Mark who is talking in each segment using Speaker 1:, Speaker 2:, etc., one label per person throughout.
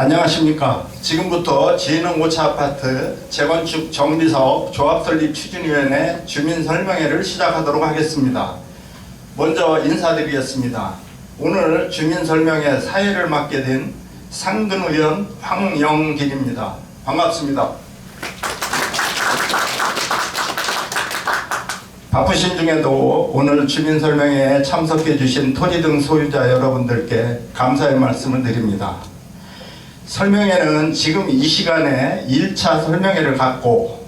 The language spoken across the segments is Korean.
Speaker 1: 안녕하십니까. 지금부터 지혜능 5차 아파트 재건축 정비사업 조합설립 추진위원회 주민설명회를 시작하도록 하겠습니다. 먼저 인사드리겠습니다. 오늘 주민설명회 사회를 맡게 된 상근의원 황영길입니다. 반갑습니다. 바쁘신 중에도 오늘 주민설명회에 참석해 주신 토지 등 소유자 여러분들께 감사의 말씀을 드립니다. 설명회는 지금 이 시간에 1차 설명회를 갖고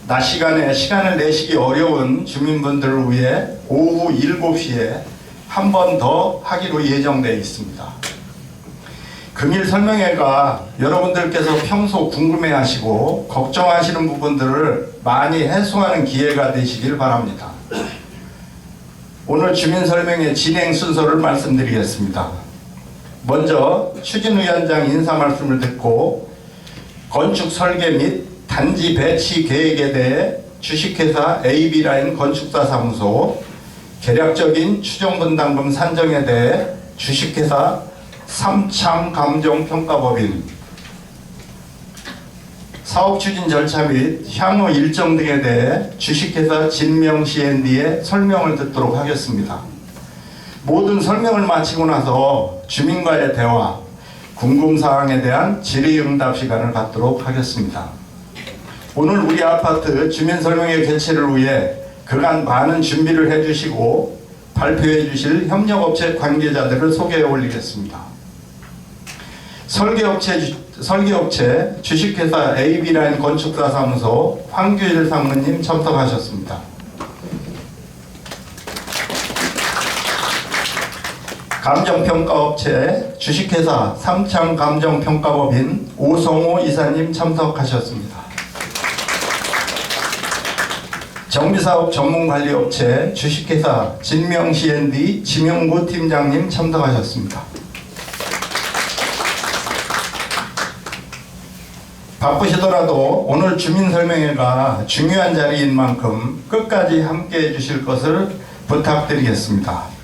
Speaker 1: 낮 시간에 시간을 내시기 어려운 주민분들을 위해 오후 7시에 한 번 더 하기로 예정되어 있습니다. 금일 설명회가 여러분들께서 평소 궁금해하시고 걱정하시는 부분들을 많이 해소하는 기회가 되시길 바랍니다. 오늘 주민설명회 진행 순서를 말씀드리겠습니다. 먼저 추진위원장 인사 말씀을 듣고 건축 설계 및 단지 배치 계획에 대해 주식회사 AB라인 건축사 사무소, 계략적인 추정분담금 산정에 대해 주식회사 삼창감정평가법인, 사업 추진 절차 및 향후 일정 등에 대해 주식회사 진명 C&D의 설명을 듣도록 하겠습니다. 모든 설명을 마치고 나서 주민과의 대화, 궁금사항에 대한 질의응답 시간을 갖도록 하겠습니다. 오늘 우리 아파트 주민설명회 개최를 위해 그간 많은 준비를 해주시고 발표해 주실 협력업체 관계자들을 소개해 올리겠습니다. 설계업체 주식회사 AB라인 건축사 사무소 황규일 상무님 참석하셨습니다. 감정평가업체 주식회사 삼창감정평가법인 오성호 이사님 참석하셨습니다. 정비사업 전문관리업체 주식회사 진명 C&D 지명구 팀장님 참석하셨습니다. 바쁘시더라도 오늘 주민설명회가 중요한 자리인 만큼 끝까지 함께해 주실 것을 부탁드리겠습니다.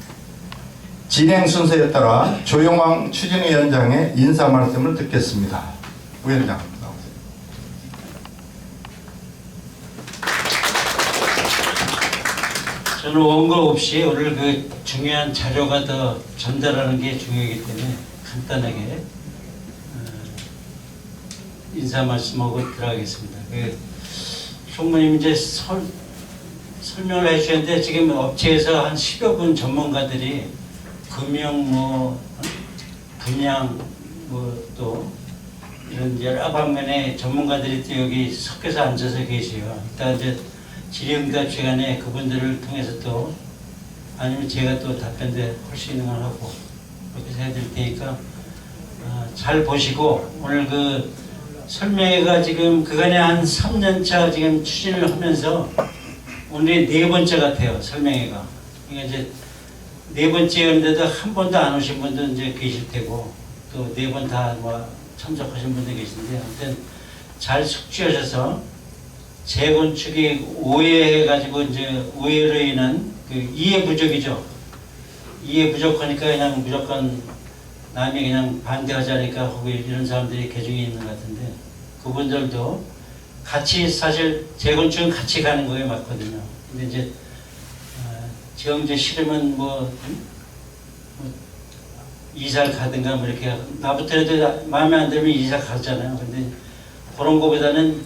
Speaker 1: 진행 순서에 따라 조영왕 추진위원장의 인사 말씀을 듣겠습니다. 위원장 나오세요.
Speaker 2: 저는 원고 없이 오늘 그 중요한 자료가 더 전달하는 게 중요하기 때문에 간단하게 인사 말씀하고 들어가겠습니다. 총무님 이제 설명을 해주셨는데 지금 업체에서 한 10여 분 전문가들이 금융, 분양, 또 이런 여러 방면의 전문가들이 또 여기 섞여서 앉아서 계세요. 일단 이제 질의응답 시간에 그분들을 통해서 또 아니면 제가 또 답변대 할 수 있는 걸 하고 그렇게 해드릴 테니까 잘 보시고 오늘 그 설명회가 지금 그간에 한 3년차 지금 추진을 하면서 오늘이 4번째 같아요. 설명회가. 그러니까 이제 4번째였는데도 한 번도 안 오신 분도 이제 계실 테고 또 4번 다 참석하신 분도 계신데 아무튼 잘 숙지하셔서 재건축이 오해해가지고 이제 오해로 인한 그 이해 부족이죠. 이해 부족하니까 그냥 무조건 남이 그냥 반대하자니까 하고 이런 사람들이 개중에 있는 것 같은데 그분들도 같이 사실 재건축은 같이 가는 거에 맞거든요. 근데 이제 정제 싫으면 이사를 가든가 이렇게 나부터라도 마음에 안 들면 이사 가잖아요. 근데 그런 거보다는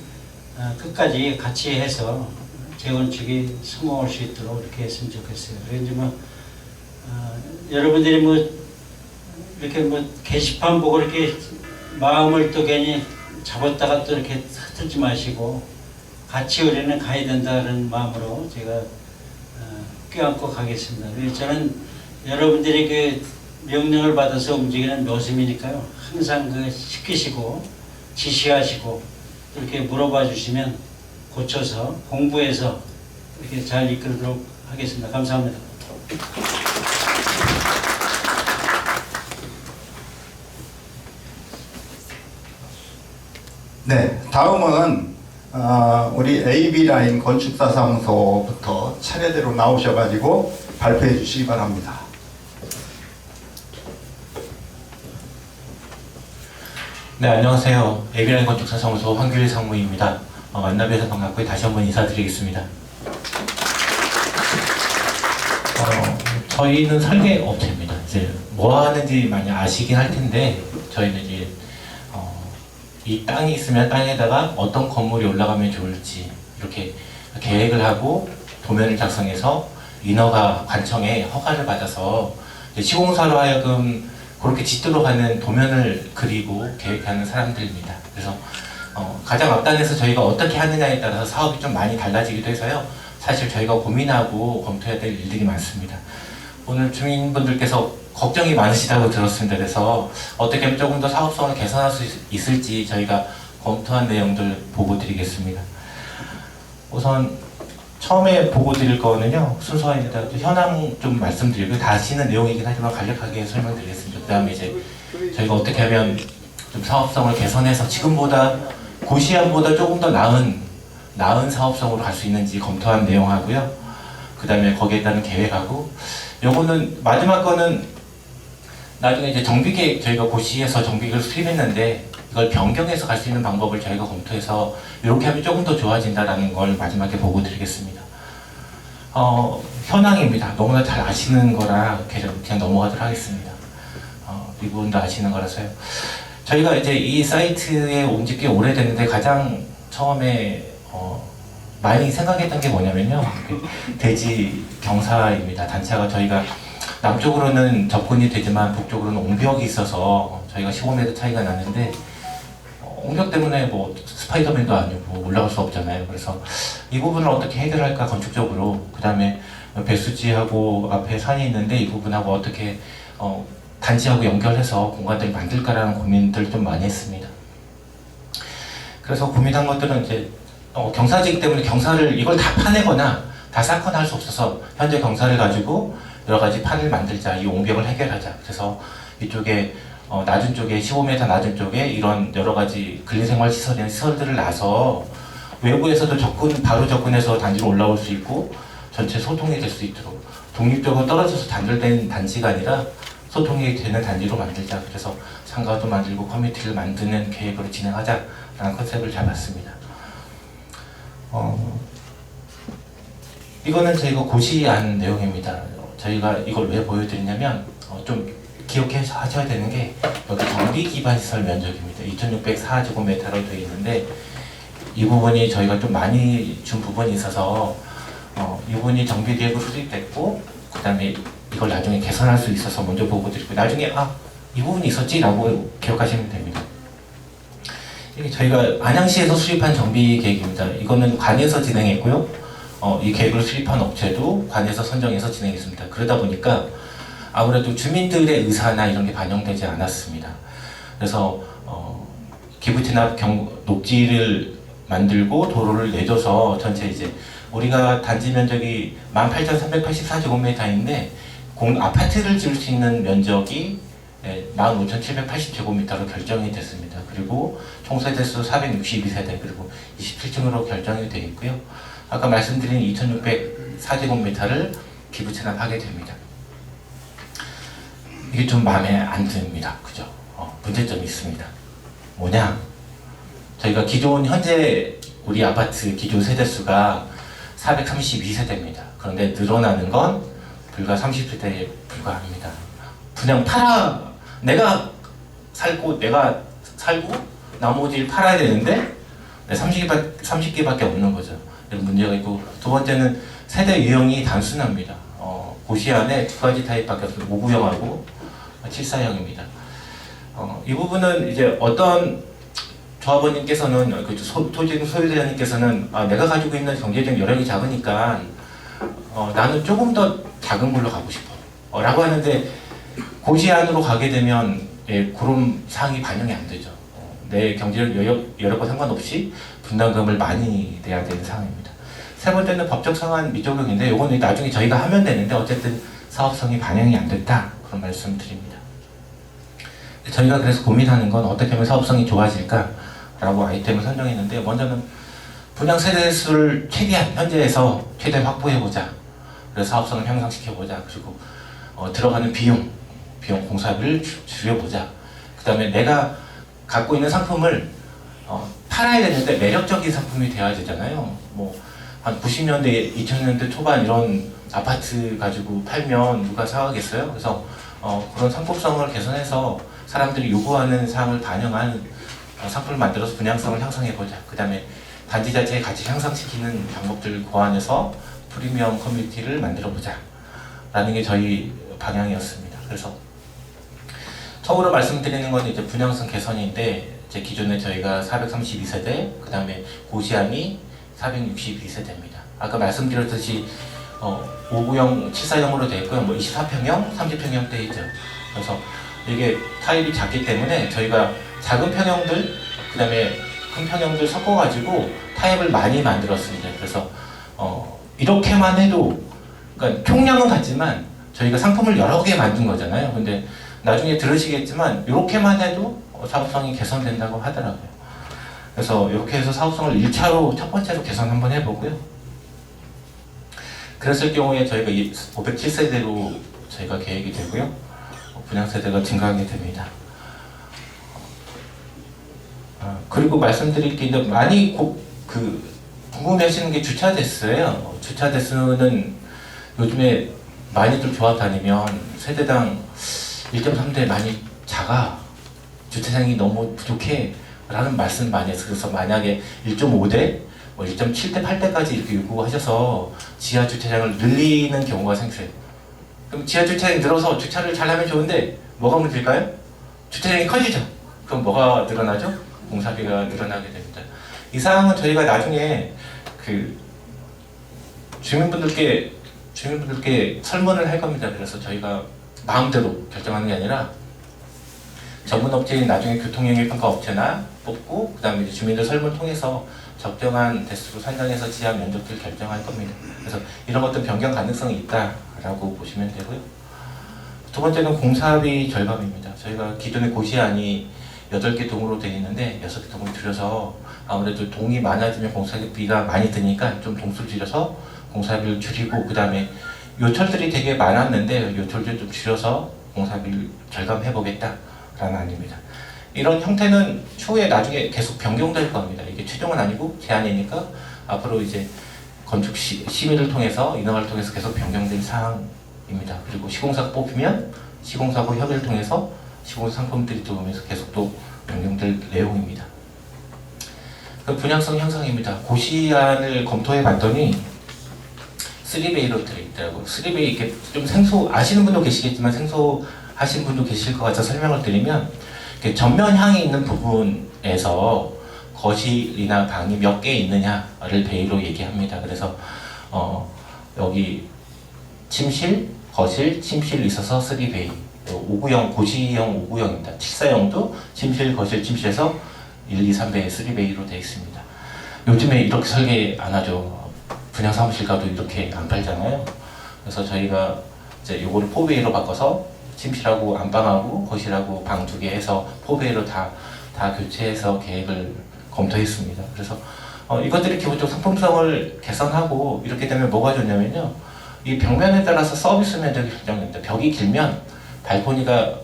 Speaker 2: 끝까지 같이 해서 재건축이 성공할 수 있도록 이렇게 했으면 좋겠어요. 그래서 여러분들이 이렇게 게시판 보고 이렇게 마음을 또 괜히 잡았다가 또 이렇게 흐트지 마시고 같이 우리는 가야 된다는 마음으로 제가 껴안고 가겠습니다. 저는 여러분들이 그 명령을 받아서 움직이는 모습이니까요. 항상 시키시고 지시하시고 이렇게 물어봐 주시면 고쳐서 공부해서 이렇게 잘 이끌도록 하겠습니다. 감사합니다.
Speaker 1: 네, 다음은 우리 AB라인 건축사 사무소부터 차례대로 나오셔가지고 발표해 주시기 바랍니다.
Speaker 3: 네, 안녕하세요. 에비라인 건축사사무소 황규일 상무입니다. 만나 뵈서 반갑고요. 다시 한번 인사드리겠습니다. 저희는 설계 업체입니다. 이제 뭐 하는지 많이 아시긴 할 텐데, 저희는 이제 이 땅이 있으면 땅에다가 어떤 건물이 올라가면 좋을지 이렇게 계획을 하고 도면을 작성해서 인허가 관청에 허가를 받아서 이제 시공사로 하여금 그렇게 짓도록 하는 도면을 그리고 계획하는 사람들입니다. 그래서 가장 앞단에서 저희가 어떻게 하느냐에 따라서 사업이 좀 많이 달라지기도 해서요. 사실 저희가 고민하고 검토해야 될 일들이 많습니다. 오늘 주민분들께서 걱정이 많으시다고 들었습니다. 그래서 어떻게 하면 조금 더 사업성을 개선할 수 있을지 저희가 검토한 내용들 보고 드리겠습니다. 우선 처음에 보고 드릴 거는요, 순서입니다. 현황 좀 말씀드리고 다 아시는 내용이긴 하지만 간략하게 설명드리겠습니다. 그 다음에 이제 저희가 어떻게 하면 좀 사업성을 개선해서 지금보다 고시안보다 조금 더 나은 사업성으로 갈 수 있는지 검토한 내용하고요. 그 다음에 거기에 따른 계획하고, 요거는 마지막 거는 나중에 이제 정비계획, 저희가 고시에서 정비계획을 수립했는데 이걸 변경해서 갈 수 있는 방법을 저희가 검토해서 이렇게 하면 조금 더 좋아진다라는 걸 마지막에 보고 드리겠습니다. 현황입니다. 너무나 잘 아시는 거라 그냥 넘어가도록 하겠습니다. 이 부분도 아시는 거라서요. 저희가 이제 이 사이트에 온 지 꽤 오래됐는데 가장 처음에 많이 생각했던 게 뭐냐면요, 대지 경사입니다. 단차가 저희가 남쪽으로는 접근이 되지만 북쪽으로는 옹벽이 있어서 저희가 15m 차이가 나는데, 옹벽 때문에 뭐 스파이더맨도 아니고 올라갈 수 없잖아요. 그래서 이 부분을 어떻게 해결할까 건축적으로, 그 다음에 배수지하고 앞에 산이 있는데 이 부분하고 어떻게 단지하고 연결해서 공간들을 만들까라는 고민들 좀 많이 했습니다. 그래서 고민한 것들은 이제 경사지기 때문에 경사를 이걸 다 파내거나 다 쌓거나 할 수 없어서 현재 경사를 가지고 여러 가지 판을 만들자, 이 옹벽을 해결하자. 그래서 이쪽에 낮은 쪽에 15m 낮은 쪽에 이런 여러 가지 근린생활 시설들을 놔서 외부에서도 바로 접근해서 단지로 올라올 수 있고 전체 소통이 될 수 있도록 독립적으로 떨어져서 단절된 단지가 아니라 소통이 되는 단지로 만들자. 그래서 상가도 만들고 커뮤니티를 만드는 계획으로 진행하자라는 컨셉을 잡았습니다. 이거는 저희가 고시한 내용입니다. 저희가 이걸 왜 보여드리냐면 좀 기억하셔야 되는 게 여기 정비 기반 시설 면적입니다. 2,604제곱미터로 되어 있는데 이 부분이 저희가 좀 많이 준 부분이 있어서 이 부분이 정비 계획으로 수립됐고, 그 다음에 이걸 나중에 개선할 수 있어서 먼저 보고 드리고, 나중에 이 부분이 있었지라고 기억하시면 됩니다. 이게 저희가 안양시에서 수립한 정비 계획입니다. 이거는 관에서 진행했고요. 이 계획을 수립한 업체도 관에서 선정해서 진행했습니다. 그러다 보니까 아무래도 주민들의 의사나 이런 게 반영되지 않았습니다. 그래서 기부티나 녹지를 만들고 도로를 내줘서 전체 이제 우리가 단지 면적이 18,384제곱미터인데 아파트를 지을 수 있는 면적이 15,780제곱미터로 결정이 됐습니다. 그리고 총 세대수 462세대, 그리고 27층으로 결정이 되어 있고요. 아까 말씀드린 2,604제곱미터를 기부 체납하게 됩니다. 이게 좀 마음에 안 듭니다. 그죠? 문제점이 있습니다. 뭐냐? 저희가 현재 우리 아파트 기존 세대수가 432세대입니다. 그런데 늘어나는 건 불과 30세대에 불과합니다. 그냥 내가 살고 나머지를 팔아야 되는데 30개밖에 없는 거죠. 이런 문제가 있고, 두 번째는 세대 유형이 단순합니다. 고시 안에 두 가지 타입밖에 없어요. 5구형하고 7사형입니다. 이 부분은 이제 어떤 조합원님께서는, 토지 소유자님께서는 내가 가지고 있는 경제적 여력이 작으니까 나는 조금 더 작은 걸로 가고 싶어 라고 하는데, 고시 안으로 가게 되면 그런 사항이 반영이 안 되죠. 내 경제적 여력과 상관없이 분담금을 많이 내야 되는 상황입니다. 세 번째는 법적 상한 미적용인데, 이거는 나중에 저희가 하면 되는데 어쨌든 사업성이 반영이 안 됐다, 그런 말씀 드립니다. 저희가 그래서 고민하는 건 어떻게 하면 사업성이 좋아질까라고 아이템을 선정했는데, 먼저는 분양 세대수를 최대한 현재에서 최대한 확보해보자. 그래서 사업성을 향상시켜보자. 그리고 들어가는 비용 공사비를 줄여보자. 그 다음에 내가 갖고 있는 상품을 팔아야 되는데 매력적인 상품이 되어야 되잖아요. 뭐 한 90년대, 2000년대 초반 이런 아파트 가지고 팔면 누가 사가겠어요? 그래서 그런 상품성을 개선해서 사람들이 요구하는 사항을 반영한 상품을 만들어서 분양성을 형성해보자. 그 다음에 단지 자체의 가치 향상시키는 방법들을 고안해서 프리미엄 커뮤니티를 만들어보자 라는 게 저희 방향이었습니다. 그래서 처음으로 말씀드리는 건 이제 분양성 개선인데, 이제 기존에 저희가 432세대, 그 다음에 고시안이 462세대입니다. 아까 말씀드렸듯이 5구형, 7사형으로 되어 있고요. 뭐 24평형, 30평형 되어 있죠. 그래서 이게 타입이 작기 때문에 저희가 작은 평형들, 그 다음에 큰 평형들 섞어가지고 타입을 많이 만들었습니다. 그래서 이렇게만 해도, 그러니까 총량은 같지만 저희가 상품을 여러 개 만든 거잖아요. 근데 나중에 들으시겠지만 이렇게만 해도 사업성이 개선된다고 하더라고요. 그래서 이렇게 해서 사업성을 1차로, 첫 번째로 개선 한번 해보고요. 그랬을 경우에 저희가 507세대로 저희가 계획이 되고요. 분양세대가 증가하게 됩니다. 그리고 말씀드릴 게 있는데, 많이 궁금해하시는 게 주차 대수예요. 주차 대수는 요즘에 많이들 조합 다니면 세대당 1.3대 많이 작아, 주차장이 너무 부족해 라는 말씀 많이 해서, 그래서 만약에 1.5대, 뭐 1.7대, 8대까지 이렇게 요구하셔서 지하 주차장을 늘리는 경우가 생겨요. 그럼 지하 주차장이 늘어서 주차를 잘하면 좋은데 뭐가 문제일까요? 주차장이 커지죠. 그럼 뭐가 늘어나죠? 공사비가 늘어나게 됩니다. 이 사항은 저희가 나중에 주민분들께 설문을 할 겁니다. 그래서 저희가 마음대로 결정하는 게 아니라 전문업체인 나중에 교통영역평가업체나 뽑고, 그 다음에 주민들 설문 통해서 적정한 대수로 선정해서 지하 면적들 결정할 겁니다. 그래서 이런 것들 변경 가능성이 있다라고 보시면 되고요. 두 번째는 공사비 절감입니다. 저희가 기존의 고시안이 8개 동으로 되어 있는데 6개 동을 줄여서, 아무래도 동이 많아지면 공사비가 많이 드니까 좀 동수를 줄여서 공사비를 줄이고, 그 다음에 요철들이 되게 많았는데 요철들 좀 줄여서 공사비를 절감해보겠다라는 안입니다. 이런 형태는 추후에 나중에 계속 변경될 겁니다. 이게 최종은 아니고 제한이니까 앞으로 이제 건축 심의를 통해서, 인허가를 통해서 계속 변경될 사항입니다. 그리고 시공사 뽑히면 시공사하고 협의를 통해서 시공사 상품들이 들어오면서 계속 또 변경될 내용입니다. 그 분양성 향상입니다. 고시안을 검토해 봤더니 3베이로 들어있더라고요. 3베이, 이렇게 좀 아시는 분도 계시겠지만 생소하신 분도 계실 것 같아서 설명을 드리면, 전면향이 있는 부분에서 거실이나 방이 몇 개 있느냐를 베이로 얘기합니다. 그래서 여기 침실, 거실, 침실 있어서 3베이, 5구형, 고시형 5구형입니다. 7사형도 침실, 거실, 침실에서 1, 2, 3베이, 3베이로 되어 있습니다. 요즘에 이렇게 설계 안 하죠. 분양사무실 가도 이렇게 안 팔잖아요. 그래서 저희가 이제 요거를 4베이로 바꿔서 침실하고 안방하고 거실하고 방 2개 해서 4베이로 다 교체해서 계획을 검토했습니다. 그래서 이것들이 기본적으로 상품성을 개선하고, 이렇게 되면 뭐가 좋냐면요, 이 벽면에 따라서 서비스 면적이 결정됩니다. 벽이 길면 발코니가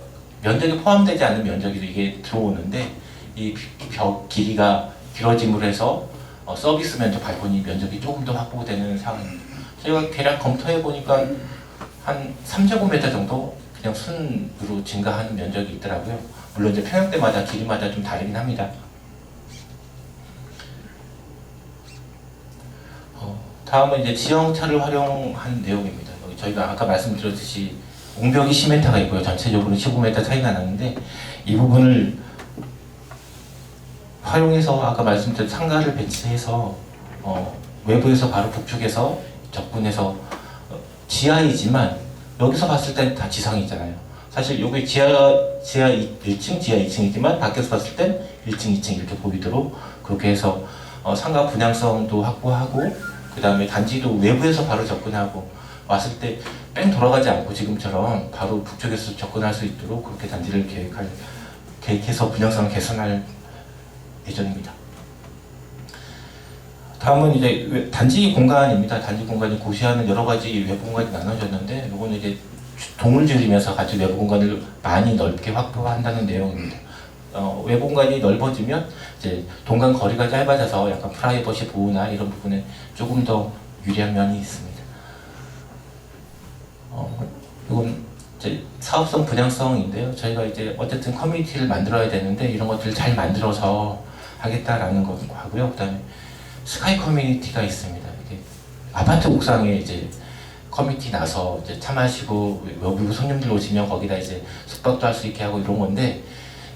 Speaker 3: 면적이 포함되지 않는 면적이 이게 들어오는데, 이 벽 길이가 길어짐으로 해서 서비스 면적, 발코니 면적이 조금 더 확보되는 상황입니다. 저희가 대략 검토해 보니까 한 3제곱미터 정도 그냥 순으로 증가하는 면적이 있더라고요. 물론 이제 평형대마다 길이마다 좀 다르긴 합니다. 다음은 이제 지형차를 활용한 내용입니다. 저희가 아까 말씀드렸듯이 옹벽이 10m가 있고요. 전체적으로 15m 차이가 나는데, 이 부분을 활용해서 아까 말씀드린 상가를 배치해서 외부에서 바로 북쪽에서 접근해서 지하이지만 여기서 봤을 땐 다 지상이잖아요. 사실 여기 지하 1층, 지하 2층이지만 밖에서 봤을 땐 1층, 2층 이렇게 보이도록 그렇게 해서 상가 분양성도 확보하고, 그 다음에 단지도 외부에서 바로 접근하고, 왔을 때 뺑 돌아가지 않고 지금처럼 바로 북쪽에서 접근할 수 있도록 그렇게 단지를 계획해서 분양성을 개선할 예정입니다. 다음은 이제 단지 공간입니다. 단지 공간이 고시하는 여러 가지 외부 공간이 나눠졌는데, 이거는 이제 동을 줄이면서 같이 외부 공간을 많이 넓게 확보한다는 내용입니다. 외부 공간이 넓어지면 이제 동간 거리가 짧아져서 약간 프라이버시 보호나 이런 부분에 조금 더 유리한 면이 있습니다. 이건 이제 사업성 분양성인데요. 저희가 이제 어쨌든 커뮤니티를 만들어야 되는데 이런 것들을 잘 만들어서 하겠다라는 거 하고요. 그다음에 스카이 커뮤니티가 있습니다. 이게 아파트 옥상에 이제 커뮤니티 나서 이제 차 마시고 외부 손님들 오시면 거기다 이제 숙박도 할 수 있게 하고 이런 건데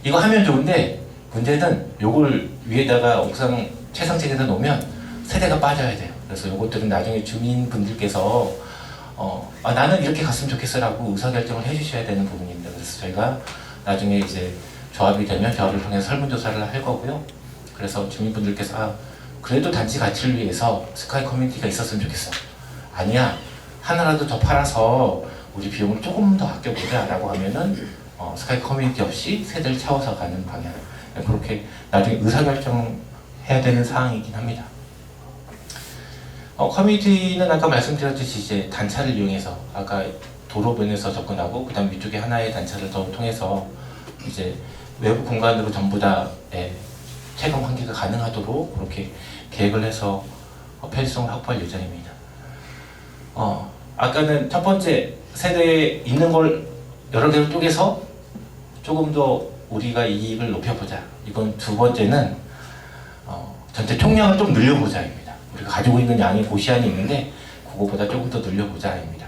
Speaker 3: 이거 하면 좋은데 문제는 요걸 위에다가 옥상 최상층에다 놓으면 세대가 빠져야 돼요. 그래서 요것들은 나중에 주민분들께서 나는 이렇게 갔으면 좋겠어라고 의사결정을 해주셔야 되는 부분입니다. 그래서 저희가 나중에 이제 조합이 되면 조합을 통해서 설문조사를 할 거고요. 그래서 주민분들께서 그래도 단지 가치를 위해서 스카이 커뮤니티가 있었으면 좋겠어. 아니야. 하나라도 더 팔아서 우리 비용을 조금 더 아껴보자 라고 하면은 스카이 커뮤니티 없이 세대를 채워서 가는 방향. 그렇게 나중에 의사결정해야 되는 사항이긴 합니다. 커뮤니티는 아까 말씀드렸듯이 이제 단차를 이용해서 아까 도로변에서 접근하고 그다음 위쪽에 하나의 단차를 더 통해서 이제 외부 공간으로 전부 다 체감 환기가 가능하도록 그렇게 계획을 해서 편의성을 확보할 예정입니다. 아까는 첫 번째 세대에 있는 걸 여러 개를 쪼개서 조금 더 우리가 이익을 높여보자. 이건 두 번째는 전체 총량을 좀 늘려보자입니다. 우리가 가지고 있는 양이 고시한이 있는데 그거보다 조금 더 늘려보자입니다.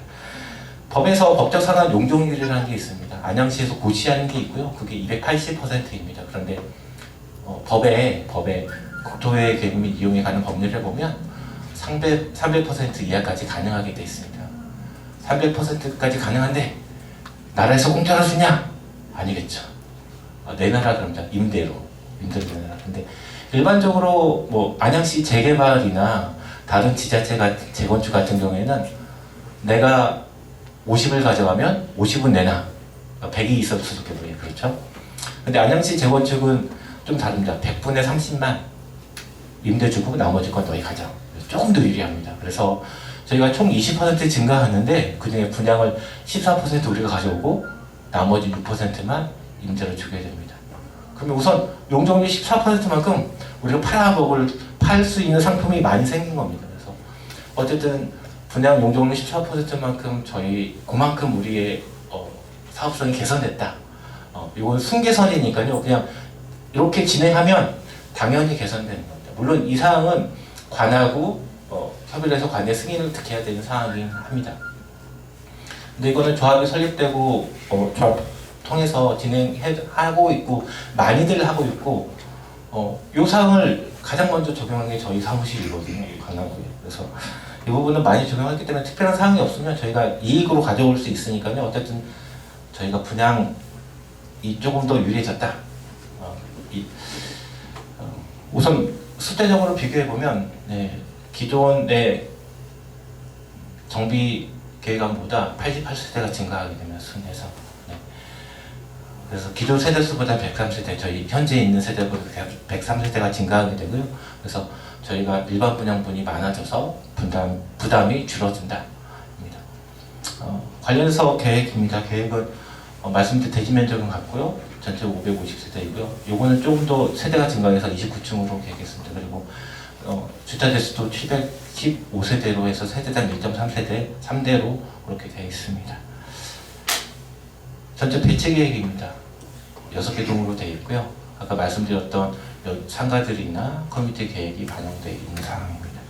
Speaker 3: 법에서 법적 상한 용적률이라는 게 있습니다. 안양시에서 고시하는 게 있고요. 그게 280%입니다. 그런데 법에 국토의 계획 및 이용에 관한 법률을 보면 300% 이하까지 가능하게 돼 있습니다. 300%까지 가능한데 나라에서 공짜로 주냐? 아니겠죠. 내놔라 그럽니다. 임대로 내놔라. 근데 일반적으로 뭐 안양시 재개발이나 다른 지자체 재건축 같은 경우에는 내가 50을 가져가면 50은 내놔. 100이 있어도 좋겠고요. 그렇죠? 근데 안양시 재건축은 좀 다릅니다. 100분의 30만 임대 주고 나머지 건 너희 가져. 조금 더 유리합니다. 그래서 저희가 총 20% 증가하는데 그중에 분양을 14% 우리가 가져오고 나머지 6%만 임대로 주게 됩니다. 그러면 우선 용적률 14%만큼 우리가 팔 수 있는 상품이 많이 생긴 겁니다. 그래서 어쨌든 분양 용적률 14%만큼 그만큼 우리의 사업성이 개선됐다. 이건 순개선이니까요. 그냥 이렇게 진행하면 당연히 개선되는 겁니다. 물론 이 사항은 관하고 협의를 해서 관의 승인을 득해야 되는 사항이긴 합니다. 근데 이거는 조합이 설립되고 조합 통해서 진행하고 있고 많이들 하고 있고 이 사항을 가장 먼저 적용한 게 저희 사무실이거든요. 관하고요. 그래서 이 부분은 많이 적용했기 때문에 특별한 사항이 없으면 저희가 이익으로 가져올 수 있으니까요. 어쨌든 저희가 분양이 조금 더 유리해졌다. 우선 숫자적으로 비교해보면 기존의 정비 계획안보다 88세대가 증가하게 되면 순에서 그래서 기존 세대수보다 103세대, 저희 현재 있는 세대보다 103세대가 증가하게 되고요. 그래서 저희가 일반 분양분이 많아져서 부담이 줄어든다. 관련해서 계획입니다. 계획은 말씀드린 대지 면적은 같고요. 전체 550세대이고요. 요거는 조금 더 세대가 증가해서 29층으로 계획했습니다. 그리고 주차 대수도 715세대로 해서 세대당 1.3세대, 3대로 그렇게 되어 있습니다. 전체 배치 계획입니다. 6개 동으로 되어 있고요. 아까 말씀드렸던 상가들이나 커뮤니티 계획이 반영되어 있는 상황입니다.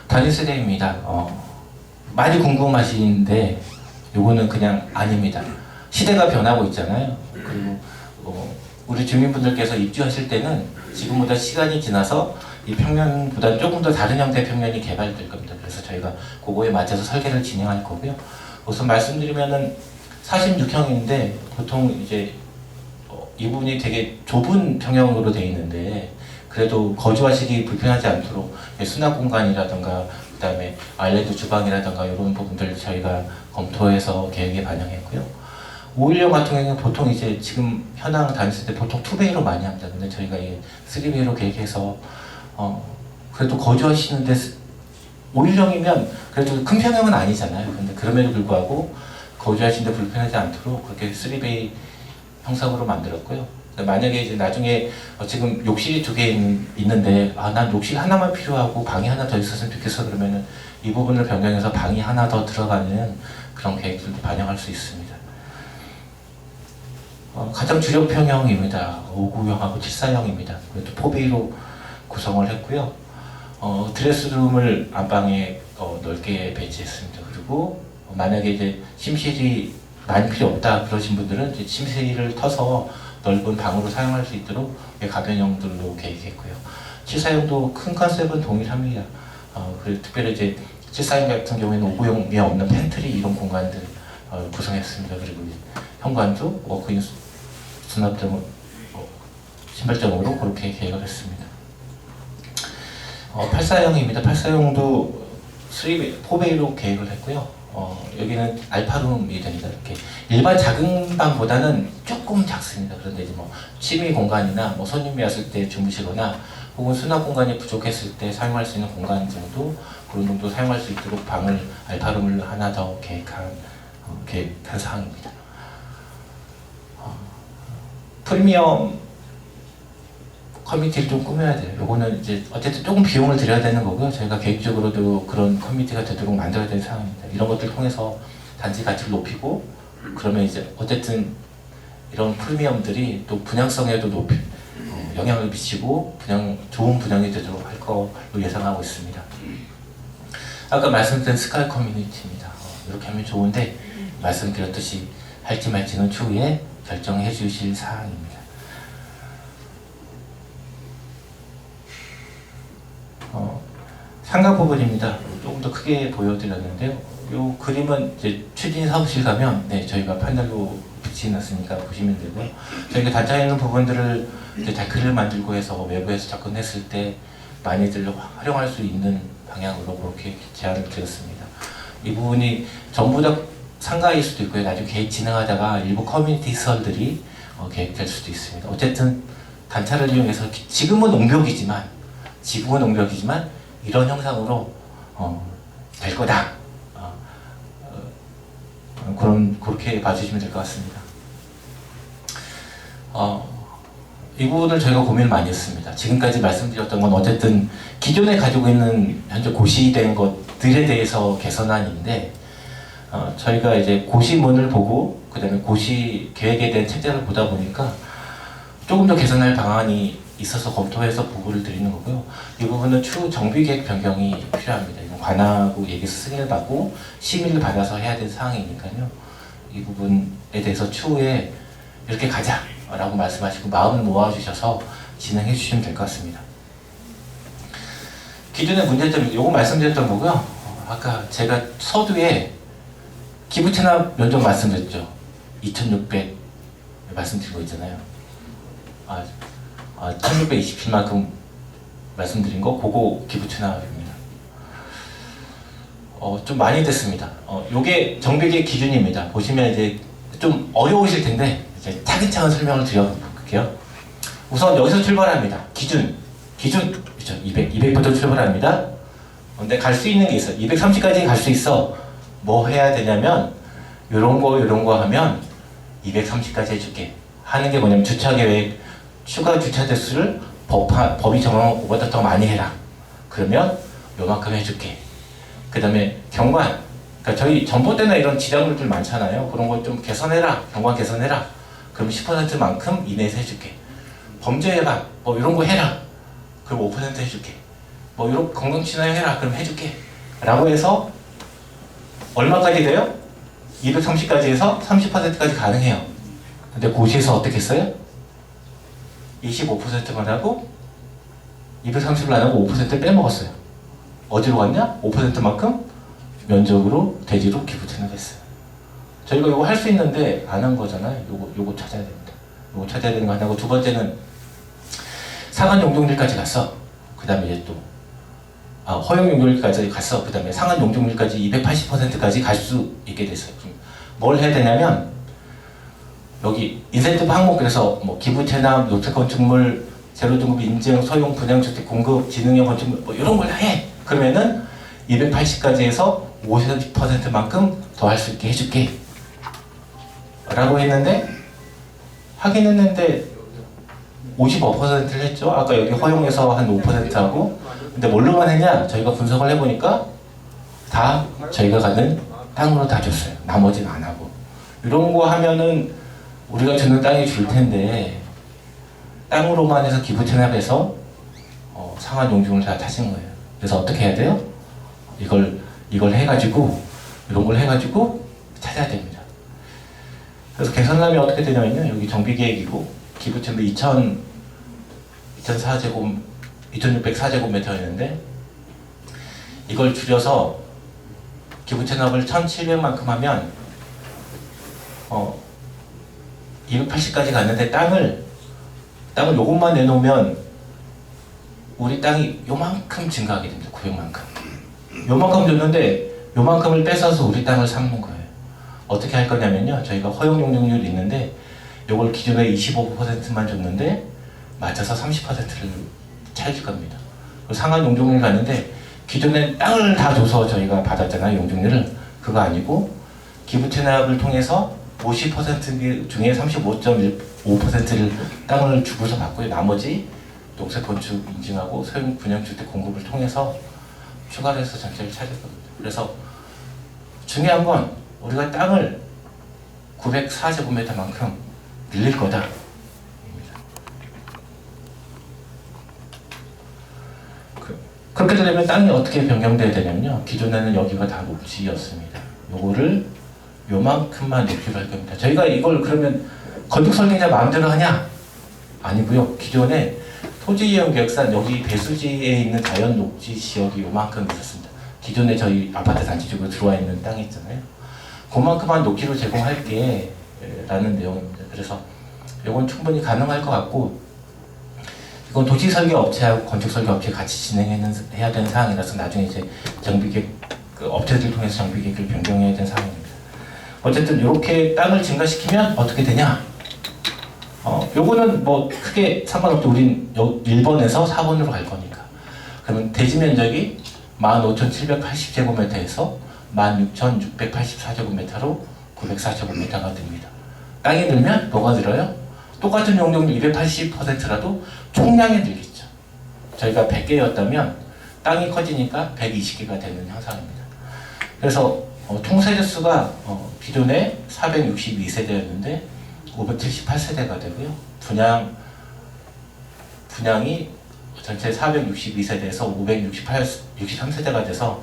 Speaker 3: 단위 세대입니다. 많이 궁금하시는데 요거는 그냥 아닙니다. 시대가 변하고 있잖아요. 그리고 우리 주민분들께서 입주하실 때는 지금보다 시간이 지나서 이 평면보다 조금 더 다른 형태의 평면이 개발될 겁니다. 그래서 저희가 그거에 맞춰서 설계를 진행할 거고요. 우선 말씀드리면은 46형인데 보통 이제 이 부분이 되게 좁은 평형으로 되어 있는데 그래도 거주하시기 불편하지 않도록 수납 공간이라든가 그다음에 알레드 주방이라든가 이런 부분들 저희가 검토해서 계획에 반영했고요. 5일형 같은 경우는 보통 이제 지금 현황 다녔을 때 보통 2배로 많이 합니다. 근데 저희가 이게 3배로 계획해서 그래도 거주하시는데 5일형이면 그래도 큰 평형은 아니잖아요. 근데 그럼에도 불구하고 거주하시는데 불편하지 않도록 그렇게 3베이 형상으로 만들었고요. 만약에 이제 나중에 지금 욕실이 2개 있는데 난 욕실 하나만 필요하고 방이 하나 더 있었으면 좋겠어 그러면은 이 부분을 변경해서 방이 하나 더 들어가는 그런 계획들도 반영할 수 있습니다. 가장 주력평형입니다. 5구형하고 74형입니다. 그래도 포베이로 구성을 했고요. 드레스룸을 안방에 넓게 배치했습니다. 그리고 만약에 이제 침실이 많이 필요 없다 그러신 분들은 이제 침실을 터서 넓은 방으로 사용할 수 있도록 가변형들로 계획했고요. 74형도 큰 컨셉은 동일합니다. 그리고 특별히 이제 74형 같은 경우에는 5구형에 없는 팬트리 이런 공간들 구성했습니다. 그리고 현관도 워크인 수납장, 신발장으로 그렇게 계획을 했습니다. 84형입니다. 84형도 4베이로 계획을 했고요. 여기는 알파룸이 됩니다. 이렇게 일반 작은 방보다는 조금 작습니다. 그런데 이제 뭐 취미 공간이나 뭐 손님이 왔을 때 주무시거나 혹은 수납 공간이 부족했을 때 사용할 수 있는 공간 정도 그런 정도 사용할 수 있도록 방을 알파룸을 하나 더 계획한 사항입니다. 프리미엄 커뮤니티를 좀 꾸며야 돼요. 요거는 이제 어쨌든 조금 비용을 들여야 되는 거고요. 저희가 계획적으로도 그런 커뮤니티가 되도록 만들어야 되는 상황입니다. 이런 것들을 통해서 단지 가치를 높이고 그러면 이제 어쨌든 이런 프리미엄들이 또 분양성에도 높이 영향을 미치고 좋은 분양이 되도록 할 걸로 예상하고 있습니다. 아까 말씀드린 스카이 커뮤니티입니다. 이렇게 하면 좋은데 말씀드렸듯이 할지 말지는 추후에 결정해 주실 사항입니다. 상가 부분입니다. 조금 더 크게 보여드렸는데요. 이 그림은 이제 추진 사무실 가면 저희가 판넬로 빛이 났으니까 보시면 되고요. 저희가 단차에 있는 부분들을 이제 데크를 만들고 해서 외부에서 접근했을 때 많이들 활용할 수 있는 방향으로 그렇게 제안을 드렸습니다. 이 부분이 전부 다 상가일 수도 있고요. 나중에 계획 진행하다가 일부 커뮤니티 시설들이 계획될 수도 있습니다. 어쨌든 단차를 이용해서 지금은 옹벽이지만 이런 형상으로 될 거다. 그렇게 봐주시면 될 것 같습니다. 이 부분을 저희가 고민을 많이 했습니다. 지금까지 말씀드렸던 건 어쨌든 기존에 가지고 있는 현재 고시된 것들에 대해서 개선안인데 저희가 이제 고시문을 보고 그 다음에 고시 계획에 대한 책자를 보다 보니까 조금 더 개선할 방안이 있어서 검토해서 보고를 드리는 거고요. 이 부분은 추후 정비계획 변경이 필요합니다. 이건 관하고 얘기해서 승인을 받고 심의를 받아서 해야 될 사항이니까요. 이 부분에 대해서 추후에 이렇게 가자라고 말씀하시고 마음을 모아주셔서 진행해 주시면 될 것 같습니다. 기존의 문제점, 요거 말씀드렸던 거고요. 아까 제가 서두에 기부채납 면적 말씀드렸죠. 2,600 말씀드린 거 있잖아요. 1,627만큼 말씀드린 거, 그거 기부채납입니다. 좀 많이 됐습니다. 요게 정비계획 기준입니다. 보시면 이제 좀 어려우실 텐데, 이제 차근차근 설명을 드려볼게요. 우선 여기서 출발합니다. 기준. 그렇죠. 200부터 출발합니다. 근데 갈 수 있는 게 있어요. 230까지 갈 수 있어. 뭐 해야 되냐면, 요런 거 하면 230까지 해줄게. 하는 게 뭐냐면 주차계획, 추가 주차 대수를 법이 정한 것보다 더 많이 해라. 그러면 요만큼 해줄게. 그 다음에 경관. 그러니까 저희 전봇대나 이런 지장물들 많잖아요. 그런 거 좀 개선해라. 경관 개선해라. 그럼 10%만큼 이내에서 해줄게. 범죄 예방, 뭐 이런 거 해라. 그럼 5% 해줄게. 뭐 이런 건강친화형 해라. 그럼 해줄게. 라고 해서 얼마까지 돼요? 230까지 해서 30%까지 가능해요. 근데 고시에서 어떻게 했어요? 25%만 하고 230을 안 하고 5%를 빼먹었어요. 어디로 갔냐? 5%만큼 면적으로 대지로 기부채납했어요. 저희가 이거 할 수 있는데 안 한 거잖아요. 요거 찾아야 됩니다. 요거 찾아야 되는 거 하나고, 두 번째는 상한 용적률까지 갔어. 그 다음에 이제 또 허용 용적률까지 갔어. 그 다음에 상한 용적률까지 280%까지 갈 수 있게 됐어요. 그럼 뭘 해야 되냐면 여기 인센티브 항목에서 뭐 기부채납, 녹색 건축물, 제로등급 인증, 소형 분양주택 공급, 지능형 건축물 뭐 이런 걸 해. 그러면은 280까지 해서 50%만큼 더 할 수 있게 해줄게. 라고 했는데 확인했는데 55%를 했죠. 아까 여기 허용해서 한 5%하고. 근데 뭘로만 했냐? 저희가 분석을 해보니까 다 저희가 가는 땅으로 다 줬어요. 나머지는 안 하고. 이런 거 하면은 우리가 주는 땅이 줄 텐데 땅으로만 해서 기부 체납해서 상한 용증을 다 타신 거예요. 그래서 어떻게 해야 돼요? 이걸 해가지고 이런 걸 해가지고 찾아야 됩니다. 그래서 개선하면 어떻게 되냐면요. 여기 정비계획이고 기부채도 2604제곱미터였는데 이걸 줄여서 기부채납을 1700만큼 하면 280까지 갔는데 땅을 요것만 내놓으면 우리 땅이 요만큼 증가하게 됩니다. 900만큼. 요만큼 줬는데 요만큼을 뺏어서 우리 땅을 삼는 거예요. 어떻게 할 거냐면요. 저희가 허용 용적률이 있는데 요걸 기존에 25%만 줬는데 맞춰서 30%를 차줄 겁니다. 상한 용적률 갔는데 기존에 땅을 다 줘서 저희가 받았잖아요. 용적률을. 그거 아니고 기부 체납을 통해서 50% 중에 35.5%를 땅을 주고서 받고요. 나머지 농사 건축 인증하고 소형 분양주택 공급을 통해서 추가로 해서 전체를 찾을 겁니다. 그래서 중요한 건 우리가 땅을 904제곱미터만큼 늘릴 거다. 그렇게 되면 땅이 어떻게 변경돼야 되냐면요. 기존에는 여기가 다 녹지였습니다. 요거를 요만큼만 녹지로 할 겁니다. 저희가 이걸 그러면 건축 설계자 마음대로 하냐? 아니고요. 기존에 토지이용계획상 여기 배수지에 있는 자연 녹지 지역이 요만큼 있었습니다. 기존에 저희 아파트 단지 쪽으로 들어와 있는 땅이 있잖아요. 그만큼만 녹지로 제공할게 라는 내용입니다. 그래서 이건 충분히 가능할 것 같고 이건 도시 설계 업체하고 건축 설계 업체 같이 진행해야 되는 사항이라서 나중에 이제 정비계획 그 업체들 통해서 정비계획을 변경해야 되는 사항입니다. 어쨌든 이렇게 땅을 증가시키면 어떻게 되냐? 요거는 뭐 크게 상관없죠. 우린 1번에서 4번으로 갈 거니까. 그러면 대지 면적이 15,780제곱미터에서 16,684제곱미터로 904제곱미터가 됩니다. 땅이 늘면 뭐가 늘어요? 똑같은 용적률 280%라도 총량이 늘겠죠. 저희가 100개였다면 땅이 커지니까 120개가 되는 현상입니다. 그래서 총세대 수가 기존에 462세대였는데 578세대가 되고요. 분양이 전체 462세대에서 563세대가 돼서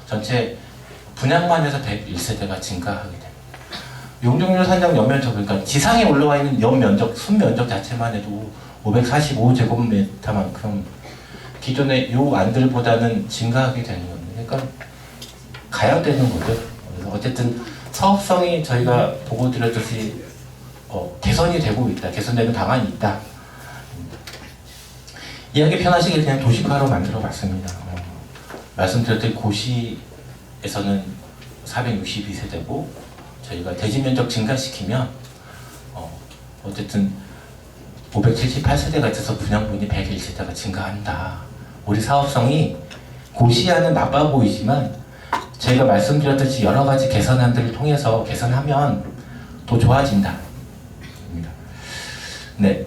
Speaker 3: 전체 분양만 해서 101세대가 증가하게 됩니다. 용적률 산정 연면적, 그러니까 지상에 올라와 있는 연면적, 순면적 자체만 해도 545제곱미터만큼 기존의 요 안들보다는 증가하게 되는 겁니다. 그러니까 가약되는 거죠. 그래서 어쨌든 사업성이 저희가 보고 드렸듯이 개선이 되고 있다. 개선되는 방안이 있다. 이야기 편하시게 그냥 도시화로 만들어 봤습니다. 말씀드렸듯이 고시에서는 462세대고 저희가 대지 면적 증가시키면 어쨌든 578세대가 있어서 분양분이 101세대가 증가한다. 우리 사업성이 고시와는 나빠 보이지만 저희가 말씀드렸듯이 여러 가지 개선안들을 통해서 개선하면 더 좋아진다. 네,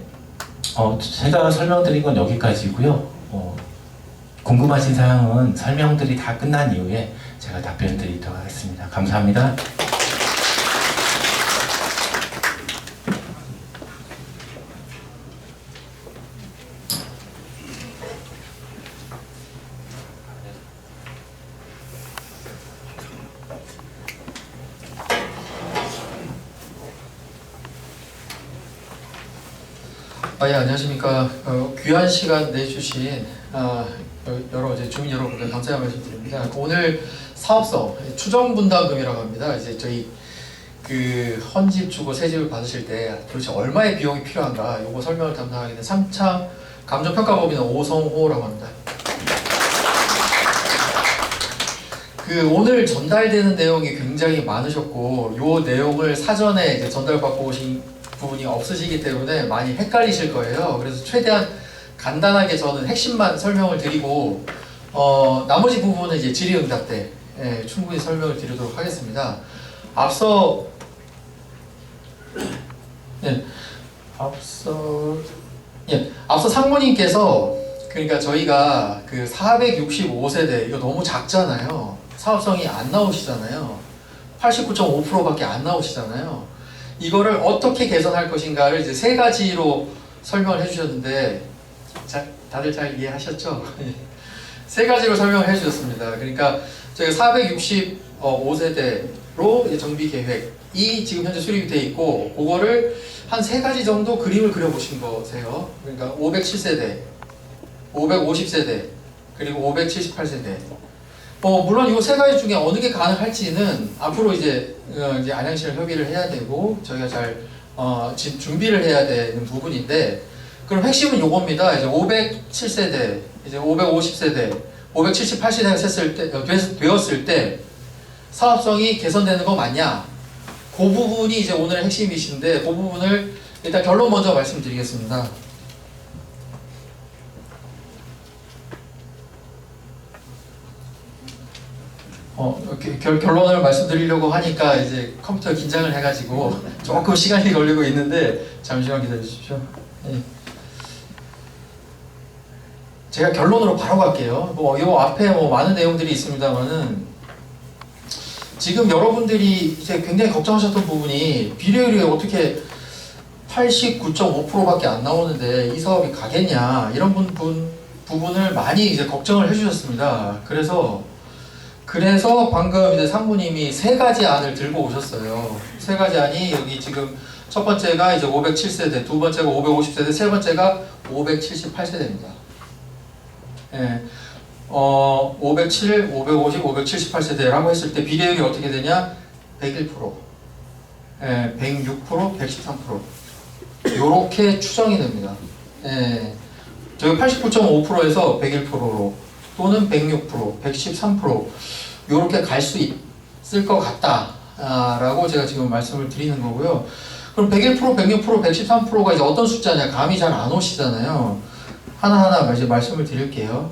Speaker 3: 제가 설명드린 건 여기까지고요. 궁금하신 사항은 설명들이 다 끝난 이후에 제가 답변 드리도록 하겠습니다. 감사합니다.
Speaker 4: 예, 안녕하십니까. 귀한 시간 내주신 여러 이제 주민 여러분들 감사의 말씀드립니다. 오늘 사업성 추정 분담금이라고 합니다. 이제 저희 그 헌집 주고 새집을 받으실 때 도대체 얼마의 비용이 필요한가 요거 설명을 담당하게 된 삼창 감정평가법인 오성호라고 합니다. 그 오늘 전달되는 내용이 굉장히 많으셨고 요 내용을 사전에 이제 전달받고 오신 부분이 없으시기 때문에 많이 헷갈리실 거예요. 그래서 최대한 간단하게 저는 핵심만 설명을 드리고 나머지 부분은 이제 질의응답 때 충분히 설명을 드리도록 하겠습니다. 앞서 상무님께서 그러니까 저희가 그 465세대 이거 너무 작잖아요. 사업성이 안 나오시잖아요. 89.5%밖에 안 나오시잖아요. 이거를 어떻게 개선할 것인가를 이제 세 가지로 설명을 해주셨는데 다들 잘 이해하셨죠? 세 가지로 설명을 해주셨습니다. 그러니까 저희가 465세대로 정비 계획이 지금 현재 수립이 돼 있고 그거를 한 세 가지 정도 그림을 그려보신 거세요. 그러니까 507세대, 550세대, 그리고 578세대. 물론 이 세 가지 중에 어느 게 가능할지는 앞으로 이제 안양시랑 협의를 해야 되고 저희가 잘 지금 준비를 해야 되는 부분인데, 그럼 핵심은 요겁니다. 이제 507세대, 이제 550세대, 578세대가 되었을 때 사업성이 개선되는 거 맞냐? 그 부분이 이제 오늘의 핵심이신데, 그 부분을 일단 결론 먼저 말씀드리겠습니다. 결론을 말씀드리려고 하니까 이제 컴퓨터 긴장을 해가지고 조금 시간이 걸리고 있는데 잠시만 기다려 주십시오. 네. 제가 결론으로 바로 갈게요. 요 앞에 많은 내용들이 있습니다만은 지금 여러분들이 이제 굉장히 걱정하셨던 부분이 비례율이 어떻게 89.5%밖에 안 나오는데 이 사업이 가겠냐 이런 부분을 많이 이제 걱정을 해주셨습니다. 그래서 방금 이제 상무님이 세 가지 안을 들고 오셨어요. 세 가지 안이 여기 지금 첫 번째가 이제 507세대, 두 번째가 550세대, 세 번째가 578세대입니다. 예. 507, 550, 578세대라고 했을 때 비례율이 어떻게 되냐? 101%, 예, 106%, 113%. 요렇게 추정이 됩니다. 예. 저희 89.5%에서 101%로 또는 106%, 113% 요렇게 갈 수 있을 것 같다라고 제가 지금 말씀을 드리는 거고요. 그럼 101%, 106%, 113%가 이제 어떤 숫자냐? 감이 잘 안 오시잖아요. 하나하나 이제 말씀을 드릴게요.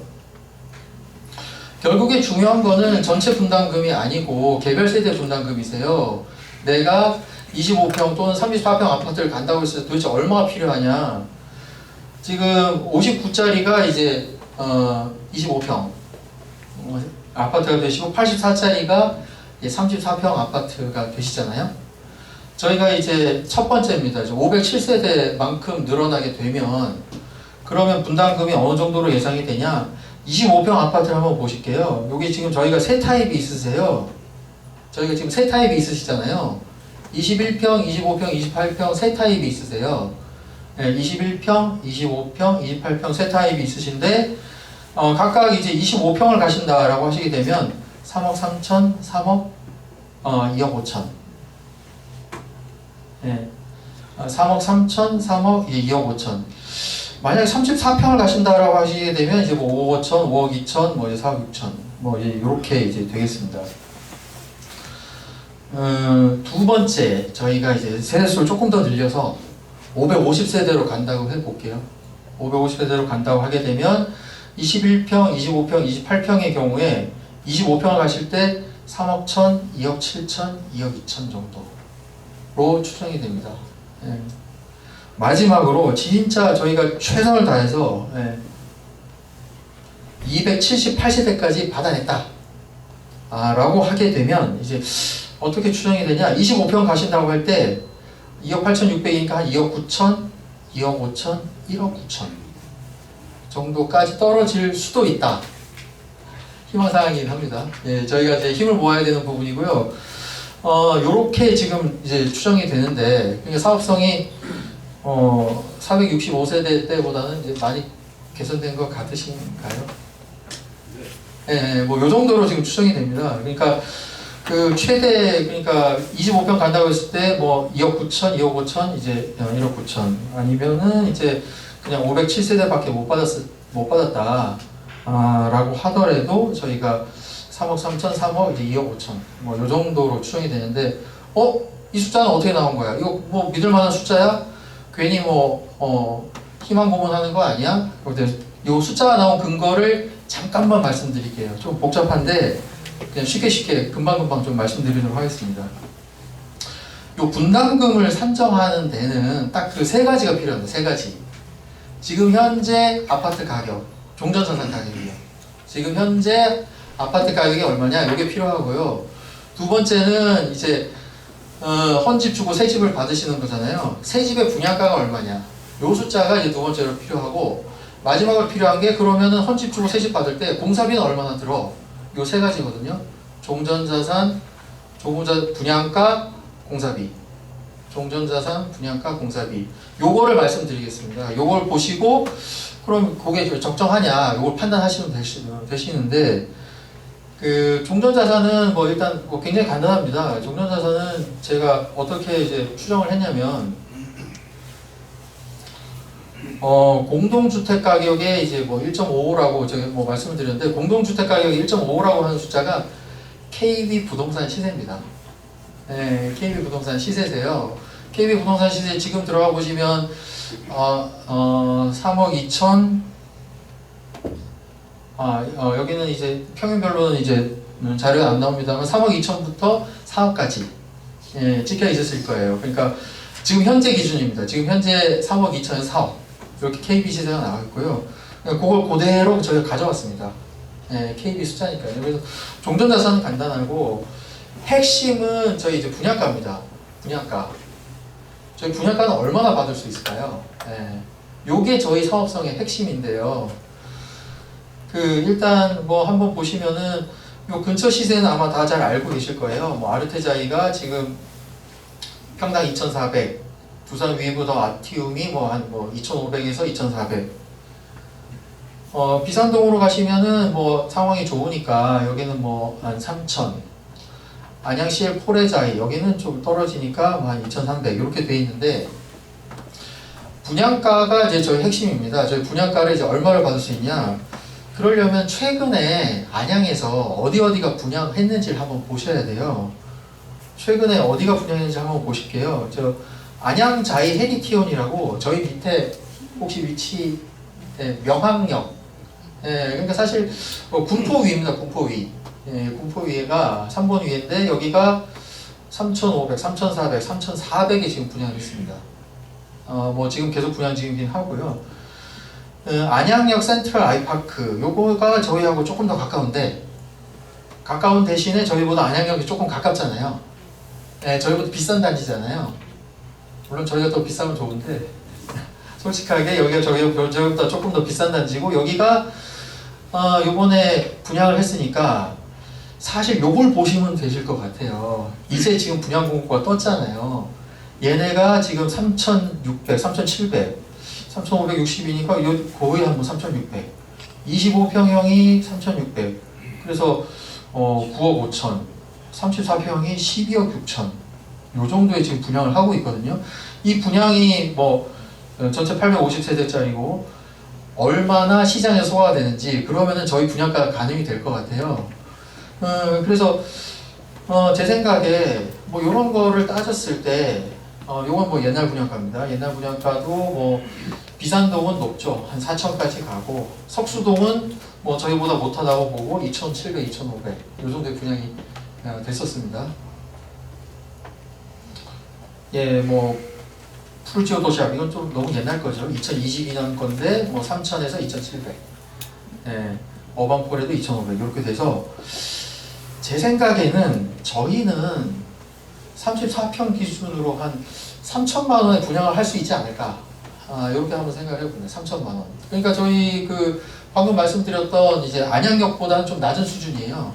Speaker 4: 결국에 중요한 거는 전체 분담금이 아니고 개별 세대 분담금이세요. 내가 25평 또는 34평 아파트를 간다고 했을 때 도대체 얼마가 필요하냐? 지금 59짜리가 이제 25평 아파트가 되시고 84짜리가 34평 아파트가 되시잖아요. 저희가 이제 첫 번째입니다. 507세대만큼 늘어나게 되면 그러면 분담금이 어느 정도로 예상이 되냐? 25평 아파트를 한번 보실게요. 여기 지금 저희가 세 타입이 있으세요. 저희가 지금 세 타입이 있으시잖아요. 21평, 25평, 28평 세 타입이 있으세요. 네, 21평, 25평, 28평 세 타입이 있으신데 각각 이제 25평을 가신다라고 하시게 되면 3억 3천, 3억 2억 5천. 네. 3억 3천, 3억 2억 5천. 만약에 34평을 가신다라고 하시게 되면 이제 5억 5천, 5억 2천, 이제 4억 6천, 이제 이렇게 이제 되겠습니다. 두 번째 저희가 이제 세대수를 조금 더 늘려서 550세대로 간다고 해볼게요. 550세대로 간다고 하게 되면 21평, 25평, 28평의 경우에 25평을 가실 때 3억 1천, 2억 7천, 2억 2천 정도로 추정이 됩니다. 예. 마지막으로 진짜 저희가 최선을 다해서 278세대까지 받아냈다 라고 하게 되면 이제 어떻게 추정이 되냐? 25평 가신다고 할 때 2억 8,600이니까 한 2억 9천, 2억 5천, 1억 9천 정도까지 떨어질 수도 있다. 희망사항이긴 합니다. 예, 저희가 이제 힘을 모아야 되는 부분이고요. 요렇게 지금 이제 추정이 되는데, 그러니까 사업성이 465세대 때보다는 이제 많이 개선된 것 같으신가요? 네, 요 정도로 지금 추정이 됩니다. 그러니까 그 최대, 그러니까 25평 간다고 했을 때 2억 9천, 2억 5천, 이제 1억 9천 아니면은 이제 그냥 507세대밖에 못 받았다 라고 하더라도 저희가 3억 3천, 3억, 이제 2억 5천 요 정도로 추정이 되는데 이 숫자는 어떻게 나온 거야? 이거 믿을 만한 숫자야? 괜히 희망 고문하는 거 아니야? 이 숫자가 나온 근거를 잠깐만 말씀드릴게요. 좀 복잡한데 그냥 쉽게 금방금방 좀 말씀드리도록 하겠습니다. 요 분담금을 산정하는 데는 딱 그 세 가지가 필요합니다. 세 가지. 지금 현재 아파트 가격, 종전자산 가격이요. 지금 현재 아파트 가격이 얼마냐? 이게 필요하고요. 두 번째는 이제 헌집 주고 새 집을 받으시는 거잖아요. 새 집의 분양가가 얼마냐? 요 숫자가 이제 두 번째로 필요하고, 마지막으로 필요한 게 그러면은 헌집 주고 새 집 받을 때 공사비는 얼마나 들어? 요 세 가지거든요. 종전자산, 분양가, 공사비. 종전자산, 분양가, 공사비. 요거를 말씀드리겠습니다. 요걸 보시고 그럼 그게 적정하냐? 요걸 판단하시면 되시는데, 그 종전자산은 뭐 일단 뭐 굉장히 간단합니다. 종전자산은 제가 어떻게 이제 추정을 했냐면, 공동주택 가격에 이제 뭐 1.55라고 제가 뭐 말씀을 드렸는데, 공동주택 가격이 1.55라고 하는 숫자가 KB 부동산 시세입니다. 네, KB 부동산 시세세요. KB 부동산 시세 지금 들어가 보시면 3억 2천 여기는 이제 평균별로는 이제 자료가 안 나옵니다만 3억 2천부터 4억까지 찍혀 있었을 거예요. 그러니까 지금 현재 기준입니다. 지금 현재 3억 2천에서 4억 이렇게 KB 시세가 나와 있고요. 그걸 그대로 저희가 가져왔습니다. KB 숫자니까요. 그래서 종전자산은 간단하고, 핵심은 저희 이제 분양가입니다. 분양가. 저희 분양가는 얼마나 받을 수 있을까요? 요게 저희 사업성의 핵심인데요. 일단 뭐 한번 보시면은 요 근처 시세는 아마 다 잘 알고 계실 거예요. 뭐 아르테자이가 지금 평당 2,400, 두산 위브더 아티움이 한 2,500에서 2,400. 비산동으로 가시면은 뭐 상황이 좋으니까 여기는 뭐 한 3,000. 안양시의 포레자이 여기는 좀 떨어지니까 한 2,300 이렇게 돼 있는데, 분양가가 이제 저희 핵심입니다. 저희 분양가를 이제 얼마를 받을 수 있냐? 그러려면 최근에 안양에서 어디가 분양했는지를 한번 보셔야 돼요. 최근에 어디가 분양했는지 한번 보실게요. 저 안양자이 헤리티온이라고 저희 밑에 혹시 위치 명항역. 그러니까 사실 군포 위입니다. 군포 위. 군포 위에가 3번 위인데 여기가 3,500, 3,400, 3,400에 지금 분양했습니다. 뭐 지금 계속 분양 중이긴 하고요. 안양역 센트럴 아이파크 요거가 저희하고 조금 더 가까운데, 가까운 대신에 저희보다 안양역이 조금 가깝잖아요. 저희보다 비싼 단지잖아요. 물론 저희가 더 비싸면 좋은데 솔직하게 여기가 저희보다 조금 더 비싼 단지고, 여기가 요번에 분양을 했으니까 사실 요걸 보시면 되실 것 같아요. 이제 지금 분양 공고가 떴잖아요. 얘네가 지금 3,600, 3,700, 3,560이니까 거의 한 3,600. 25평형이 3,600. 그래서 9억 5천. 34평이 12억 6천. 요 정도에 지금 분양을 하고 있거든요. 이 분양이 전체 850세대짜리고 얼마나 시장에 소화가 되는지, 그러면은 저희 분양가가 가늠이 될 것 같아요. 그래서 제 생각에 이런 거를 따졌을 때, 요건 옛날 분양가입니다. 옛날 분양가도 비산동은 높죠. 한 4천까지 가고, 석수동은 저희보다 못하다고 보고 2,700, 2,500 요 정도의 분양이 됐었습니다. 푸르지오 도시락 이건 좀 너무 옛날 거죠. 2022년 건데 3,000에서 2,700. 어반폴에도 2,500 이렇게 돼서, 제 생각에는 저희는 34평 기준으로 한 3천만 원에 분양을 할 수 있지 않을까. 이렇게 한번 생각을 해보네요. 3천만 원. 그러니까 저희 방금 말씀드렸던 이제 안양역보다는 좀 낮은 수준이에요.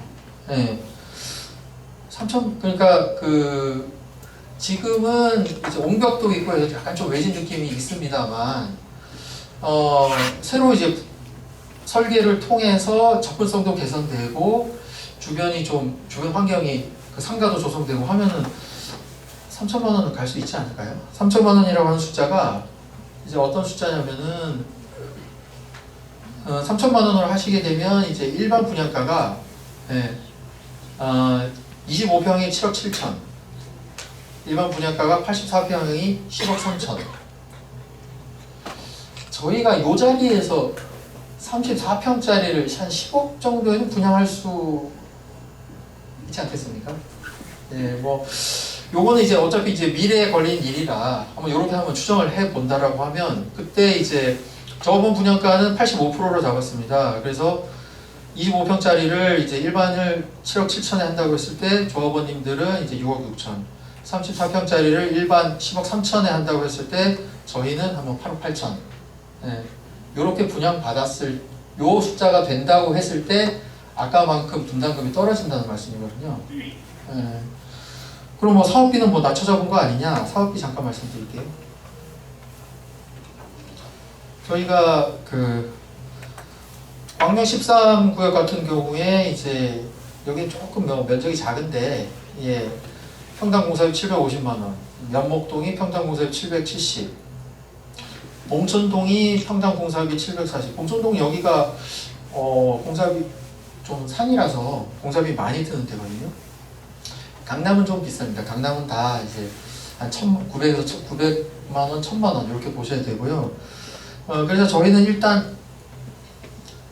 Speaker 4: 3천, 그러니까 지금은 이제 옹벽도 있고 해서 약간 좀 외진 느낌이 있습니다만, 새로 이제 설계를 통해서 접근성도 개선되고 주변 환경이 상가도 조성되고 하면은 3천만 원은 갈 수 있지 않을까요? 3천만 원이라고 하는 숫자가 이제 어떤 숫자냐면은 3천만 원으로 하시게 되면 이제 일반 분양가가 25평이 7억 7천, 일반 분양가가 84평이 10억 3천. 저희가 이 자리에서 34평짜리를 한 10억 정도에는 분양할 수 있지 않겠습니까? 요거는 이제 어차피 이제 미래에 걸린 일이라 한번 이렇게 한번 추정을 해 본다라고 하면 그때 이제 저번 분양가는 85%로 잡았습니다. 그래서 25평짜리를 이제 일반을 7억 7천에 한다고 했을 때 조합원님들은 이제 6억 6천, 34평짜리를 일반 10억 3천에 한다고 했을 때 저희는 한번 8억 8천. 예, 요렇게 분양 받았을 요 숫자가 된다고 했을 때 아까만큼 분담금이 떨어진다는 말씀이거든요. 예. 그럼 뭐 사업비는 뭐 낮춰 잡은 거 아니냐? 사업비 잠깐 말씀드릴게요. 저희가 그 광명 13구역 같은 경우에 이제 여기 조금 면적이 작은데 예, 평당 공사비 750만 원, 면목동이 평당 공사비 770, 봉천동이 평당 공사비 740. 봉천동 여기가 공사비 좀 산이라서 공사비 많이 드는 데거든요. 강남은 좀 비쌉니다. 강남은 다 이제 한 1,900에서 900만 원, 1,000만 원 이렇게 보셔야 되고요. 그래서 저희는 일단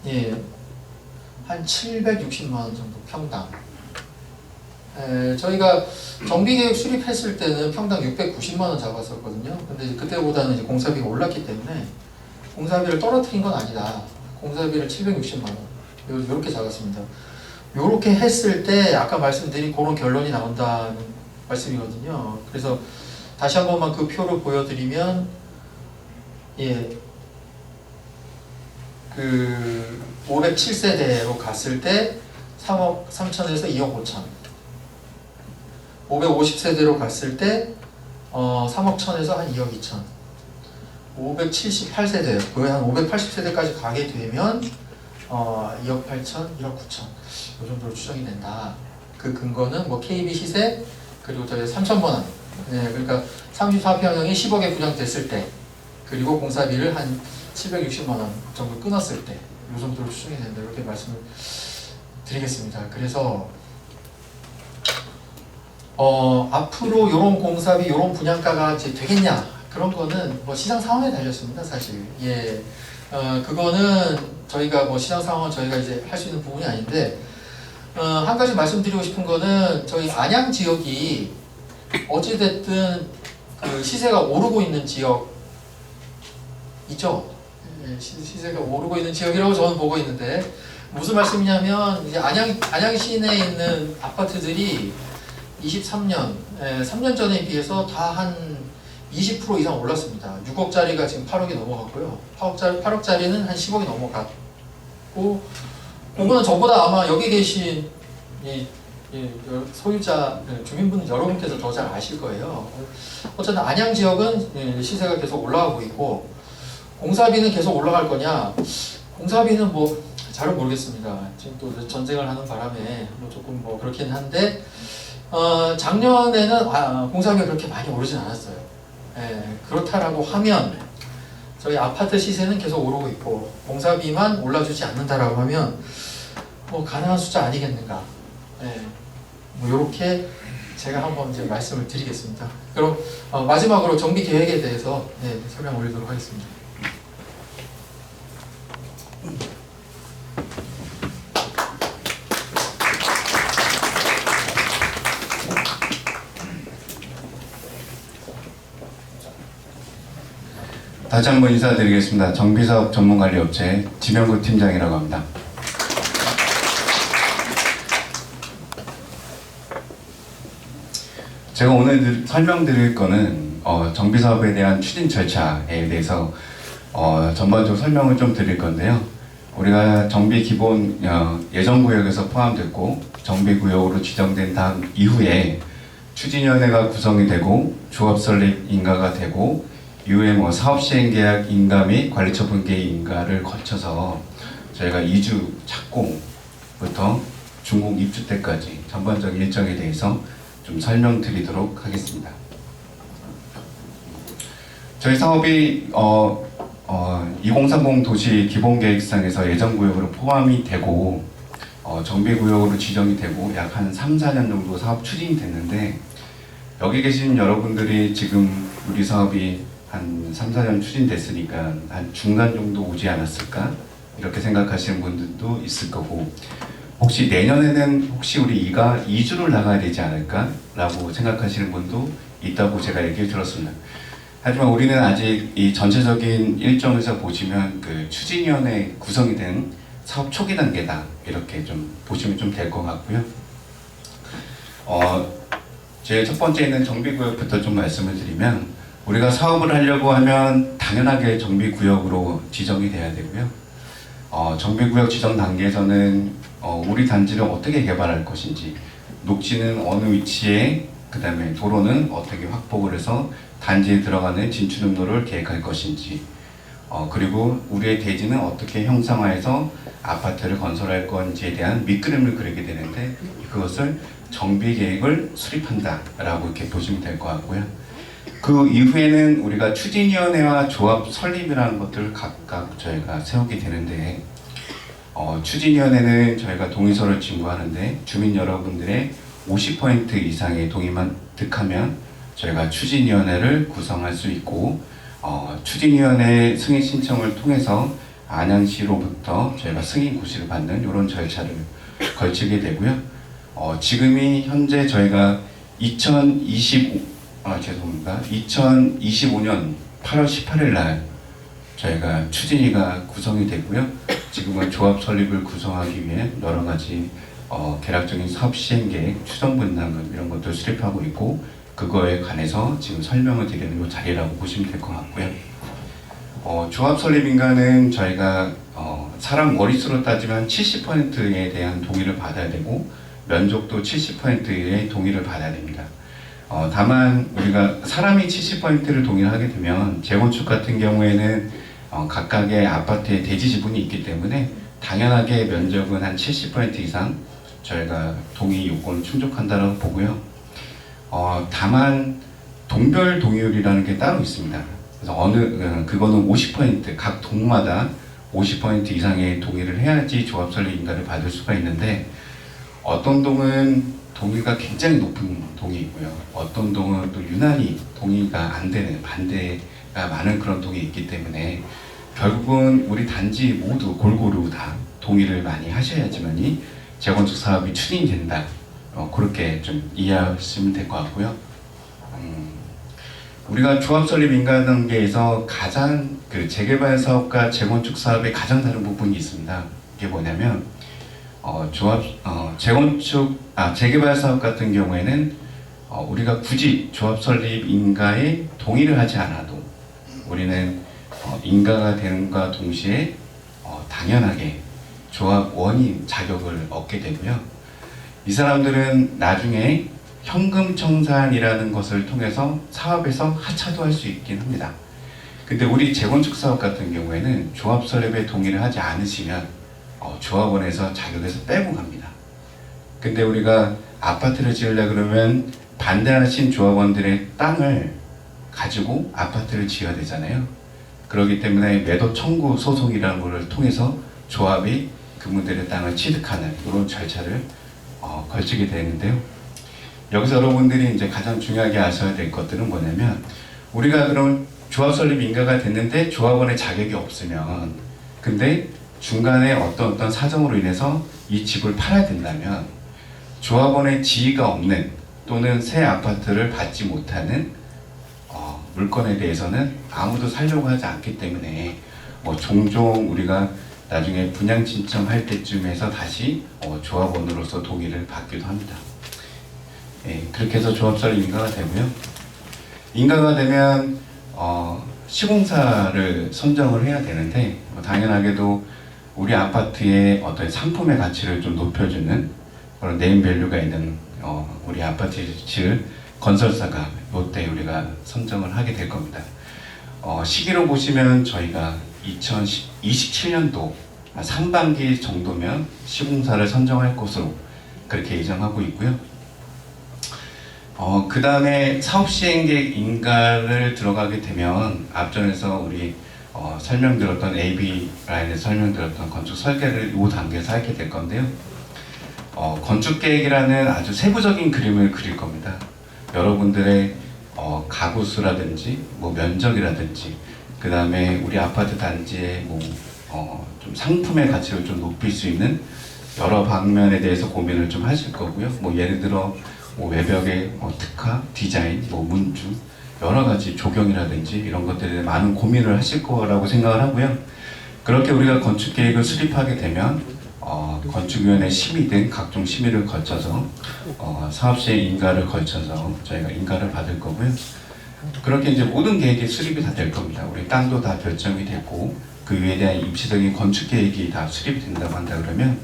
Speaker 4: 예, 한 760만 원 정도 평당. 저희가 정비계획 수립했을 때는 평당 690만 원 잡았었거든요. 근데 이제 그때보다는 이제 공사비가 올랐기 때문에 공사비를 떨어뜨린 건 아니다. 공사비를 760만 원 이렇게 잡았습니다. 요렇게 했을 때 아까 말씀드린 그런 결론이 나온다는 말씀이거든요. 그래서 다시 한 번만 그 표를 보여드리면 예, 그 507세대로 갔을 때 3억 3천에서 2억 5천, 550세대로 갔을 때 3억 천에서 한 2억 2천, 578세대, 거의 한 580세대까지 가게 되면 2억 8천, 1억 9천 이 정도로 추정이 된다. 그 근거는 뭐 KB 시세 그리고 저희 3천만 원, 네, 그러니까 34평형이 10억에 분양됐을 때 그리고 공사비를 한 760만 원 정도 끊었을 때 이 정도로 추정이 된다. 이렇게 말씀을 드리겠습니다. 그래서 앞으로 이런 공사비, 이런 분양가가 이제 되겠냐 그런 거는 뭐 시장 상황에 달렸습니다. 사실 예, 그거는 저희가 뭐 시장 상황은 저희가 이제 할 수 있는 부분이 아닌데 한 가지 말씀드리고 싶은 거는 저희 안양 지역이 어찌 됐든 그 시세가 오르고 있는 지역 있죠. 예, 시세가 오르고 있는 지역이라고 저는 보고 있는데 무슨 말씀이냐면 이제 안양 시내에 있는 아파트들이 23년, 3년 전에 비해서 다 한 20% 이상 올랐습니다. 6억짜리가 지금 8억이 넘어갔고요. 8억짜리는 한 10억이 넘어갔고, 그거는 저보다 아마 여기 계신 소유자, 주민분 여러분께서 더 잘 아실 거예요. 어쨌든 안양 지역은 시세가 계속 올라가고 있고, 공사비는 계속 올라갈 거냐? 공사비는 뭐 잘은 모르겠습니다. 지금 또 전쟁을 하는 바람에 뭐 조금 뭐 그렇긴 한데, 작년에는 공사비가 그렇게 많이 오르진 않았어요. 예, 그렇다라고 하면 저희 아파트 시세는 계속 오르고 있고 공사비만 올라주지 않는다라고 하면 뭐 가능한 숫자 아니겠는가. 예, 뭐 이렇게 제가 한번 이제 말씀을 드리겠습니다. 그럼 마지막으로 정비 계획에 대해서 설명 올리도록 하겠습니다.
Speaker 5: 다시 한번 인사드리겠습니다. 정비사업 전문관리업체 지명구 팀장이라고 합니다. 제가 오늘 설명드릴 거는 정비사업에 대한 추진 절차에 대해서 전반적으로 설명을 좀 드릴 건데요. 우리가 정비 기본 예정구역에서 포함됐고 정비구역으로 지정된 다음 이후에 추진위원회가 구성이 되고 조합 설립 인가가 되고 이후에 뭐 사업시행계약 인가 및 관리처분계획 인가를 거쳐서 저희가 이주 착공부터 준공 입주 때까지 전반적인 일정에 대해서 좀 설명드리도록 하겠습니다. 저희 사업이 2030 도시 기본계획상에서 예정구역으로 포함이 되고 정비구역으로 지정이 되고 약 한 3, 4년 정도 사업 추진이 됐는데 여기 계신 여러분들이 지금 우리 사업이 한 3, 4년 추진됐으니까 한 중간 정도 오지 않았을까 이렇게 생각하시는 분들도 있을 거고 혹시 내년에는 혹시 우리 이가 2주를 나가야 되지 않을까라고 생각하시는 분도 있다고 제가 얘기 들었습니다. 하지만 우리는 아직 이 전체적인 일정에서 보시면 그 추진위원회 구성이 된 사업 초기 단계다 이렇게 좀 보시면 좀 될 것 같고요. 제 첫 번째는 정비구역부터 좀 말씀을 드리면 우리가 사업을 하려고 하면 당연하게 정비구역으로 지정이 돼야 되고요. 정비구역 지정 단계에서는 우리 단지를 어떻게 개발할 것인지, 녹지는 어느 위치에, 그 다음에 도로는 어떻게 확보를 해서 단지에 들어가는 진출로를 계획할 것인지, 그리고 우리의 대지는 어떻게 형상화해서 아파트를 건설할 건지에 대한 밑그림을 그리게 되는데 그것을 정비 계획을 수립한다라고 이렇게 보시면 될 것 같고요. 그 이후에는 우리가 추진위원회와 조합 설립이라는 것들을 각각 저희가 세우게 되는데 추진위원회는 저희가 동의서를 진구하는데 주민 여러분들의 50% 이상의 동의만 득하면 저희가 추진위원회를 구성할 수 있고 추진위원회 승인 신청을 통해서 안양시로부터 저희가 승인 고시를 받는 이런 절차를 걸치게 되고요. 지금이 현재 저희가 2025년 8월 18일 날 저희가 추진위가 구성이 되고요. 지금은 조합 설립을 구성하기 위해 여러 가지 계략적인 사업 시행 계획, 추정 분담금 이런 것들 수립하고 있고 그거에 관해서 지금 설명을 드리는 이 자리라고 보시면 될 것 같고요. 조합 설립 인가는 저희가 사람 머릿수로 따지면 70%에 대한 동의를 받아야 되고 면적도 70%의 동의를 받아야 됩니다. 다만 우리가 사람이 70%를 동의를 하게 되면 재건축 같은 경우에는 각각의 아파트의 대지 지분이 있기 때문에 당연하게 면적은 한 70% 이상 저희가 동의 요건을 충족한다고 보고요. 다만 동별 동의율이라는 게 따로 있습니다. 그래서 그거는 50% 각 동마다 50% 이상의 동의를 해야지 조합 설립 인가를 받을 수가 있는데 어떤 동은 동의가 굉장히 높은 동이 있고요. 어떤 동은 또 유난히 동의가 안 되는 반대가 많은 그런 동이 있기 때문에 결국은 우리 단지 모두 골고루 다 동의를 많이 하셔야지만이 재건축 사업이 추진된다. 그렇게 좀 이해하시면 될 것 같고요. 우리가 조합 설립 인가 단계에서 가장 그 재개발 사업과 재건축 사업의 가장 다른 부분이 있습니다. 이게 뭐냐면 재개발 사업 같은 경우에는 우리가 굳이 조합 설립 인가에 동의를 하지 않아도 우리는 인가가 되는과 동시에 당연하게 조합원인 자격을 얻게 되고요. 이 사람들은 나중에 현금 청산이라는 것을 통해서 사업에서 하차도 할 수 있긴 합니다. 근데 우리 재건축 사업 같은 경우에는 조합 설립에 동의를 하지 않으시면 조합원에서 자격에서 빼고 갑니다. 근데 우리가 아파트를 지으려고 그러면 반대하신 조합원들의 땅을 가지고 아파트를 지어야 되잖아요. 그렇기 때문에 매도 청구 소송이라는 것을 통해서 조합이 그분들의 땅을 취득하는 이런 절차를 걸치게 되는데요. 여기서 여러분들이 이제 가장 중요하게 아셔야 될 것들은 뭐냐면 우리가 그럼 조합 설립 인가가 됐는데 조합원의 자격이 없으면 근데 중간에 어떤 사정으로 인해서 이 집을 팔아야 된다면 조합원의 지위가 없는 또는 새 아파트를 받지 못하는 물건에 대해서는 아무도 살려고 하지 않기 때문에 종종 우리가 나중에 분양 신청할 때쯤에서 다시 조합원으로서 동의를 받기도 합니다. 그렇게 해서 조합 설립 인가가 되고요. 인가가 되면 시공사를 선정을 해야 되는데 당연하게도 우리 아파트의 어떤 상품의 가치를 좀 높여주는 그런 네임밸류가 있는 우리 아파트 지을 건설사가 이때 우리가 선정을 하게 될 겁니다. 시기로 보시면 저희가 2027년도 상반기 정도면 시공사를 선정할 것으로 그렇게 예정하고 있고요. 그 다음에 사업 시행 계획 인가를 들어가게 되면 앞전에서 우리 설명드렸던 AB 라인에서 설명드렸던 건축 설계를 이 단계에서 하게 될 건데요. 건축 계획이라는 아주 세부적인 그림을 그릴 겁니다. 여러분들의 가구 수라든지 면적이라든지 그 다음에 우리 아파트 단지의 좀 상품의 가치를 좀 높일 수 있는 여러 방면에 대해서 고민을 좀 하실 거고요. 뭐 예를 들어 뭐 외벽의 특화, 디자인, 뭐 문주, 여러 가지 조경이라든지 이런 것들에 대해 많은 고민을 하실 거라고 생각을 하고요. 그렇게 우리가 건축 계획을 수립하게 되면 건축위원회 심의 등 각종 심의를 거쳐서 사업시행 인가를 거쳐서 저희가 인가를 받을 거고요. 그렇게 이제 모든 계획이 수립이 다 될 겁니다. 우리 땅도 다 결정이 됐고 그 위에 대한 입시적인 건축 계획이 다 수립이 된다고 한다 그러면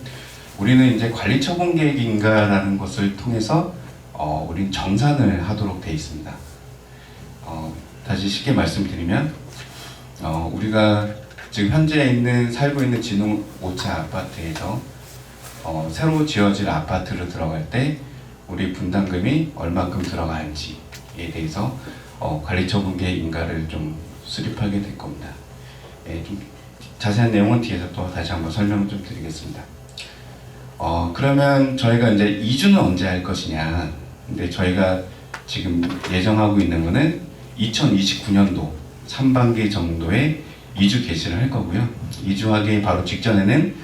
Speaker 5: 우리는 이제 관리 처분 계획인가라는 것을 통해서 우린 정산을 하도록 돼 있습니다. 다시 쉽게 말씀드리면 우리가 지금 현재 살고 있는 진흥 5차 아파트에서 새로 지어질 아파트로 들어갈 때 우리 분담금이 얼마큼 들어가는지에 대해서 관리처분 계획 인가를 좀 수립하게 될 겁니다. 예, 좀 자세한 내용은 뒤에서 또 다시 한번 설명을 좀 드리겠습니다. 그러면 저희가 이제 이주는 언제 할 것이냐? 근데 저희가 지금 예정하고 있는 거는 2029년도 3반기 정도에 이주 개시를 할 거고요. 이주하기 바로 직전에는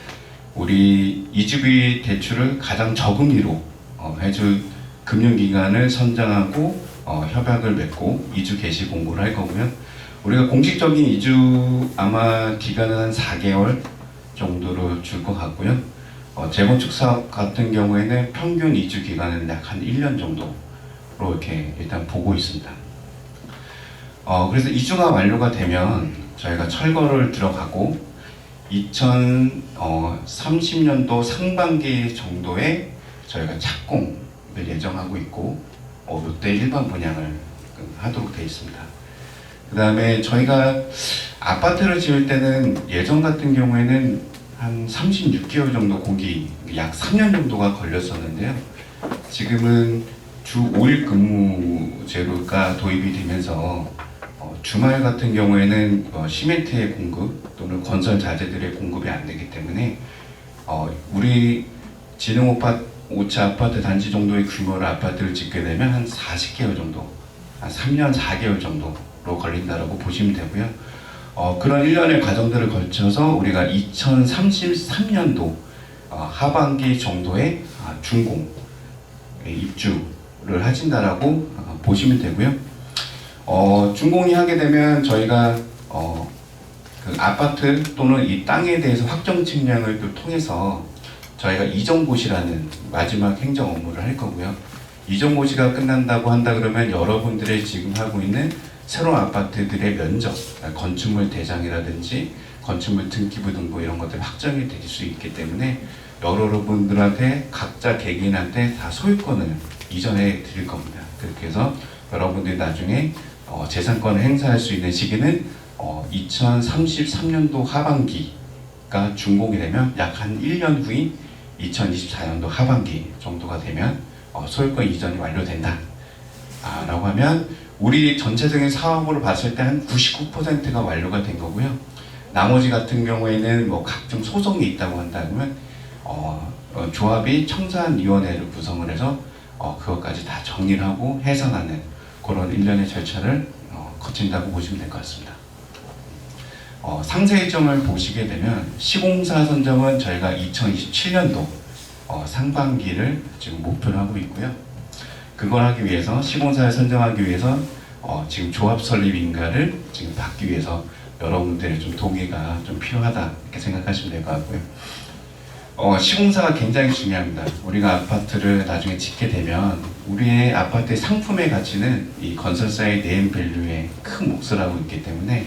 Speaker 5: 우리 이주비 대출을 가장 적응리로 해줄 금융기관을 선정하고 협약을 맺고 이주 개시 공고를 할 거고요. 우리가 공식적인 이주 아마 기간은 한 4개월 정도로 줄 것 같고요. 재건축 사업 같은 경우에는 평균 이주 기간은 약 한 1년 정도로 이렇게 일단 보고 있습니다. 그래서 이주가 완료가 되면 저희가 철거를 들어가고 2030년도 상반기 정도에 저희가 착공을 예정하고 있고 롯데 일반 분양을 하도록 되어 있습니다. 그 다음에 저희가 아파트를 지을 때는 예전 같은 경우에는 한 36개월 정도 공기, 약 3년 정도가 걸렸었는데요. 지금은 주 5일 근무제로가 도입이 되면서 주말 같은 경우에는 시멘트의 공급 또는 건설 자재들의 공급이 안 되기 때문에 우리 진흥 5차 아파트 단지 정도의 규모의 아파트를 짓게 되면 한 40개월 정도, 한 3년 4개월 정도로 걸린다라고 보시면 되고요. 그런 일련의 과정들을 거쳐서 우리가 2033년도 하반기 정도에 준공 입주를 하신다라고 보시면 되고요. 준공이 하게 되면 저희가 그 아파트 또는 이 땅에 대해서 확정 측량을 또 통해서 저희가 이전고시라는 마지막 행정 업무를 할 거고요. 이전고시가 끝난다고 한다 그러면 여러분들의 지금 하고 있는 새로운 아파트들의 면적, 건축물 대장이라든지 건축물 등기부 등본 이런 것들이 확정이 될 수 있기 때문에 여러분들한테 각자 개개인한테 다 소유권을 이전해 드릴 겁니다. 그렇게 해서 여러분들이 나중에 재산권을 행사할 수 있는 시기는 2033년도 하반기가 준공이 되면 약 한 1년 후인 2024년도 하반기 정도가 되면 소유권 이전이 완료된다 라고 하면 우리 전체적인 사업으로 봤을 때 한 99%가 완료가 된 거고요. 나머지 같은 경우에는 뭐 각종 소송이 있다고 한다면 조합이 청산위원회를 구성을 해서 그것까지 다 정리를 하고 해산하는 그런 일련의 절차를 거친다고 보시면 될 것 같습니다. 상세 일정을 보시게 되면 시공사 선정은 저희가 2027년도 상반기를 지금 목표로 하고 있고요. 그걸 하기 위해서 시공사를 선정하기 위해서 지금 조합 설립 인가를 지금 받기 위해서 여러분들의 좀 동의가 좀 필요하다 이렇게 생각하시면 될 것 같고요. 시공사가 굉장히 중요합니다. 우리가 아파트를 나중에 짓게 되면 우리의 아파트의 상품의 가치는 이 건설사의 네임밸류에 큰 몫을 하고 있기 때문에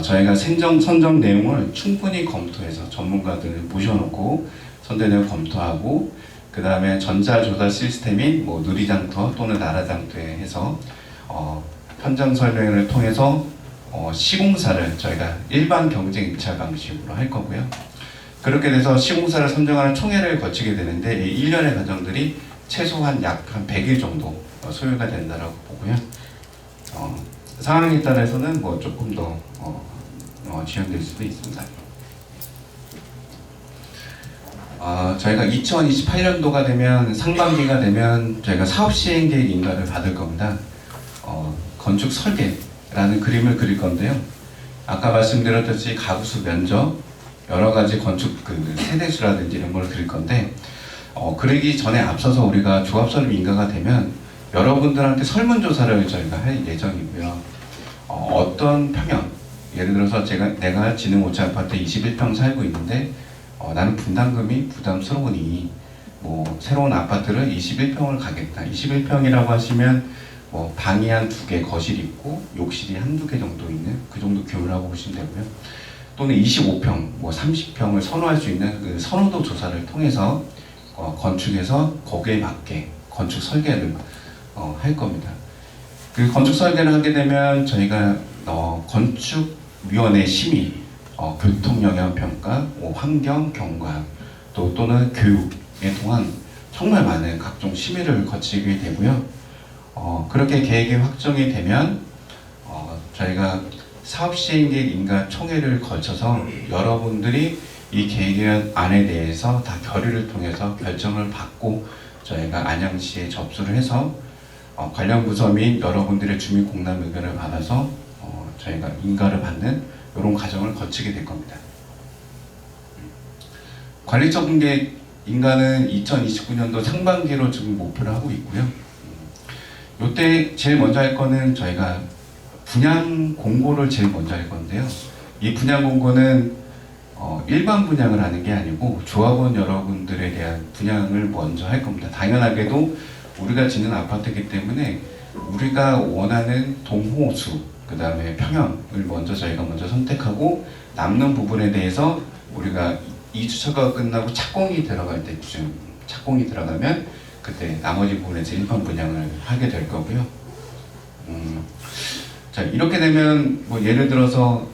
Speaker 5: 저희가 선정 내용을 충분히 검토해서 전문가들을 모셔놓고 선정 내용 검토하고 그 다음에 전자조달 시스템인 뭐 누리장터 또는 나라장터에 해서 현장 설명을 통해서 시공사를 저희가 일반 경쟁 입찰 방식으로 할 거고요. 그렇게 돼서 시공사를 선정하는 총회를 거치게 되는데 이 1년의 과정들이 최소한 약 한 100일 정도 소요가 된다라고 보고요. 상황에 따라서는 뭐 조금 더 지연될 수도 있습니다. 저희가 2028년도가 되면 상반기가 되면 저희가 사업 시행 계획 인가를 받을 겁니다. 건축 설계라는 그림을 그릴 건데요. 아까 말씀드렸듯이 가구수 면적, 여러 가지 건축 그 세대수라든지 이런 걸 그릴 건데 그러기 전에 앞서서 우리가 조합설립 인가가 되면 여러분들한테 설문조사를 저희가 할 예정이고요. 어떤 평형, 예를 들어서 내가 지능 5차 아파트 21평 살고 있는데 나는 분담금이 부담스러우니 뭐 새로운 아파트를 21평을 가겠다. 21평이라고 하시면 뭐 방이 한 2개, 거실이 있고 욕실이 한두 개 정도 있는 그 정도 규모라고 보시면 되고요. 또는 25평, 뭐 30평을 선호할 수 있는 그 선호도 조사를 통해서 건축에서 거기에 맞게 건축 설계를 할 겁니다. 그 건축 설계를 하게 되면 저희가 건축위원회 심의, 교통영향평가, 뭐 환경, 경관, 또는 교육에 통한 정말 많은 각종 심의를 거치게 되고요. 그렇게 계획이 확정이 되면 저희가 사업시행계획 인가 총회를 거쳐서 여러분들이 이 계획안에 대해서 다 결의를 통해서 결정을 받고 저희가 안양시에 접수를 해서 관련 부서 및 여러분들의 주민 공람 의견을 받아서 저희가 인가를 받는 이런 과정을 거치게 될 겁니다. 관리처분 계획 인가는 2029년도 상반기로 지금 목표를 하고 있고요. 이때 제일 먼저 할 거는 저희가 분양 공고를 제일 먼저 할 건데요. 이 분양 공고는 일반 분양을 하는 게 아니고 조합원 여러분들에 대한 분양을 먼저 할 겁니다. 당연하게도 우리가 짓는 아파트이기 때문에 우리가 원하는 동호수, 그 다음에 평형을 저희가 먼저 선택하고 남는 부분에 대해서 우리가 2주차가 끝나고 착공이 들어갈 때쯤 착공이 들어가면 그때 나머지 부분에서 일반 분양을 하게 될 거고요. 자, 이렇게 되면 뭐 예를 들어서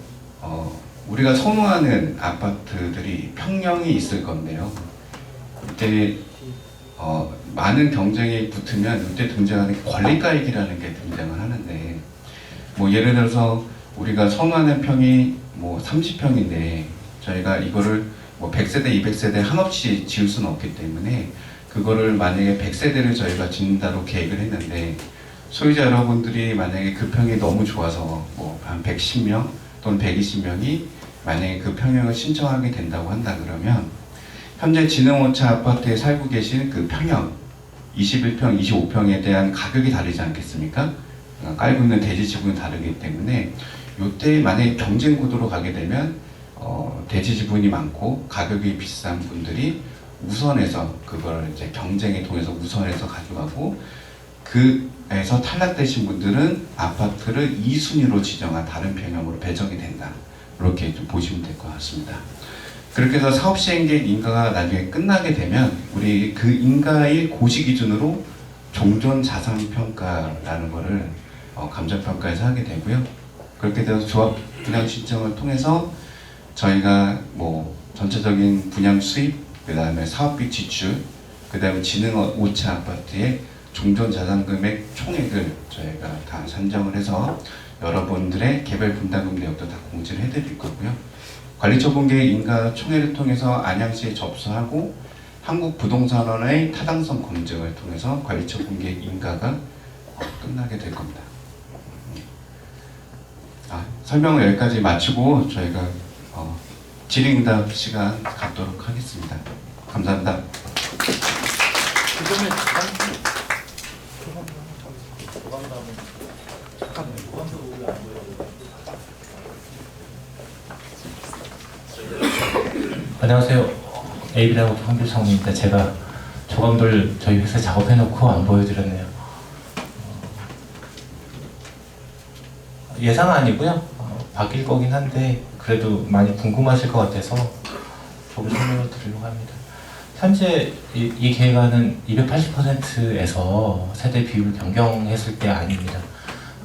Speaker 5: 우리가 선호하는 아파트들이 평형이 있을 건데요. 이때 많은 경쟁이 붙으면 이때 등장하는 권리가액이라는 게 등장을 하는데, 뭐 예를 들어서 우리가 선호하는 평이 뭐 30평인데 저희가 이거를 뭐 100세대, 200세대 한없이 지을 수는 없기 때문에 그거를 만약에 100세대를 저희가 짓는다고 계획을 했는데 소유자 여러분들이 만약에 그 평이 너무 좋아서 뭐 한 110명 또는 120명이 만약에 그 평형을 신청하게 된다고 한다 그러면 현재 지능5차 아파트에 살고 계신 그 평형 21평, 25평에 대한 가격이 다르지 않겠습니까? 깔고 있는 대지 지분이 다르기 때문에 이때 만약에 경쟁 구도로 가게 되면 대지 지분이 많고 가격이 비싼 분들이 우선해서 그걸 이제 경쟁에 통해서 우선해서 가져가고 그에서 탈락되신 분들은 아파트를 2순위로 지정한 다른 평형으로 배정이 된다. 이렇게 좀 보시면 될 것 같습니다. 그렇게 해서 사업시행계획 인가가 나중에 끝나게 되면 우리 그 인가의 고시 기준으로 종전자산평가라는 거를 감정평가에서 하게 되고요. 그렇게 돼서 조합 분양 신청을 통해서 저희가 뭐 전체적인 분양 수입, 그 다음에 사업비 지출, 그 다음에 지능 5차 아파트의 종전자산금액 총액을 저희가 다 산정을 해서 여러분들의 개별 분담금 내역도 다 공지를 해드릴 거고요. 관리처분계획 인가 총회를 통해서 안양시에 접수하고 한국부동산원의 타당성 검증을 통해서 관리처분계획 인가가 끝나게 될 겁니다. 설명을 여기까지 마치고 저희가 질의응답 시간 갖도록 하겠습니다. 감사합니다.
Speaker 3: 안녕하세요. AB라고 황규성입니다. 제가 조감돌 저희 회사 작업해놓고 안 보여드렸네요. 예상 아니고요. 바뀔 거긴 한데 그래도 많이 궁금하실 것 같아서 조금 설명을 드리려고 합니다. 현재 이 계획안은 280%에서 세대 비율 변경했을 때 아닙니다.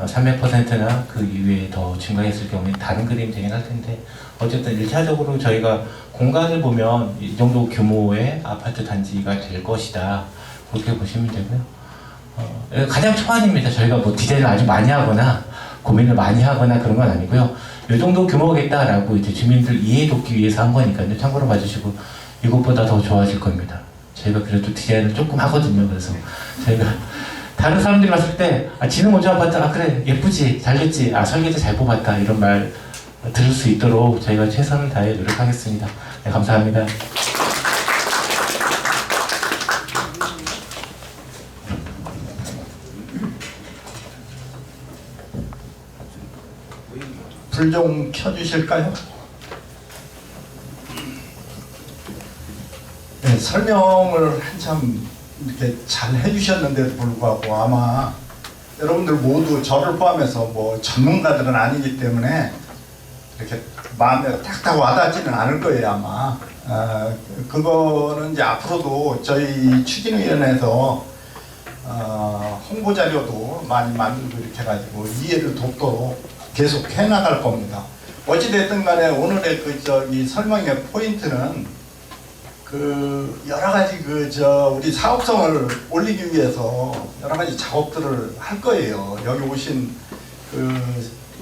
Speaker 3: 300%나 그 이외에 더 증가했을 경우에 다른 그림이 되긴 할 텐데 어쨌든 1차적으로 저희가 공간을 보면 이 정도 규모의 아파트 단지가 될 것이다. 그렇게 보시면 되고요. 가장 초안입니다. 저희가 뭐 디자인을 아주 많이 하거나 고민을 많이 하거나 그런 건 아니고요. 이 정도 규모겠다라고 이제 주민들 이해해 돕기 위해서 한 거니까요. 참고로 봐주시고 이것보다 더 좋아질 겁니다. 저희가 그래도 디자인을 조금 하거든요. 그래서 저희가 다른 사람들이 봤을 때 지능 5차 아파트 그래 예쁘지 잘 됐지 설계도 잘 뽑았다 이런 말 들을 수 있도록 저희가 최선을 다해 노력하겠습니다. 네, 감사합니다.
Speaker 1: 불 좀 켜주실까요? 네, 설명을 한참 이렇게 잘 해주셨는데도 불구하고 아마 여러분들 모두 저를 포함해서 뭐 전문가들은 아니기 때문에 이렇게 마음에 딱딱 와닿지는 않을 거예요 아마. 그거는 이제 앞으로도 저희 추진위원회에서 홍보 자료도 많이 만들고 이렇게 해가지고 이해를 돕도록 계속 해나갈 겁니다. 어찌됐든 간에 오늘의 설명의 포인트는 여러 가지 우리 사업성을 올리기 위해서 여러 가지 작업들을 할 거예요. 여기 오신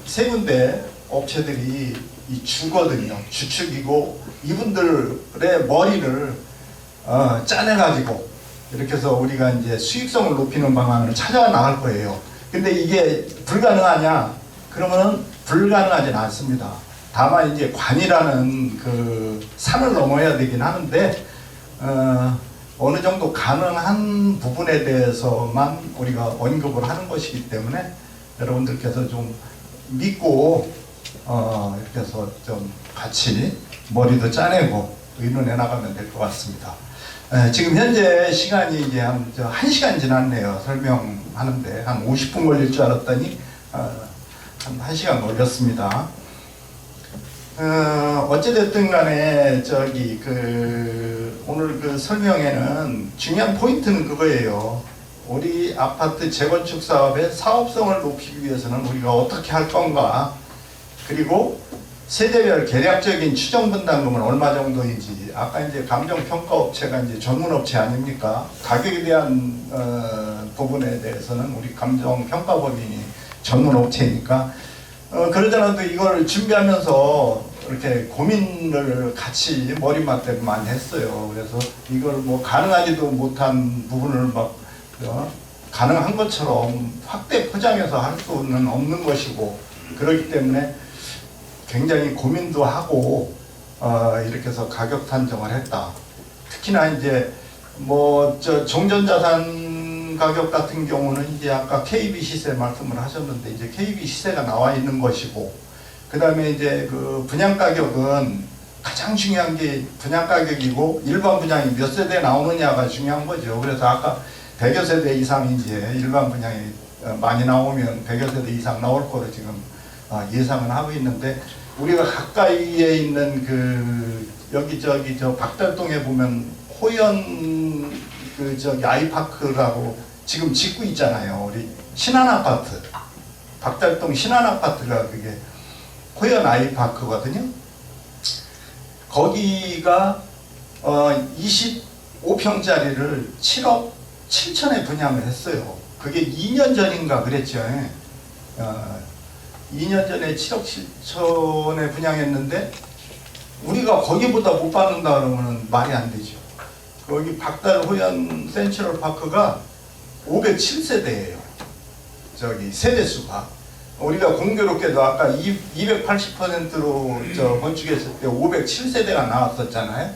Speaker 1: 세 군데 업체들이 이 주거든요. 주축이고 이분들의 머리를 짜내가지고 이렇게 해서 우리가 이제 수익성을 높이는 방안을 찾아 나갈 거예요. 근데 이게 불가능하냐? 그러면은 불가능하진 않습니다. 다만 이제 관이라는 산을 넘어야 되긴 하는데 어느 정도 가능한 부분에 대해서만 우리가 언급을 하는 것이기 때문에 여러분들께서 좀 믿고 이렇게 해서 좀 같이 머리도 짜내고 의논해 나가면 될 것 같습니다. 지금 현재 시간이 이제 한 1시간 지났네요. 설명하는데 한 50분 걸릴 줄 알았더니 한 1시간 걸렸습니다. 어찌됐든 간에 오늘 설명에는 중요한 포인트는 그거예요. 우리 아파트 재건축 사업의 사업성을 높이기 위해서는 우리가 어떻게 할 건가, 그리고 세대별 계략적인 추정 분담금은 얼마 정도인지. 아까 이제 감정평가업체가 이제 전문업체 아닙니까? 가격에 대한 부분에 대해서는 우리 감정평가법인이 전문업체니까 그러더라도 이걸 준비하면서 이렇게 고민을 같이 머리맡에 많이 했어요. 그래서 이걸 뭐 가능하지도 못한 부분을 막 가능한 것처럼 확대 포장해서 할 수는 없는 것이고, 그렇기 때문에 굉장히 고민도 하고 이렇게 해서 가격 산정을 했다. 특히나 이제 종전자산 가격 같은 경우는 이제 아까 KB 시세 말씀을 하셨는데 이제 KB 시세가 나와 있는 것이고, 그 다음에 이제 분양 가격은 가장 중요한 게 분양 가격이고 일반 분양이 몇 세대 나오느냐가 중요한 거죠. 그래서 아까 100여 세대 이상 이제 일반 분양이 많이 나오면 100여 세대 이상 나올 거로 지금 예상은 하고 있는데, 우리가 가까이에 있는 여기저기 박달동에 보면 호연 아이파크라고 지금 짓고 있잖아요. 우리 신한아파트, 박달동 신한아파트가 그게 호연 아이파크거든요. 거기가 25평짜리를 7억 7천에 분양을 했어요. 그게 2년 전인가 그랬죠. 2년 전에 7억 7천에 분양했는데 우리가 거기보다 못 받는다 그러면 말이 안 되죠. 거기 박달 호연 센트럴파크가 507세대예요. 세대수가. 우리가 공교롭게도 아까 280%로 건축했을 때 507세대가 나왔었잖아요.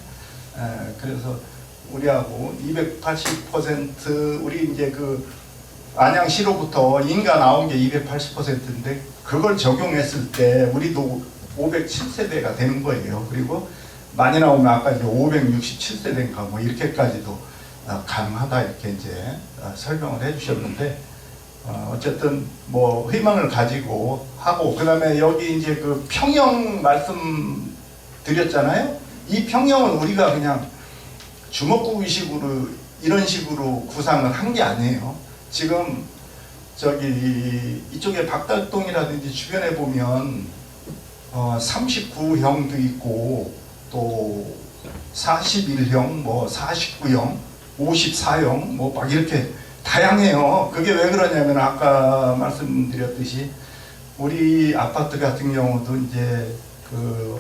Speaker 1: 그래서 우리하고 280% 우리 이제 안양시로부터 인가 나온 게 280%인데 그걸 적용했을 때 우리도 507세대가 되는 거예요. 그리고 많이 나오면 아까 이제 567세대인가 뭐 이렇게까지도 가능하다 이렇게 이제 설명을 해주셨는데, 어쨌든 희망을 가지고 하고, 그 다음에 여기 이제 평형 말씀 드렸잖아요. 이 평형은 우리가 그냥 주먹구구식으로 이런 식으로 구상을 한 게 아니에요. 지금 이쪽에 박달동이라든지 주변에 보면 39형도 있고 또 41형, 49형, 54형 막 이렇게 다양해요. 그게 왜 그러냐면 아까 말씀드렸듯이 우리 아파트 같은 경우도 이제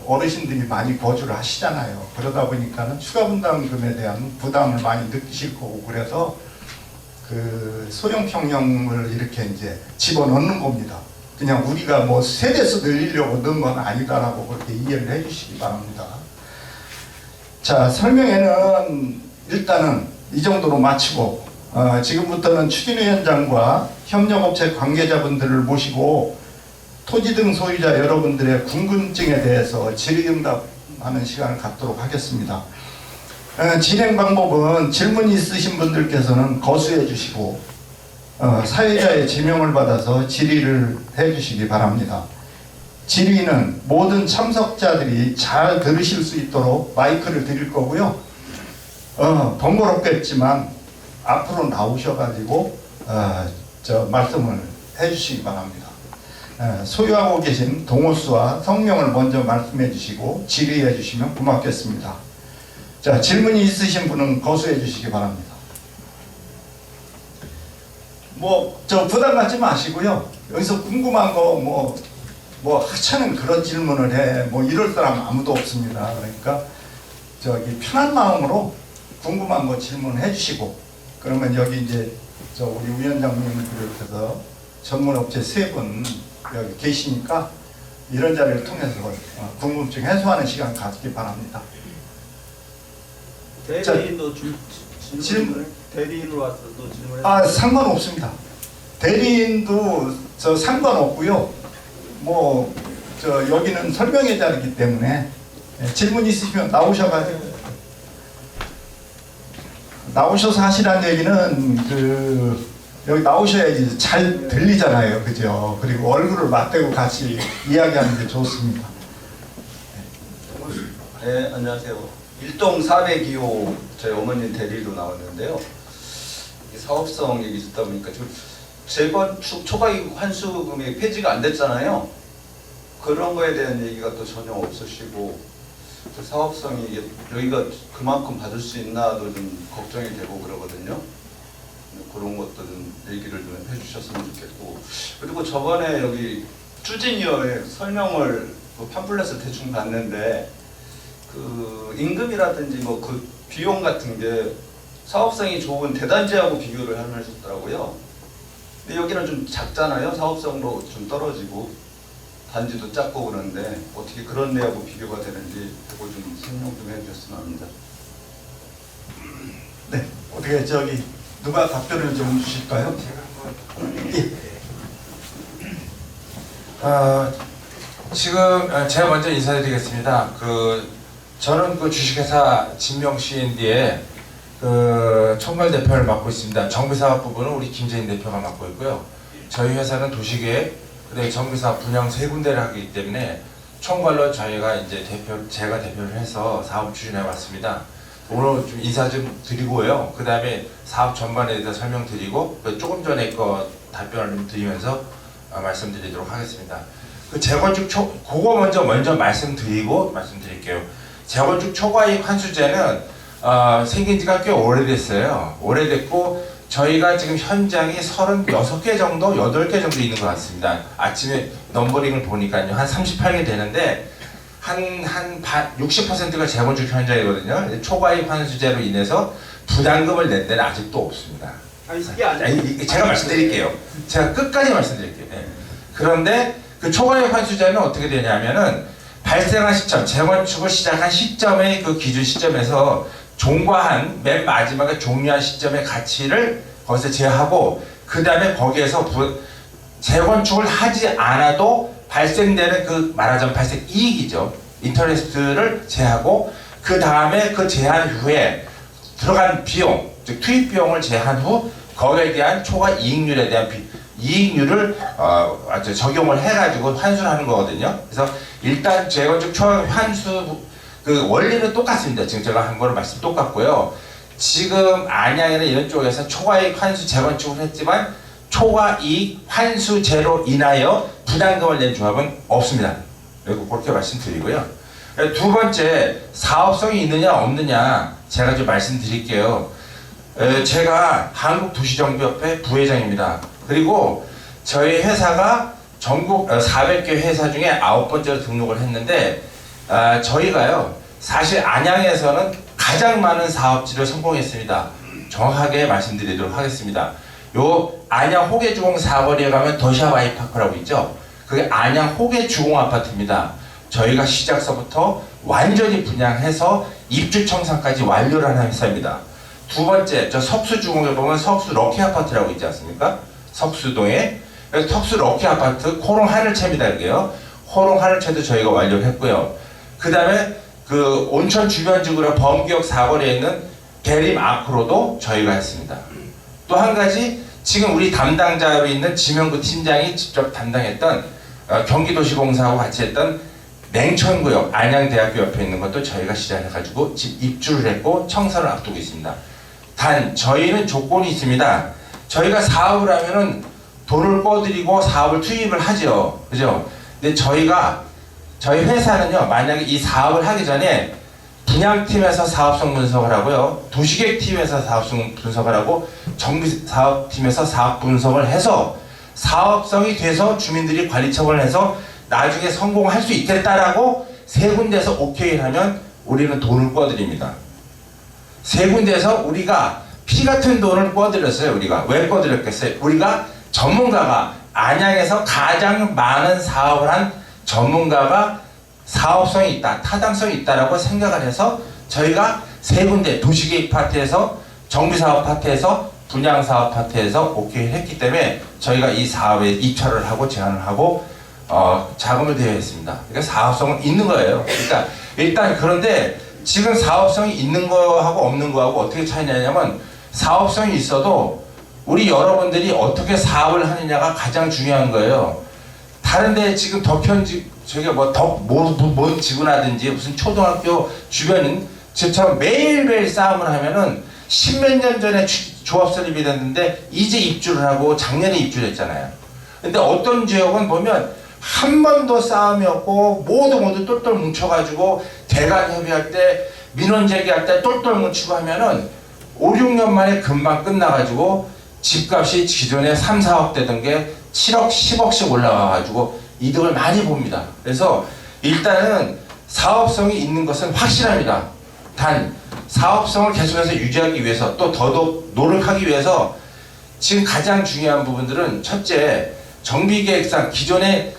Speaker 1: 어르신들이 많이 거주를 하시잖아요. 그러다 보니까는 추가 분담금에 대한 부담을 많이 느끼실 거고, 그래서 소형 평형을 이렇게 이제 집어넣는 겁니다. 그냥 우리가 뭐 세대수 늘리려고 넣은 건 아니다라고 그렇게 이해를 해주시기 바랍니다. 자, 설명회는 일단은 이 정도로 마치고 지금부터는 추진위원장과 협력업체 관계자분들을 모시고 토지 등 소유자 여러분들의 궁금증에 대해서 질의응답하는 시간을 갖도록 하겠습니다. 진행 방법은 질문 있으신 분들께서는 거수해 주시고 사회자의 지명을 받아서 질의를 해 주시기 바랍니다. 질의는 모든 참석자들이 잘 들으실 수 있도록 마이크를 드릴 거고요. 번거롭겠지만 앞으로 나오셔가지고 말씀을 해 주시기 바랍니다. 소유하고 계신 동호수와 성명을 먼저 말씀해 주시고 질의해 주시면 고맙겠습니다. 자, 질문이 있으신 분은 거수해 주시기 바랍니다. 부담 갖지 마시고요. 여기서 궁금한 거 하찮은 그런 질문을 해. 이럴 사람 아무도 없습니다. 그러니까 편한 마음으로 궁금한 거 질문해 주시고, 그러면 여기 이제 우리 위원장님을 비롯해서 전문업체 3분 여기 계시니까 이런 자리를 통해서 궁금증 해소하는 시간 갖기 바랍니다.
Speaker 6: 대리인도 질문을 대리인으로 와서 또 질문해.
Speaker 1: 상관없습니다. 대리인도 상관없고요. 여기는 설명회 자리이기 때문에 질문 있으시면 나오셔서 하시라는 얘기는 여기 나오셔야지 잘 들리잖아요, 그죠? 그리고 얼굴을 맞대고 같이 이야기하는 게 좋습니다.
Speaker 6: 네, 안녕하세요. 일동 402호 저희 어머님 대리로 나왔는데요. 사업성 얘기 듣다 보니까 재건축 초과이익 환수 금액이 폐지가 안 됐잖아요. 그런 거에 대한 얘기가 또 전혀 없으시고, 사업성이 여기가 그만큼 받을 수 있나도 좀 걱정이 되고 그러거든요. 그런 것도 좀 얘기를 좀 해주셨으면 좋겠고, 그리고 저번에 여기 추진위원회 설명을 팜플렛을 대충 봤는데 임금이라든지 비용 같은 게 사업성이 좋은 대단지하고 비교를 하셨더라고요. 근데 여기는 좀 작잖아요. 사업성도 좀 떨어지고 단지도 작고 그런데 어떻게 그런 데하고 비교가 되는지 그거 좀 설명 좀 해주셨으면 합니다.
Speaker 1: 네, 어떻게 누가 답변을 좀 주실까요? 예.
Speaker 7: 지금 제가 먼저 인사드리겠습니다. 저는 주식회사 진명CND의 총괄 대표를 맡고 있습니다. 정비사업 부분은 우리 김재인 대표가 맡고 있고요. 저희 회사는 도시계획, 그다음에 정비사업 분양 3군데를 하기 때문에 총괄로 저희가 제가 대표를 해서 사업 추진해 왔습니다. 오늘 좀 인사 좀 드리고요. 그 다음에 사업 전반에 대해서 설명드리고 조금 전에 답변을 좀 드리면서 말씀드리도록 하겠습니다. 재건축 그거 먼저 말씀드릴게요. 재건축 초과이익 환수제는 생긴 지가 꽤 오래됐어요. 오래됐고 저희가 지금 현장이 36개 정도, 8개 정도 있는 것 같습니다. 아침에 넘버링을 보니까요. 한 38개 되는데 한 60%가 재건축 현장이거든요. 초과이익 환수제로 인해서 부담금을 낸 데는 아직도 없습니다. 제가 말씀드릴게요. 제가 끝까지 말씀드릴게요. 네. 그런데 초과이익 환수제는 어떻게 되냐면은 발생한 시점, 재건축을 시작한 시점의 기준 시점에서 종과한 맨 마지막에 종료한 시점의 가치를 거기서 제하고, 그 다음에 거기에서 재건축을 하지 않아도 발생되는 말하자면 발생 이익이죠. 인터레스트를 제하고, 그 다음에 제한 후에 들어간 비용, 즉 투입 비용을 제한 후 거기에 대한 초과 이익률에 대한 이익률을 적용을 해가지고 환수를 하는 거거든요. 그래서 일단 재건축 초과 환수 원리는 똑같습니다. 지금 제가 한 거는 말씀 똑같고요. 지금 안양이나 이런 쪽에서 초과이익 환수 재건축을 했지만 초과이익 환수제로 인하여 부담금을 낸 조합은 없습니다. 그렇게 말씀드리고요. 두 번째, 사업성이 있느냐 없느냐 제가 좀 말씀드릴게요. 제가 한국도시정비협회 부회장입니다. 그리고 저희 회사가 전국 400개 회사 중에 9번째로 등록을 했는데 저희가요 사실 안양에서는 가장 많은 사업지를 성공했습니다. 정확하게 말씀드리도록 하겠습니다. 요 안양 호계주공 사거리에 가면 더샤 와이파크라고 있죠. 그게 안양 호계 주공 아파트입니다. 저희가 시작서부터 완전히 분양해서 입주 청산까지 완료를 하는 회사입니다. 두 번째, 저 석수주공에 보면 석수 럭키 아파트라고 있지 않습니까? 석수동에 석수 럭키 아파트 호롱 하늘채입니다. 이게요. 호롱 하늘채도 저희가 완료를 했고요. 그 다음에 그 온천 주변 지구랑 범기역 사거리에 있는 대림 아크로도 저희가 했습니다. 또 한 가지, 지금 우리 담당자로 있는 지명구 팀장이 직접 담당했던 경기도시공사하고 같이 했던 냉천구역 안양대학교 옆에 있는 것도 저희가 시작해가지고 지금 입주를 했고 청사를 앞두고 있습니다. 단 저희는 조건이 있습니다. 저희가 사업을 하면은 돈을 꿔드리고 사업을 투입을 하죠. 그죠? 근데 저희 회사는요, 만약에 이 사업을 하기 전에 분양팀에서 사업성 분석을 하고요, 도시계획팀에서 사업성 분석을 하고, 정비사업팀에서 사업 분석을 해서 사업성이 돼서 주민들이 관리처분을 해서 나중에 성공할 수 있겠다라고 세 군데에서 오케이를 하면 우리는 돈을 꿔드립니다. 세 군데에서 우리가 피 같은 돈을 꿔드렸어요. 우리가 왜 꿔드렸겠어요? 우리가 전문가가 안양에서 가장 많은 사업을 한 전문가가 사업성이 있다, 타당성이 있다라고 생각을 해서 저희가 세 군데 도시계획 파트에서 정비사업 파트에서 분양사업 파트에서 오케이를 했기 때문에 저희가 이 사업에 입찰을 하고 제안을 하고 자금을 대여했습니다. 그러니까 사업성은 있는 거예요. 그러니까 일단 그런데 지금 사업성이 있는 거하고 없는 거하고 어떻게 차이냐면, 사업성이 있어도 우리 여러분들이 어떻게 사업을 하느냐가 가장 중요한 거예요. 다른데 지금 저희가 뭔 지구나든지 무슨 초등학교 주변은 저처럼 매일매일 싸움을 하면은 십몇 년 전에 조합 설립이 됐는데 이제 입주를 하고 작년에 입주를 했잖아요. 근데 어떤 지역은 보면 한 번도 싸움이 없고 모두 똘똘 뭉쳐가지고 대관 협의할 때 민원 제기할 때 똘똘 뭉치고 하면은 5, 6년 만에 금방 끝나가지고 집값이 기존에 3, 4억 되던 게 7억, 10억씩 올라가가지고 이득을 많이 봅니다. 그래서 일단은 사업성이 있는 것은 확실합니다. 단 사업성을 계속해서 유지하기 위해서 또 더더욱 노력하기 위해서 지금 가장 중요한 부분들은, 첫째, 정비계획상 기존에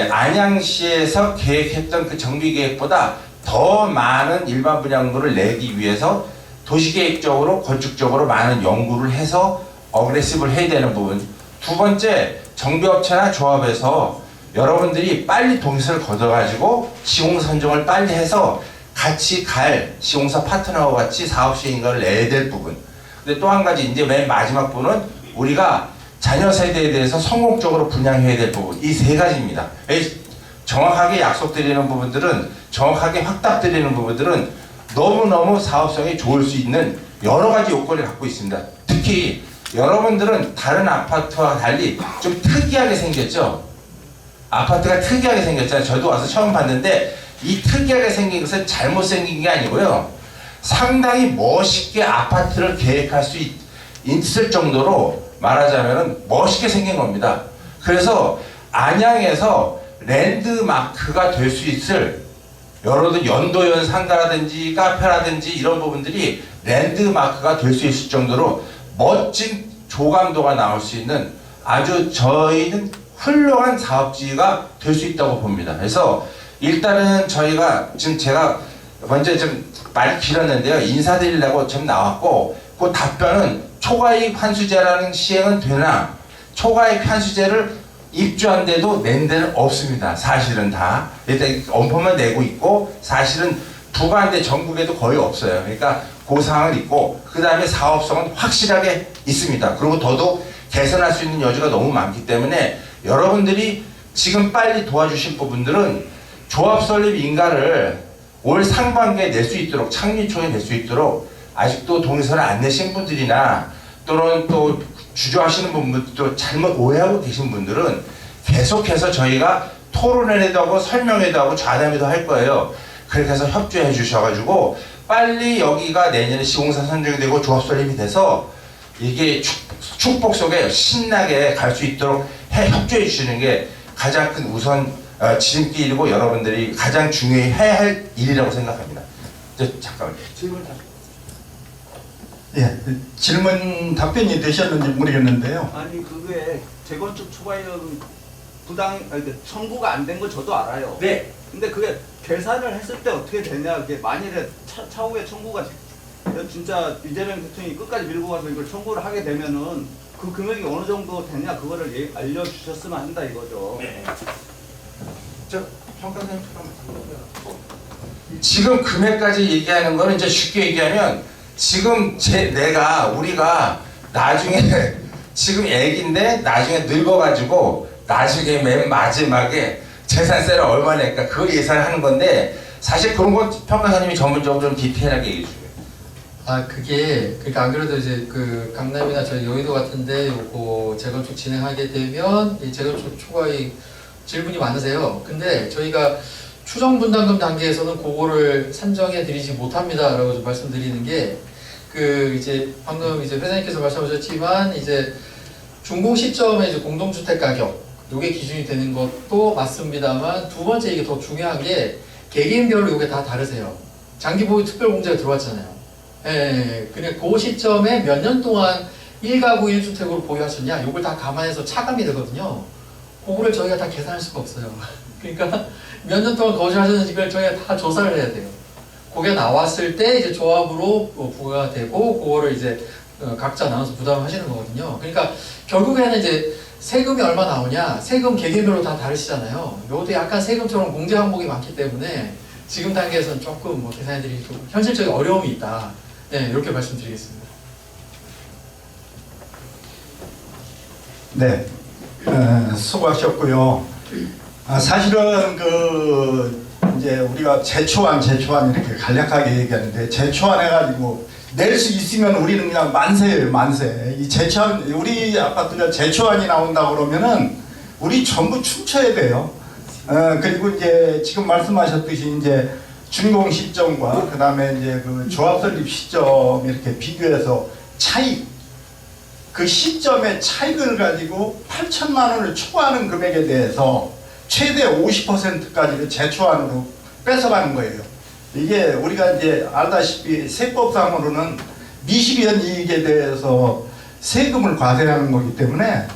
Speaker 7: 안양시에서 계획했던 그 정비계획보다 더 많은 일반 분양물을 내기 위해서 도시계획적으로 건축적으로 많은 연구를 해서 어그레시브를 해야 되는 부분. 두 번째, 정비업체나 조합에서 여러분들이 빨리 동의서를 걷어가지고 시공사 선정을 빨리 해서 같이 갈 시공사 파트너와 같이 사업 시행인가를 내야 될 부분. 근데 또 한 가지, 이제 맨 마지막 부분은 우리가 자녀 세대에 대해서 성공적으로 분양해야 될 부분. 이 세 가지입니다. 정확하게 약속드리는 부분들은, 정확하게 확답드리는 부분들은 너무너무 사업성이 좋을 수 있는 여러 가지 요건을 갖고 있습니다. 특히 여러분들은 다른 아파트와 달리 좀 특이하게 생겼죠? 아파트가 특이하게 생겼잖아요. 저도 와서 처음 봤는데 이 특이하게 생긴 것은 잘못 생긴 게 아니고요, 상당히 멋있게 아파트를 계획할 수 있을 정도로 말하자면 멋있게 생긴 겁니다. 그래서 안양에서 랜드마크가 될 수 있을, 여러분 연도연 상가라든지 카페라든지 이런 부분들이 랜드마크가 될 수 있을 정도로 멋진 조감도가 나올 수 있는 아주 저희는 훌륭한 사업지가 될 수 있다고 봅니다. 그래서 일단은 저희가 지금 제가 먼저 좀 말이 길었는데요, 인사드리려고 좀 나왔고, 그 답변은 초과이익 환수제라는 시행은 되나, 초과이익 환수제를 입주한데도 낸 데는 없습니다. 사실은 다 일단 엄포만 내고 있고, 사실은 부가한데 전국에도 거의 없어요. 그러니까 그 상황을 있고, 그 다음에 사업성은 확실하게 있습니다. 그리고 더더욱 개선할 수 있는 여지가 너무 많기 때문에 여러분들이 지금 빨리 도와주실 부분들은 조합 설립 인가를 올 상반기에 낼 수 있도록, 창립 초에 낼 수 있도록, 아직도 동의서를 안 내신 분들이나 또는 또 주저하시는 분들도 잘못 오해하고 계신 분들은 계속해서 저희가 토론회도 하고 설명회도 하고 좌담회도 할 거예요. 그렇게 해서 협조해 주셔가지고 빨리 여기가 내년에 시공사 선정이 되고 조합 설립이 돼서 이게 축복 속에 신나게 갈 수 있도록 협조해 주시는 게 가장 큰 우선 지름길이고 여러분들이 가장 중요히 해야 할 일이라고 생각합니다. 잠깐만요.
Speaker 1: 예, 질문 답변이 되셨는지 모르겠는데요.
Speaker 8: 아니 그게 재건축 초과이익
Speaker 6: 청구가 안 된 거 저도 알아요.
Speaker 7: 네.
Speaker 6: 근데 그게 계산을 했을 때 어떻게 되냐, 그게 만일에 차후에 청구가 진짜 이재명 대통령이 끝까지 밀고 가서 이걸 청구를 하게 되면은 그 금액이 어느 정도 되냐, 그거를 알려주셨으면 한다 이거죠.
Speaker 7: 네. 저 평가사님 지금 금액까지 얘기하는 거는 이제 쉽게 얘기하면 지금 우리가 나중에 지금 애기인데 나중에 늙어가지고 나중에 맨 마지막에 재산세를 얼마 낼까 그 예산하는 건데 사실 그런 건 평가사님이 전문적으로 좀 디테일하게 얘기해 주세요.
Speaker 4: 그게 그러니까 안 그래도 이제 그 강남이나 저희 여의도 같은데 요거 재건축 진행하게 되면 이 재건축 초과이익 질문이 많으세요. 근데 저희가 추정 분담금 단계에서는 그거를 산정해 드리지 못합니다라고 좀 말씀드리는 게 그 이제 방금 이제 회장님께서 말씀하셨지만 이제 준공 시점에 이제 공동주택 가격 요게 기준이 되는 것도 맞습니다만 두 번째 이게 더 중요한 게 개개인별로 요게 다 다르세요. 장기보유 특별공제가 들어왔잖아요. 예, 그냥 그 시점에 몇 년 동안 1가구 1주택으로 보유하셨냐 요걸 다 감안해서 차감이 되거든요. 그거를 저희가 다 계산할 수가 없어요. 그러니까 몇 년 동안 거주하셨는지 그걸 저희가 다 조사를 해야 돼요. 그게 나왔을 때 이제 조합으로 부과가 되고 그거를 이제 각자 나눠서 부담하시는 거거든요. 그러니까 결국에는 이제 세금이 얼마 나오냐, 세금 개개별로 다 다르시잖아요. 요것도 약간 세금처럼 공제 항목이 많기 때문에 지금 단계에서는 조금 뭐 계산해드리기 좀 현실적인 어려움이 있다. 네, 이렇게 말씀드리겠습니다.
Speaker 1: 네, 수고하셨고요. 사실은 그 이제 우리가 제초안 이렇게 간략하게 얘기하는데 제초안 해가지고 낼 수 있으면 우리는 그냥 만세예요, 만세. 이 제초안 우리 아파트가 제초안이 나온다 그러면은 우리 전부 춤춰야 돼요. 그리고 이제 지금 말씀하셨듯이 이제 준공 시점과 그 다음에 이제 그 조합 설립 시점 이렇게 비교해서 차익 그 시점의 차익을 가지고 8천만 원을 초과하는 금액에 대해서 최대 50%까지를 제초안으로 뺏어가는 거예요. 이게 우리가 이제 알다시피 세법상으로는 미실현 이익에 대해서 세금을 과세하는 거기 때문에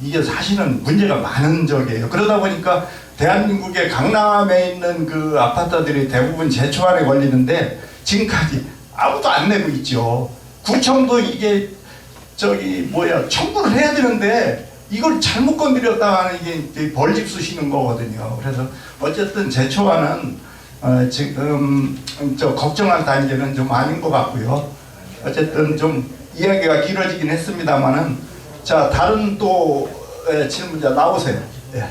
Speaker 1: 이게 사실은 문제가 많은 적이에요. 그러다 보니까 대한민국의 강남에 있는 그 아파트들이 대부분 제초안에 걸리는데 지금까지 아무도 안 내고 있죠. 구청도 이게 청구를 해야 되는데 이걸 잘못 건드렸다가는 이게 벌집 쑤시는 거거든요. 그래서 어쨌든 제초안은 지금 걱정할 단계는 좀 아닌 것 같고요. 어쨌든 좀 이야기가 길어지긴 했습니다만은 자 다른 또 질문자 나오세요. 예.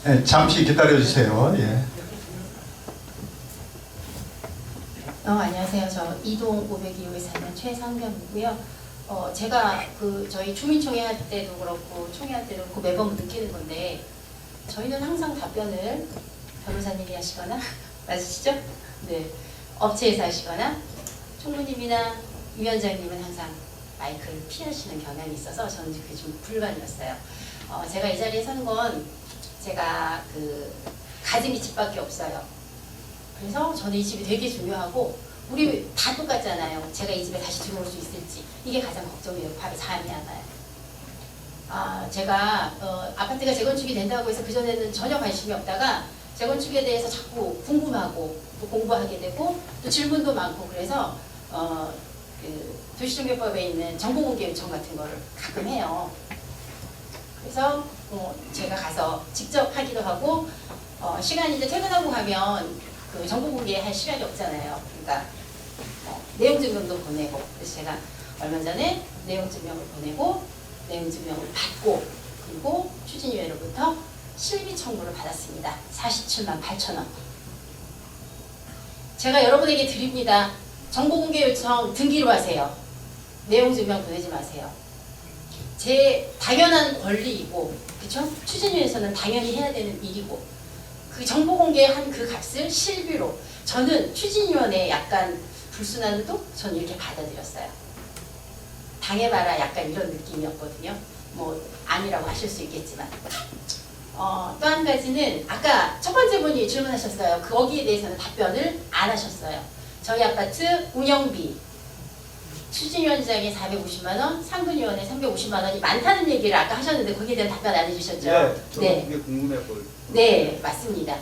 Speaker 1: 네, 잠시 기다려 주세요. 예.
Speaker 8: 안녕하세요. 저 이동 502호에 사는 최상경이고요. 제가 저희 주민총회 할 때도 그렇고 총회 할 때도 그렇고 매번 느끼는 건데 저희는 항상 답변을 변호사님이 하시거나 맞으시죠? 네. 업체에서 하시거나 총무님이나 위원장님은 항상 마이크를 피하시는 경향이 있어서 저는 그게 좀 불만이었어요. 제가 이 자리에 선 건 제가 가진 집밖에 없어요. 그래서 저는 이 집이 되게 중요하고 우리 다 똑같잖아요. 제가 이 집에 다시 들어올 수 있을지 이게 가장 걱정이에요. 밤에 잠이 안 와요. 제가 아파트가 재건축이 된다고 해서 그전에는 전혀 관심이 없다가 재건축에 대해서 자꾸 궁금하고 또 공부하게 되고 또 질문도 많고 그래서 도시정비법에 있는 정보공개 요청 같은 거를 가끔 해요. 그래서 제가 가서 직접 하기도 하고 시간이 이제 퇴근하고 가면 정보 공개할 시간이 없잖아요. 그러니까 내용 증명도 보내고 그래서 제가 얼마 전에 내용 증명을 보내고 내용 증명을 받고 그리고 추진위원회로부터 실비 청구를 받았습니다. 47만 8천 원. 제가 여러분에게 드립니다. 정보 공개 요청 등기로 하세요. 내용 증명 보내지 마세요. 제 당연한 권리이고 그렇죠? 추진위에서는 당연히 해야 되는 일이고 그 정보 공개한 그 값을 실비로 저는 추진위원회에 약간 불순한도 저는 이렇게 받아들였어요. 당해봐라 약간 이런 느낌이었거든요. 뭐 아니라고 하실 수 있겠지만 또 한 가지는 아까 첫 번째 분이 질문하셨어요. 거기에 대해서는 답변을 안 하셨어요. 저희 아파트 운영비 추진위원장이 450만 원, 상근위원회 350만 원이 많다는 얘기를 아까 하셨는데 거기에 대한 답변 안 해주셨죠?
Speaker 6: 네, 그게 궁금해서.
Speaker 8: 네, 맞습니다.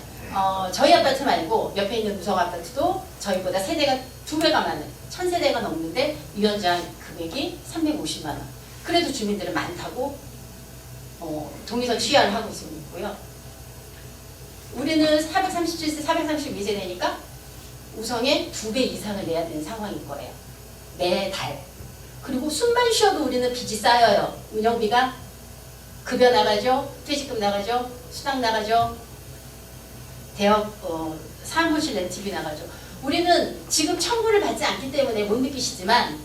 Speaker 8: 저희 아파트 말고 옆에 있는 무성 아파트도 저희보다 세대가 2배가 많은 1000세대가 넘는데 위원장 금액이 350만 원. 그래도 주민들은 많다고 동의서 취하를 하고 있고요. 우리는 437세, 432세대니까 우성에 2배 이상을 내야 되는 상황인 거예요. 매달. 그리고 숨만 쉬어도 우리는 빚이 쌓여요. 운영비가 급여 나가죠, 퇴직금 나가죠, 수당 나가죠, 대학 사무실 렌트비 나가죠. 우리는 지금 청구를 받지 않기 때문에 못 느끼시지만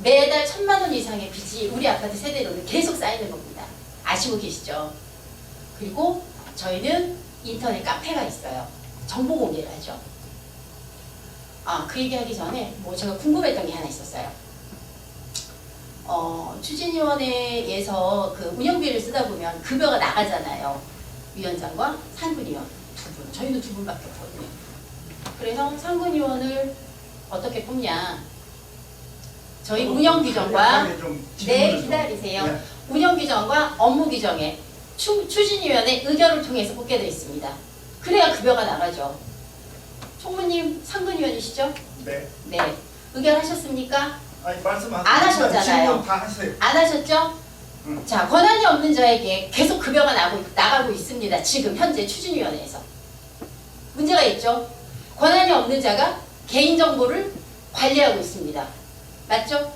Speaker 8: 매달 1000만 원 이상의 빚이 우리 아파트 세대로는 계속 쌓이는 겁니다. 아시고 계시죠? 그리고 저희는 인터넷 카페가 있어요. 정보 공개를 하죠. 그 얘기하기 전에 제가 궁금했던 게 하나 있었어요. 추진위원회에서 그 운영비를 쓰다 보면 급여가 나가잖아요. 위원장과 상근위원 두 분. 저희는 두 분밖에 없거든요. 그래서 상근위원을 어떻게 뽑냐? 저희 운영규정과 네, 기다리세요.
Speaker 1: 네.
Speaker 8: 운영규정과 업무규정에 추진위원회 의결을 통해서 뽑게 되어 있습니다. 그래야 급여가 나가죠. 총무님 상근위원이시죠?
Speaker 1: 네.
Speaker 8: 네. 의결하셨습니까?
Speaker 1: 아니 말씀하세요.
Speaker 8: 안 하셨잖아요.
Speaker 1: 질문 다 하세요.
Speaker 8: 안 하셨죠? 자, 권한이 없는 자에게 계속 급여가 나가고 있습니다. 지금 현재 추진위원회에서. 문제가 있죠? 권한이 없는 자가 개인정보를 관리하고 있습니다. 맞죠?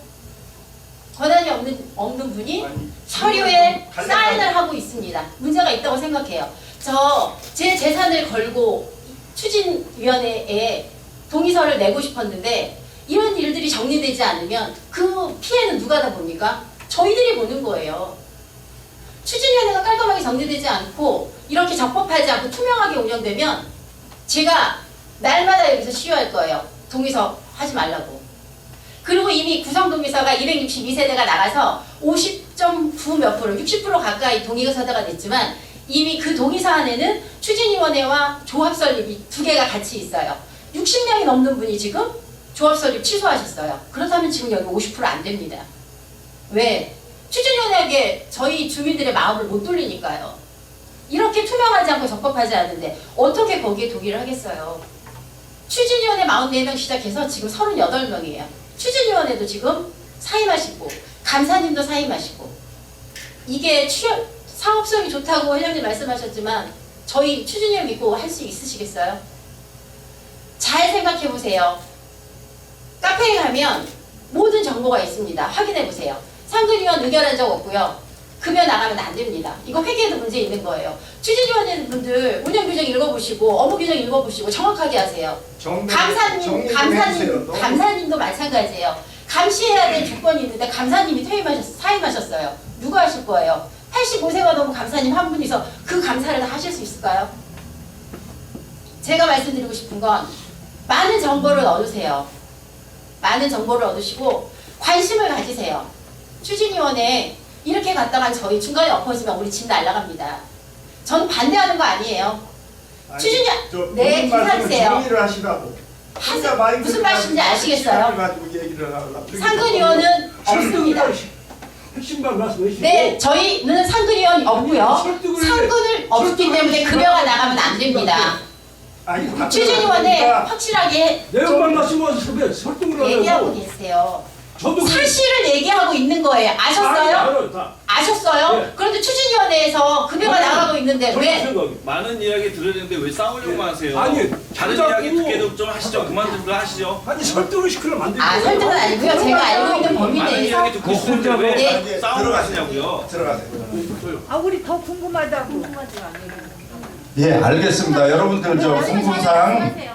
Speaker 8: 권한이 없는 분이
Speaker 1: 아니,
Speaker 8: 서류에
Speaker 1: 관련-
Speaker 8: 사인을 하고 있습니다. 문제가 있다고 생각해요. 제 재산을 걸고 추진위원회에 동의서를 내고 싶었는데 이런 일들이 정리되지 않으면 그 피해는 누가 다 봅니까? 저희들이 보는 거예요. 추진위원회가 깔끔하게 정리되지 않고 이렇게 적법하지 않고 투명하게 운영되면 제가 날마다 여기서 시위할 거예요. 동의서 하지 말라고. 그리고 이미 구성동의서가 262세대가 나가서 50.9 몇 프로, 60% 가까이 동의서가 됐지만 이미 그 동의서 안에는 추진위원회와 조합설립이 두 개가 같이 있어요. 60명이 넘는 분이 지금 조합설립 취소하셨어요. 그렇다면 지금 여기 50% 안 됩니다. 왜? 추진위원회에게 저희 주민들의 마음을 못 돌리니까요. 이렇게 투명하지 않고 적법하지 않은데 어떻게 거기에 동의를 하겠어요? 추진위원회 44명 시작해서 지금 38명이에요. 추진위원회도 지금 사임하시고 감사님도 사임하시고 이게 사업성이 좋다고 회장님 말씀하셨지만 저희 추진위원 믿고 할 수 있으시겠어요? 잘 생각해보세요. 카페에 가면 모든 정보가 있습니다. 확인해보세요. 상근위원 의결한 적 없고요. 급여 나가면 안 됩니다. 이거 회계에도 문제 있는 거예요. 추진위원회 분들 운영규정 읽어보시고 업무규정 읽어보시고 정확하게 하세요. 감사님도 마찬가지예요. 감시해야 될 조건이 있는데 감사님이 사임하셨어요. 누가 하실 거예요? 85세가 넘은 감사님 한 분이서 그 감사를 다 하실 수 있을까요? 제가 말씀드리고 싶은 건 많은 정보를 얻으세요. 많은 정보를 얻으시고 관심을 가지세요. 추진위원회 이렇게 갔다가 저희 중간에 엎어지면 우리 집 날아갑니다. 저는 반대하는 거 아니에요. 추진위원 네, 기다리세요.
Speaker 1: 정리를 하시라고.
Speaker 8: 무슨 말씀인지 아시겠어요? 상근위원은 없습니다.
Speaker 9: 핵심만 말씀하시고.
Speaker 8: 네, 저희는 상근위원이 없고요. 상근을 없기 때문에 급여가 나가면 안 됩니다. 추진위원회 확실하게
Speaker 9: 내용만 말씀하시면 설득을
Speaker 8: 얘기하고
Speaker 9: 하려고.
Speaker 8: 계세요.
Speaker 9: 저도
Speaker 8: 사실을 얘기하고 있는 거예요. 아셨어요?
Speaker 9: 알아요, 다.
Speaker 8: 아셨어요?
Speaker 9: 네.
Speaker 8: 그런데 추진위원회에서 급여가
Speaker 9: 아니,
Speaker 8: 나가고 있는데
Speaker 9: 저희
Speaker 8: 왜?
Speaker 9: 생각이.
Speaker 10: 많은 이야기 들으는데 왜 싸우려고 하세요?
Speaker 9: 아니,
Speaker 10: 다른
Speaker 9: 자꾸-
Speaker 10: 이야기 듣게도 좀 하시죠. 그만 좀 하시죠.
Speaker 9: 아니 설득을 시키려면 안 되죠.
Speaker 8: 설득은 아니고요. 제가 알고 있는 범위
Speaker 10: 많은
Speaker 8: 내에서
Speaker 10: 이야기 듣고 싶은데 왜
Speaker 8: 네.
Speaker 10: 싸우러 가시냐고요.
Speaker 1: 들어가세요.
Speaker 11: 우리 더 궁금하다고.
Speaker 1: 예, 알겠습니다. 여러분들 저 궁금사항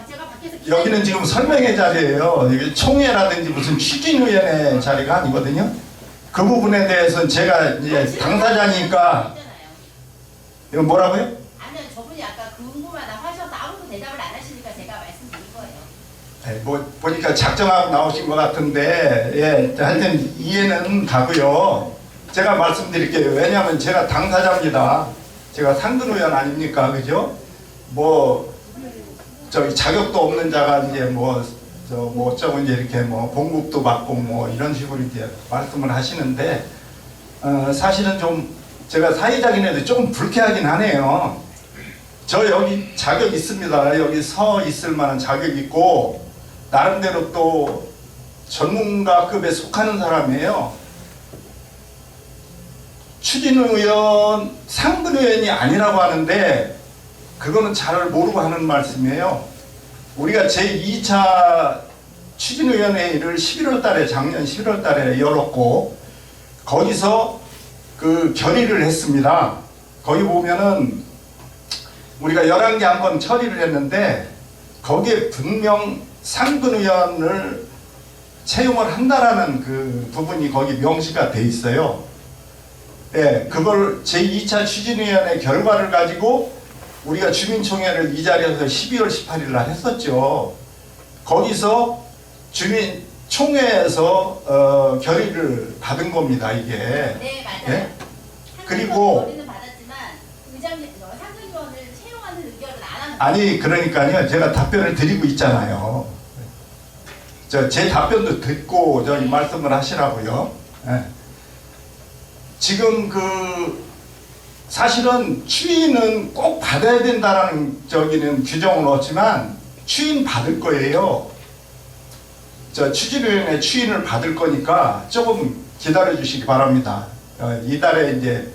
Speaker 1: 여기는 지금 설명의 자리예요. 이게 총회라든지 무슨 추진위원회 자리가 아니거든요. 그 부분에 대해서는 제가 이제 당사자니까 이거 뭐라고요?
Speaker 8: 아니요, 저분이 아까 궁금하다 하셔서 아무도 대답을 안 하시니까 제가 말씀드린 거예요.
Speaker 1: 뭐 보니까 작정하고 나오신 것 같은데 예, 하여튼 이해는 가고요. 제가 말씀드릴게요. 왜냐하면 제가 당사자입니다. 제가 상근의원 아닙니까, 그죠? 뭐 저기 자격도 없는 자가 이제 뭐 뭐 어쩌고 이제 이렇게 뭐 봉급도 받고 뭐 이런 식으로 이제 말씀을 하시는데 사실은 좀 제가 사회자긴 해도 조금 불쾌하긴 하네요. 저 여기 자격 있습니다. 여기 서 있을 만한 자격 있고 나름대로 또 전문가급에 속하는 사람이에요. 추진의원, 상근의원이 아니라고 하는데 그거는 잘 모르고 하는 말씀이에요. 우리가 제2차 추진위원회의를 11월 달에 작년 11월 달에 열었고 거기서 그 결의를 했습니다. 거기 보면은 우리가 11개 한번 처리를 했는데 거기에 분명 상근의원을 채용을 한다라는 그 부분이 거기 명시가 돼 있어요. 예, 그걸 제2차 추진위원회 결과를 가지고 우리가 주민총회를 이 자리에서 12월 18일 날 했었죠. 거기서 주민총회에서 결의를 받은 겁니다, 이게.
Speaker 8: 네, 맞아요.
Speaker 1: 예? 그리고
Speaker 8: 머리는 받았지만 의장님, 상근위원을 채용하는 의결은 안 하는
Speaker 1: 아니 그러니까요, 제가 답변을 드리고 있잖아요. 제 답변도 듣고 이 말씀을 하시라고요. 예. 지금 사실은 추인은 꼭 받아야 된다라는 저기는 규정은 없지만 추인 받을 거예요. 추진위원회 추인을 받을 거니까 조금 기다려 주시기 바랍니다. 이달에 이제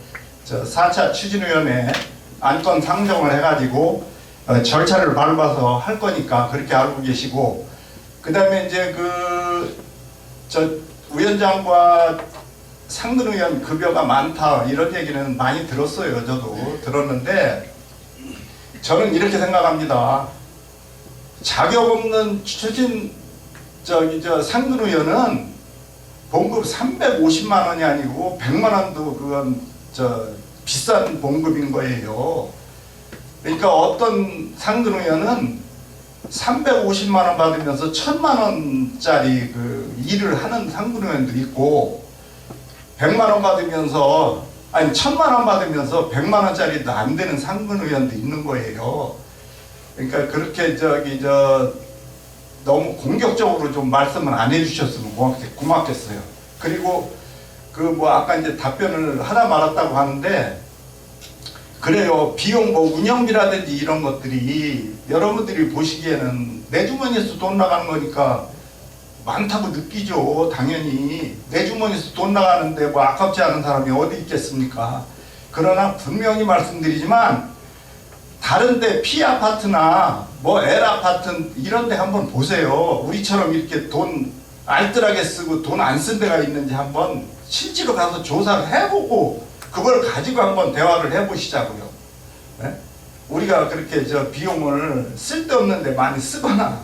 Speaker 1: 4차 추진위원회 안건 상정을 해가지고 절차를 밟아서 할 거니까 그렇게 알고 계시고, 그 다음에 이제 위원장과 상근의원 급여가 많다 이런 얘기는 많이 들었어요. 저도 들었는데 저는 이렇게 생각합니다. 자격 없는 상근의원은 봉급 350만 원이 아니고 100만 원도 그건 비싼 봉급인 거예요. 그러니까 어떤 상근의원은 350만 원 받으면서 1000만 원짜리 일을 하는 상근의원도 있고 100만 원 받으면서 1000만 원 받으면서 100만 원짜리도 안 되는 상근의원도 있는 거예요. 그러니까 그렇게 너무 공격적으로 좀 말씀을 안 해주셨으면 고맙겠어요. 그리고 아까 이제 답변을 하다 말았다고 하는데 그래요. 비용 운영비라든지 이런 것들이 여러분들이 보시기에는 내 주머니에서 돈 나가는 거니까 많다고 느끼죠. 당연히 내 주머니에서 돈 나가는데 뭐 아깝지 않은 사람이 어디 있겠습니까? 그러나 분명히 말씀드리지만 다른데 P아파트나 뭐 L아파트 이런 데 한번 보세요. 우리처럼 이렇게 돈 알뜰하게 쓰고 돈 안 쓴 데가 있는지 한번 실제로 가서 조사를 해보고 그걸 가지고 한번 대화를 해보시자고요. 네? 우리가 그렇게 비용을 쓸데없는 데 많이 쓰거나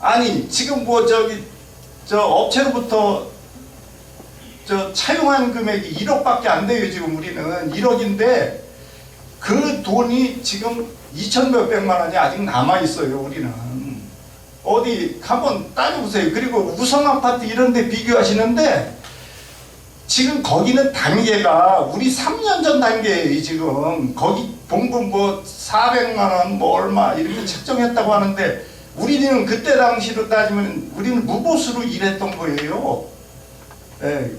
Speaker 1: 아니 지금 업체로부터 차용한 금액이 1억밖에 안 돼요. 지금 우리는 1억인데 그 돈이 지금 2,몇백만 원이 아직 남아 있어요. 우리는 어디 한번 따져보세요. 그리고 우성아파트 이런 데 비교하시는데 지금 거기는 단계가 우리 3년 전 단계예요. 지금 거기 봉급 400만 원 얼마 이렇게 책정했다고 하는데 우리는 그때 당시로 따지면 우리는 무보수로 일했던 거예요. 네.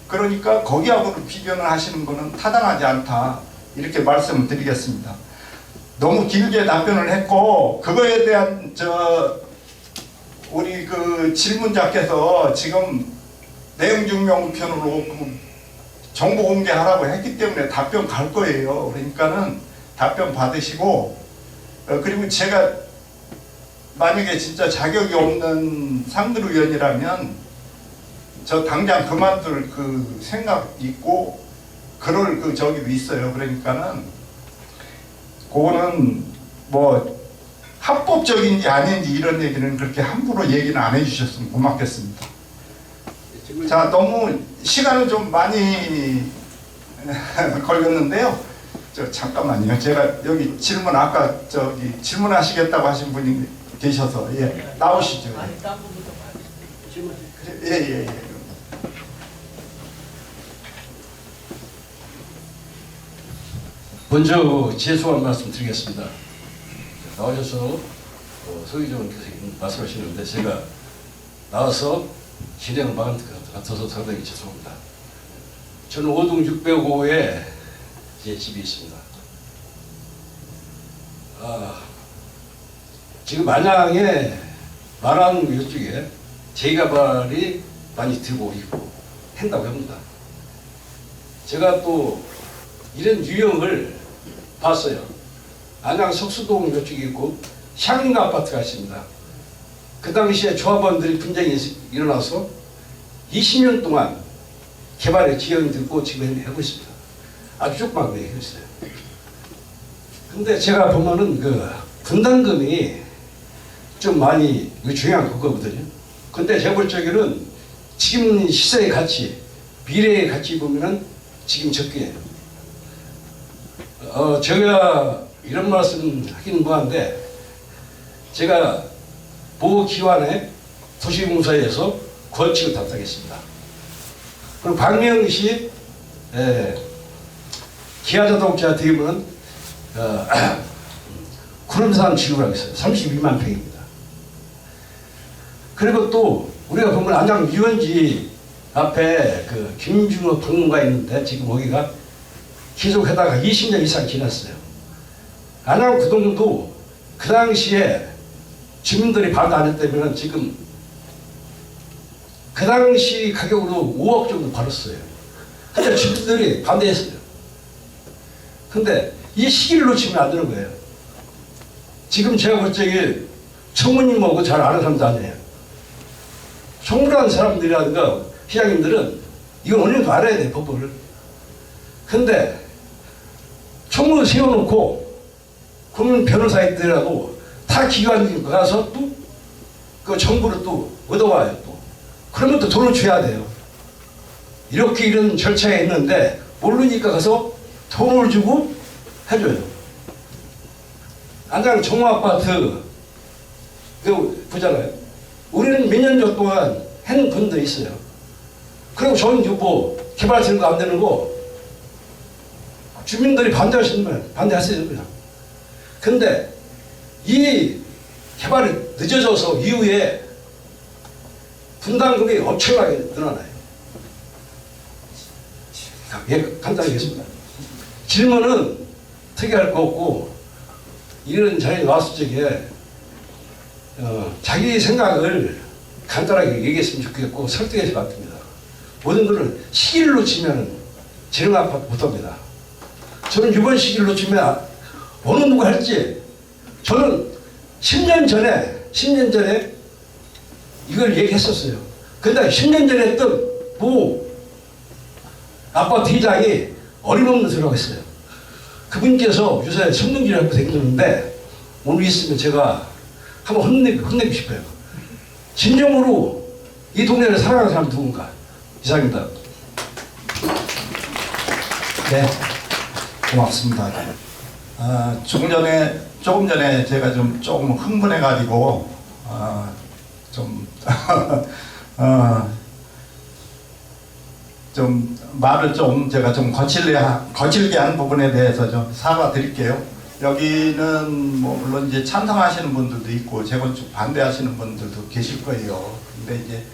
Speaker 1: 그러니까 거기하고는 비교를 하시는 거는 타당하지 않다 이렇게 말씀을 드리겠습니다. 너무 길게 답변을 했고 그거에 대한 우리 질문자께서 지금 내용 증명편으로 정보 공개하라고 했기 때문에 답변 갈 거예요. 그러니까는 답변 받으시고 그리고 제가 만약에 진짜 자격이 없는 상근의원이라면 저 당장 그만둘 생각 있고 그럴 저기도 있어요. 그러니까는 그거는 합법적인지 아닌지 이런 얘기는 그렇게 함부로 얘기는 안 해주셨으면 고맙겠습니다. 자, 너무 시간을 좀 많이 걸렸는데요. 잠깐만요. 제가 여기 질문 아까 질문하시겠다고 하신 분이 계셔서 나오시죠. 예.
Speaker 9: 먼저 죄송한 말씀 드리겠습니다. 나오셔서
Speaker 12: 서기정원께서 말씀하시는데 제가 나와서 진행을 막은 것 같아서 상당히 죄송합니다. 저는 5동 605에 제 집이 있습니다. 지금 안양에 마랑 이쪽에 재개발이 많이 들고 있고 한다고 합니다. 제가 또 이런 유형을 봤어요. 안양 석수동 이쪽에 있고 샹링 아파트가 있습니다. 그 당시에 조합원들이 분쟁이 일어나서 20년 동안 개발에 지연이 들고 지금 하고 있습니다. 아주 조그맣게 했어요. 근데 제가 보면은 그 분담금이 좀 많이 중요한 그거거든요. 근데 제가 볼 적에는 지금 시세의 가치, 미래의 가치 보면은 지금 적게. 제가 이런 말씀 하기는 뭐한데, 제가 보기관의 도시공사에서 건축을 담당했습니다. 그리고 광명시 기아자동차 대부분 구름산 지구라고 있어요. 32만 평입니다. 그리고 또 우리가 보면 안양 유원지 앞에 그 김중호 박물관 있는데 지금 거기가 기속하다가 20년 이상 지났어요. 안양 구동도 그 당시에 주민들이 반대 안 했다면 지금 그 당시 가격으로 5억 정도 벌었어요. 근데 주민들이 반대했어요. 근데 이 시기를 놓치면 안 되는 거예요. 지금 제가 볼 적에 청문님하고 잘 아는 사람도 아니에요. 청문하는 사람들이라든가 시장님들은 이건 어느 정도 알아야 돼요, 법을. 근데 청문을 세워놓고 국민 변호사 있더라도 타 기관 가서 또 그 정보를 또 얻어와요, 또. 그러면 또 돈을 줘야 돼요. 이렇게 이런 절차가 있는데 모르니까 가서 돈을 주고 해줘요. 안양 정화아파트 그 보잖아요. 우리는 몇 년 동안 한 분도 있어요. 그리고 저는 뭐 개발되는 거 안 되는 거 주민들이 반대하시면 반대하세요, 그냥. 근데 이 개발이 늦어져서 이후에 분담금이 엄청나게 늘어나요. 예, 간단히 하겠습니다. 질문은 특이할 거 없고, 이런 자리에 나왔을 적에 자기 생각을 간단하게 얘기했으면 좋겠고 설득해서 같습니다. 모든 것을 시기를 놓치면 재능 아파트 못합니다. 저는 이번 시기를 놓치면 어느 누가 할지, 저는 10년 전에 이걸 얘기했었어요. 근데 10년 전에 했던 아파트 회장이 어림없는 소리라고 했어요. 그분께서 요새 성능지라고 생겼는데 오늘 있으면 제가 한번 혼내고 싶어요. 진정으로 이 동네를 사랑하는 사람 누군가. 이상입니다.
Speaker 1: 네, 고맙습니다. 조금 전에 제가 조금 흥분해가지고 좀 말을 제가 거칠게 한 부분에 대해서 좀 사과드릴게요. 여기는 뭐 물론 이제 찬성하시는 분들도 있고 재건축 반대하시는 분들도 계실 거예요. 근데 이제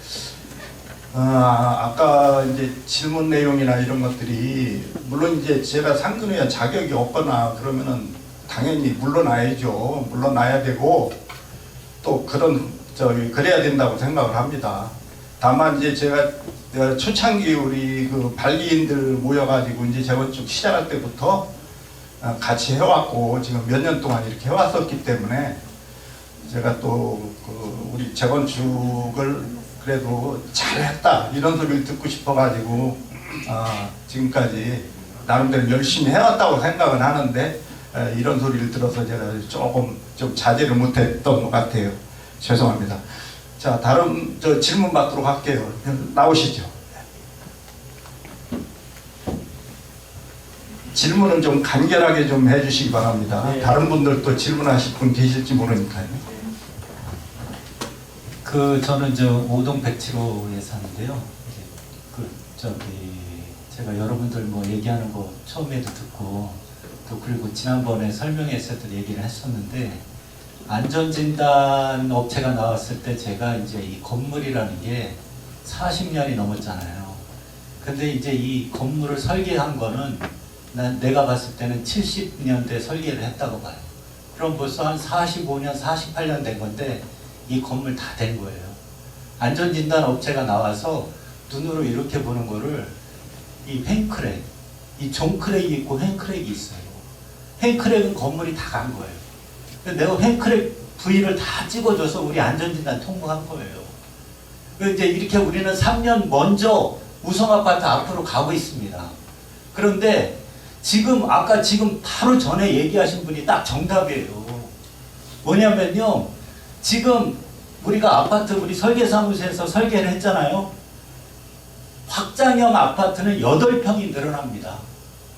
Speaker 1: 아까 이제 질문 내용이나 이런 것들이 물론 이제 제가 상근위원 자격이 없거나 그러면은 당연히 물러나야죠. 물러나야 되고 또 그래야 된다고 생각을 합니다. 다만 이제 제가 초창기 우리 그 발기인들 모여가지고 이제 재건축 시작할 때부터 같이 해왔고 지금 몇 년 동안 이렇게 해왔었기 때문에 제가 또 우리 재건축을 그래도 잘했다 이런 소리를 듣고 싶어가지고 지금까지 나름대로 열심히 해왔다고 생각은 하는데 이런 소리를 들어서 제가 조금 좀 자제를 못했던 것 같아요. 죄송합니다. 자, 다른 질문 받도록 할게요. 나오시죠. 질문은 좀 간결하게 좀 해주시기 바랍니다.
Speaker 2: 네.
Speaker 1: 다른 분들도 질문하실 분 계실지 모르니까요.
Speaker 2: 저는 5동 107호에 사는데요. 제가 여러분들 뭐 얘기하는 거 처음에도 듣고 또 그리고 지난번에 설명했을 때 얘기를 했었는데 안전진단 업체가 나왔을 때 제가 이제 이 건물이라는 게 40년이 넘었잖아요. 근데 이제 이 건물을 설계한 거는 내가 봤을 때는 70년대 설계를 했다고 봐요. 그럼 벌써 한 45년, 48년 된 건데 이 건물 다 된 거예요. 안전진단 업체가 나와서 눈으로 이렇게 보는 거를 이 횡크랙, 이 종크랙이 있고 횡크랙이 있어요. 횡크랙은 건물이 다 간 거예요. 내가 횡크랙 부위를 다 찍어줘서 우리 안전진단 통보한 거예요. 이제 이렇게 우리는 3년 먼저 우성아파트 앞으로 가고 있습니다. 그런데 지금 아까 지금 바로 전에 얘기하신 분이 딱 정답이에요. 뭐냐면요, 지금 우리가 아파트 우리 설계사무소에서 설계를 했잖아요. 확장형 아파트는 8평이 늘어납니다.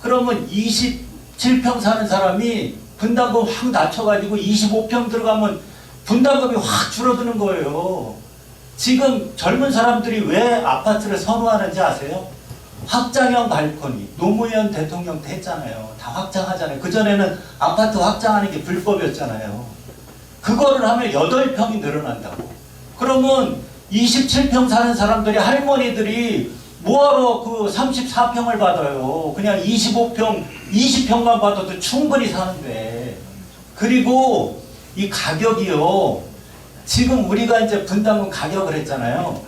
Speaker 2: 그러면 27평 사는 사람이 분담금 확 낮춰가지고 25평 들어가면 분담금이 확 줄어드는 거예요. 지금 젊은 사람들이 왜 아파트를 선호하는지 아세요? 확장형 발코니, 노무현 대통령 때 했잖아요. 다 확장하잖아요. 그전에는 아파트 확장하는 게 불법이었잖아요. 그거를 하면 8평이 늘어난다고. 그러면 27평 사는 사람들이, 할머니들이 뭐하러 그 34평을 받아요. 그냥 25평, 20평만 받아도 충분히 사는데. 그리고 이 가격이요. 지금 우리가 이제 분담금 가격을 했잖아요.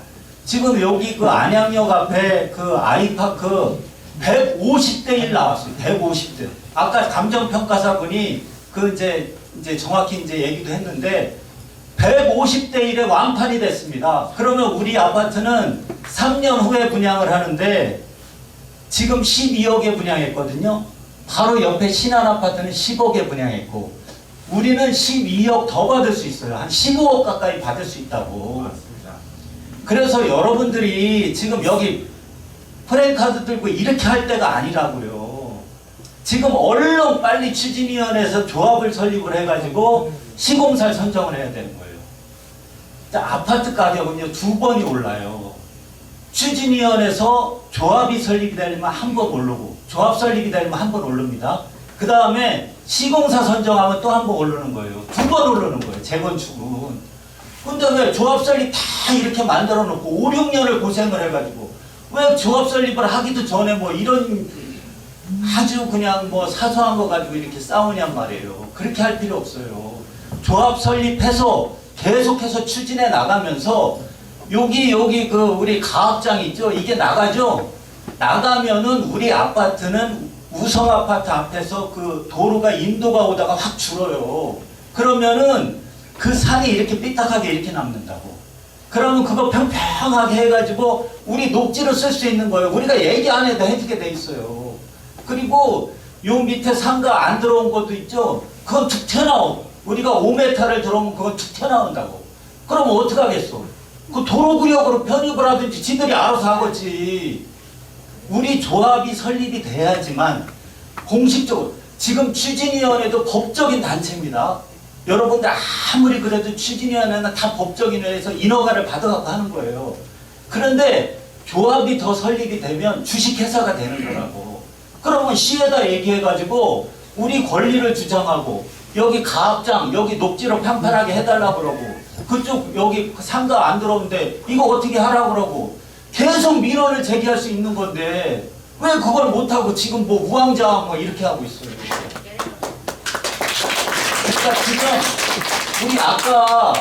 Speaker 2: 지금 여기 그 안양역 앞에 그 아이파크 150대 1 나왔어요. 150대. 아까 감정평가사분이 그 이제 정확히 이제 얘기도 했는데 150대 1에 완판이 됐습니다. 그러면 우리 아파트는 3년 후에 분양을 하는데 지금 12억에 분양했거든요. 바로 옆에 신한 아파트는 10억에 분양했고 우리는 12억 더 받을 수 있어요. 한 15억 가까이 받을 수 있다고. 그래서 여러분들이 지금 여기 프랜카드 들고 이렇게 할 때가 아니라고요. 지금 얼른 빨리 추진위원회에서 조합을 설립을 해가지고 시공사를 선정을 해야 되는 거예요. 자, 아파트 가격은요 2번이 올라요. 추진위원회에서 조합이 설립이 되려면 한 번 오르고 조합 설립이 되려면 한 번 오릅니다. 그 다음에 시공사 선정하면 또 한 번 오르는 거예요. 2번 오르는 거예요. 재건축은. 근데 왜 조합 설립 다 이렇게 만들어 놓고 5, 6년을 고생을 해가지고 왜 조합 설립을 하기도 전에 뭐 이런 아주 그냥 뭐 사소한 거 가지고 이렇게 싸우냔 말이에요. 그렇게 할 필요 없어요. 조합 설립해서 계속해서 추진해 나가면서 여기 그 우리 가압장 있죠? 이게 나가죠? 나가면은 우리 아파트는 우성 아파트 앞에서 그 도로가 인도가 오다가 확 줄어요. 그러면은 그 산이 이렇게 삐딱하게 이렇게 남는다고. 그러면 그거 평평하게 해가지고 우리 녹지로 쓸 수 있는 거예요. 우리가 얘기 안 해도 해주게 돼 있어요. 그리고 요 밑에 상가 안 들어온 것도 있죠. 그건 툭 튀어나오. 우리가 5m를 들어오면 그건 툭 튀어나온다고. 그럼 어떻게 하겠어? 그 도로구역으로 편입을 하든지 지들이 알아서 하겠지. 우리 조합이 설립이 돼야지만 공식적으로, 지금 추진위원회도 법적인 단체입니다. 여러분들 아무리 그래도 추진위원회는 다 법적인 회에서 인허가를 받아갖고 하는 거예요. 그런데 조합이 더 설립이 되면 주식회사가 되는 거라고. 그러면 시에다 얘기해가지고 우리 권리를 주장하고 여기 가압장 여기 녹지로 평평하게 해달라고 그러고 그쪽 여기 상가 안 들어오는데 이거 어떻게 하라고 그러고 계속 민원을 제기할 수 있는 건데 왜 그걸 못하고 지금 뭐 우왕좌왕 뭐 이렇게 하고 있어요. 그러니까 지금 우리 아까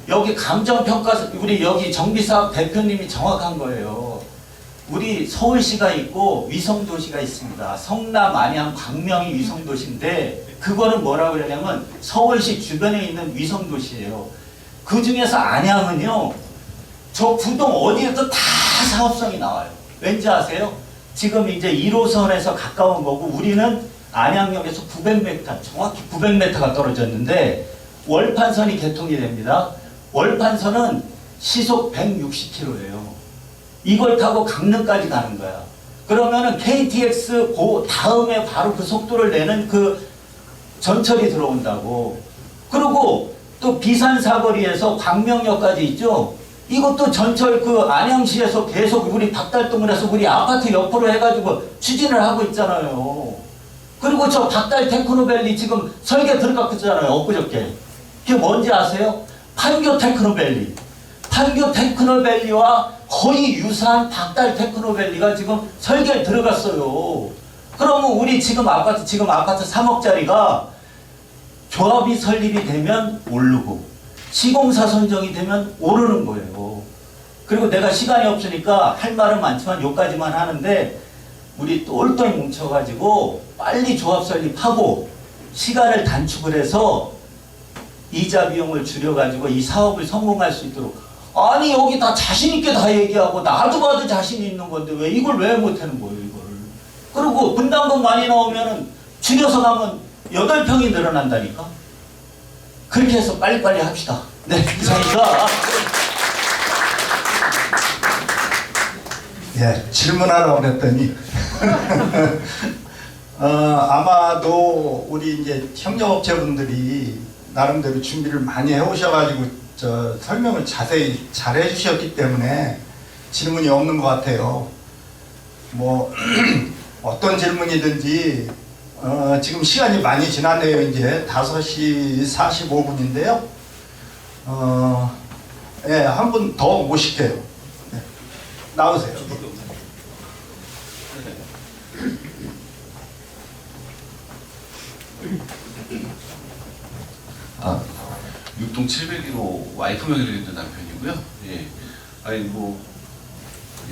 Speaker 2: 여기 감정평가 우리 여기 정비사업 대표님이 정확한 거예요. 우리 서울시가 있고 위성도시가 있습니다. 성남, 안양, 광명이 위성도시인데 그거는 뭐라고 그러냐면 서울시 주변에 있는 위성도시예요. 그 중에서 안양은요. 저 구동 어디에도 다 사업성이 나와요. 왠지 아세요? 지금 이제 1호선에서 가까운 거고 우리는 안양역에서 900m, 정확히 900m가 떨어졌는데 월판선이 개통이 됩니다. 월판선은 시속 160km예요. 이걸 타고 강릉까지 가는 거야. 그러면은 KTX 그 다음에 바로 그 속도를 내는 그 전철이 들어온다고. 그리고 또 비산 사거리에서 광명역까지 있죠. 이것도 전철 그 안양시에서 계속 우리 박달동을 해서 우리 아파트 옆으로 해가지고 추진을 하고 있잖아요. 그리고 저 박달 테크노밸리 지금 설계 들어갔잖아요. 엊그저께.
Speaker 13: 그게 뭔지 아세요? 판교 테크노밸리. 판교 테크노밸리와 거의 유사한 박달 테크노밸리가 지금 설계에 들어갔어요. 그러면 우리 지금 아파트 3억짜리가 조합이 설립이 되면 오르고 시공사 선정이 되면 오르는 거예요. 그리고 내가 시간이 없으니까 할 말은 많지만 여기까지만 하는데 우리 똘똘 뭉쳐가지고 빨리 조합 설립하고 시간을 단축을 해서 이자 비용을 줄여가지고 이 사업을 성공할 수 있도록. 아니 여기 다 자신 있게 다 얘기하고 나도 봐도 자신 있는 건데 왜 이걸 왜 못하는 거예요 이걸. 그리고 분담금 많이 나오면은 줄여서 가면 8평이 늘어난다니까. 그렇게 해서 빨리빨리 합시다. 네, 이상입니다.
Speaker 1: 예, 질문하라고 그랬더니 아마도 우리 이제 협력업체분들이 나름대로 준비를 많이 해오셔가지고 설명을 자세히 잘 해주셨기 때문에 질문이 없는 것 같아요. 뭐 어떤 질문이든지 지금 시간이 많이 지났네요. 이제 5시 45분인데요. 예, 한 분 더 모실게요. 네. 나오세요.
Speaker 14: 아, 6동 701호 와이프 명의로 있는 남편이고요. 예, 아니 뭐,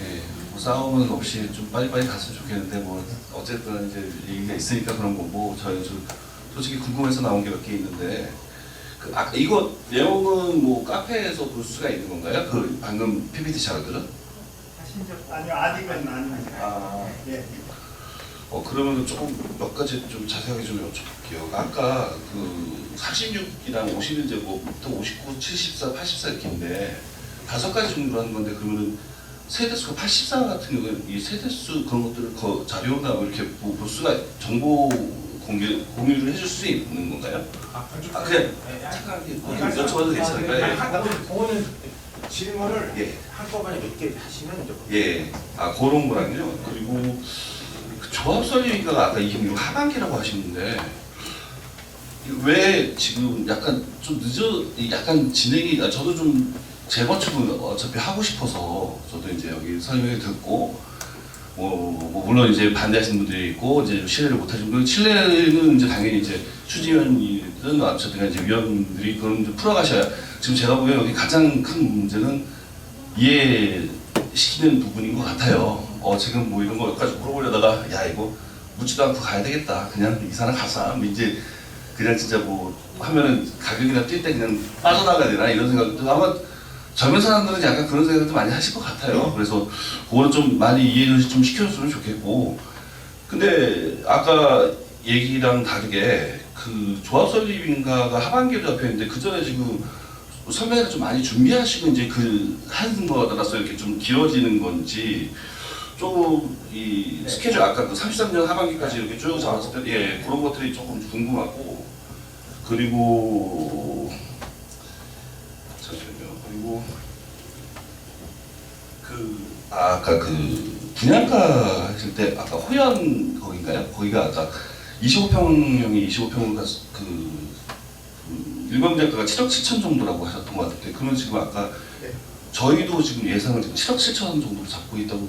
Speaker 14: 예, 뭐 싸움은 없이 좀 빨리빨리 갔으면 좋겠는데 뭐 어쨌든 이제 얘기가 있으니까 그런 거고 저희 솔직히 궁금해서 나온 게 몇 개 있는데 이거 내용은 뭐 카페에서 볼 수가 있는 건가요? 그 방금 PPT 자료들은?
Speaker 1: 아니요, 아직은 아닙니다. 예.
Speaker 14: 그러면 조금 몇 가지 좀 자세하게 좀 여쭤볼게요. 아까 그 46이랑 50은 이제 뭐부터 59, 74, 84 이렇게인데 5가지 정도로 하는 건데 그러면은 세대수가 84 같은 경우는 이 세대수 그런 것들을 자료나 뭐 이렇게 볼 수가 정보 공유를 해줄 수 있는 건가요? 그냥 잠깐 여쭤봐도 괜찮을까요?
Speaker 7: 그거는 질문을
Speaker 14: 예.
Speaker 7: 한꺼번에 몇 개 하시면 이제
Speaker 14: 예, 그런 거랑요. 그리고 그 조합 설립가 아까 이게 하반기라고 하시는데 왜 지금 약간 좀 약간 진행이 저도 좀 재건축을 어차피 하고 싶어서 저도 이제 여기 설명을 듣고 뭐 물론 이제 반대하시는 분들이 있고 이제 신뢰를 못하시는 분들 신뢰는 이제 당연히 이제 추진위원이든 어쨌든 이제 위원들이 그런 좀 풀어가셔야 지금 제가 보기에 여기 가장 큰 문제는 이해시키는 부분인 것 같아요. 지금 뭐 이런 거 여기까지 물어보려다가 야 이거 묻지도 않고 가야 되겠다. 그냥 이 사람 가서 이제 그냥 진짜 뭐 하면은 가격이나 뛸 때 그냥 빠져나가야 되나 이런 생각도 아마 젊은 사람들은 약간 그런 생각도 많이 하실 것 같아요. 그래서 그거는 좀 많이 이해를 좀 시켜줬으면 좋겠고 근데 아까 얘기랑 다르게 그 조합 설립인가가 하반기로 잡혀있는데 그 전에 지금 설명을 좀 많이 준비하시고 이제 한 거에 따라서 이렇게 좀 길어지는 건지 조금 이 스케줄 아까 그 33년 하반기까지 이렇게 쭉 잡았을 때 예, 그런 것들이 조금 궁금하고 그리고 잠시만요. 그리고 아까 분양가 하실 때 아까 호연 거긴가요? 거기가 아까 25평형이 25평으로 일반 분양가가 7억 7천 정도라고 하셨던 것 같은데 그러면 지금 아까 저희도 지금 예상을 지금 7억 7천 정도로 잡고 있다고